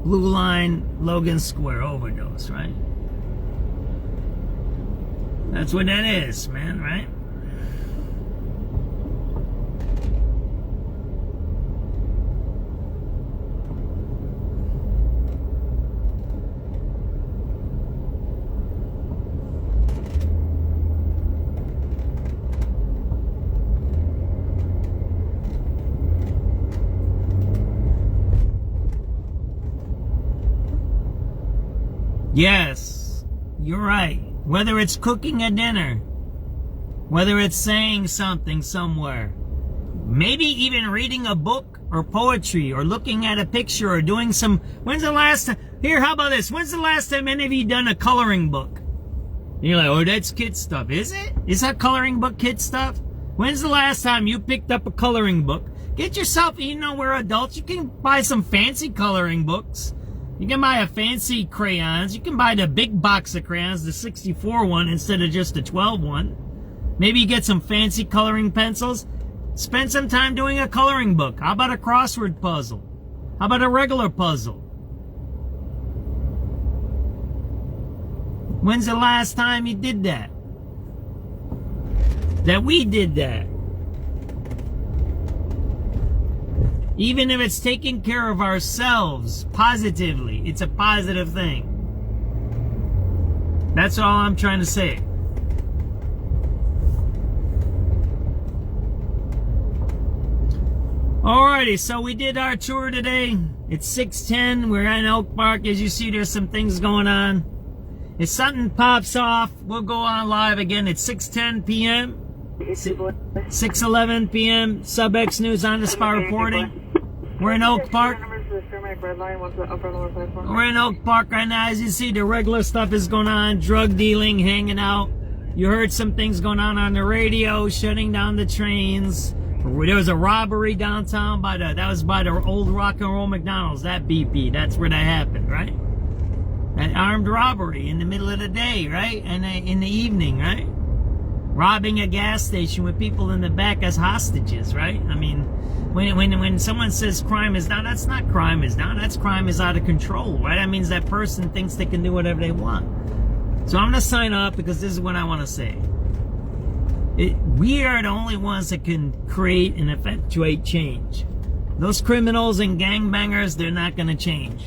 Blue Line, Logan Square, overdose, right? That's what that is, man, right? Yes, you're right. Whether it's cooking a dinner, whether it's saying something somewhere, maybe even reading a book or poetry or looking at a picture or doing some... When's the last time... Here, how about this? When's the last time any of you done a coloring book? And you're like, oh, that's kid stuff. Is it? Is that coloring book kid stuff? When's the last time you picked up a coloring book? Get yourself, you know, we're adults. You can buy some fancy coloring books. You can buy a fancy crayons. You can buy the big box of crayons, the 64 one instead of just the 12 one. Maybe you get some fancy coloring pencils. Spend some time doing a coloring book. How about a crossword puzzle? How about a regular puzzle? When's the last time you did that? That we did that? Even if it's taking care of ourselves positively, it's a positive thing. That's all I'm trying to say. Alrighty, so we did our tour today. It's 6:10. We're in Oak Park. As you see, there's some things going on. If something pops off, we'll go on live again at 6:10 p.m. 6:11 p.m. SubX.News on the spot reporting. We're in Oak Park. We're in Oak Park right now. As you see, the regular stuff is going on. Drug dealing, hanging out. You heard some things going on the radio, shutting down the trains. There was a robbery downtown that was by the old rock and roll McDonald's, that BP. That's where that happened, right? An armed robbery in the middle of the day, right? And in the evening, right? Robbing a gas station with people in the back as hostages, right? I mean, when someone says crime is down, that's not crime is down. That's crime is out of control, right? That means that person thinks they can do whatever they want. So I'm going to sign off because this is what I want to say. We are the only ones that can create and effectuate change. Those criminals and gangbangers, they're not going to change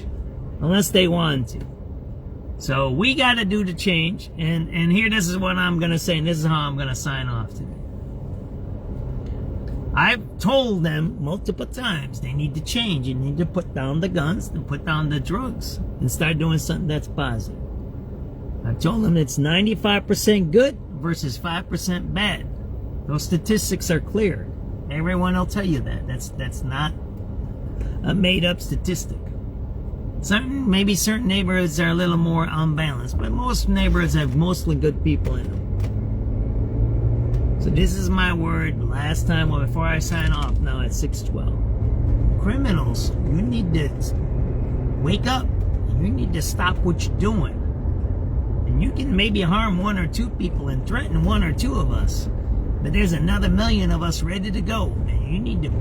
unless they want to. So we got to do the change. And here, this is what I'm going to say, and this is how I'm going to sign off today. I've told them multiple times they need to change. You need to put down the guns and put down the drugs and start doing something that's positive. I've told them it's 95% good versus 5% bad. Those statistics are clear. Everyone will tell you that. That's not a made-up statistic. Maybe certain neighborhoods are a little more unbalanced, but most neighborhoods have mostly good people in them. So this is my word last time before I sign off now at 6:12. Criminals, you need to wake up. You need to stop what you're doing. And you can maybe harm 1 or 2 people and threaten 1 or 2 of us, but there's another million of us ready to go. And you need to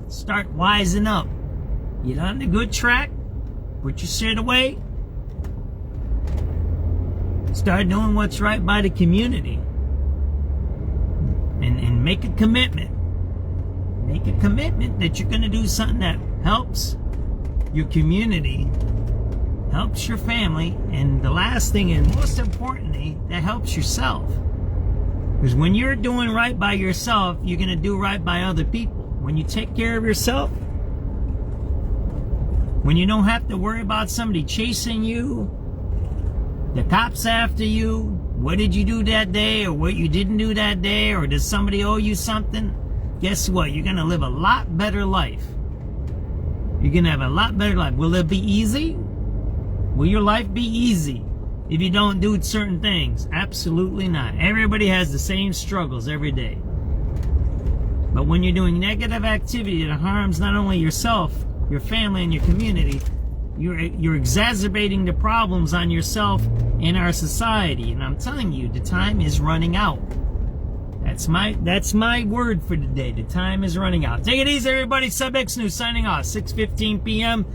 start wising up. Get on the good track. Put your shit away. Start doing what's right by the community. And make a commitment. Make a commitment that you're going to do something that helps your community, helps your family, and the last thing and most importantly, that helps yourself. Because when you're doing right by yourself, you're going to do right by other people. When you take care of yourself, when you don't have to worry about somebody chasing you, the cops after you, what did you do that day, or what you didn't do that day, or does somebody owe you something? Guess what? You're going to live a lot better life. You're going to have a lot better life. Will it be easy? Will your life be easy if you don't do certain things? Absolutely not. Everybody has the same struggles every day. But when you're doing negative activity that harms not only yourself, your family, and your community, you're exacerbating the problems on yourself and our society. And I'm telling you, the time is running out. That's my word for today. The time is running out. Take it easy, everybody. SubX.News signing off. 6:15 p.m.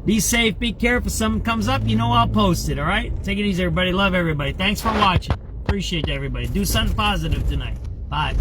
Be safe. Be careful. If something comes up, you know I'll post it. All right? Take it easy, everybody. Love everybody. Thanks for watching. Appreciate everybody. Do something positive tonight. Bye.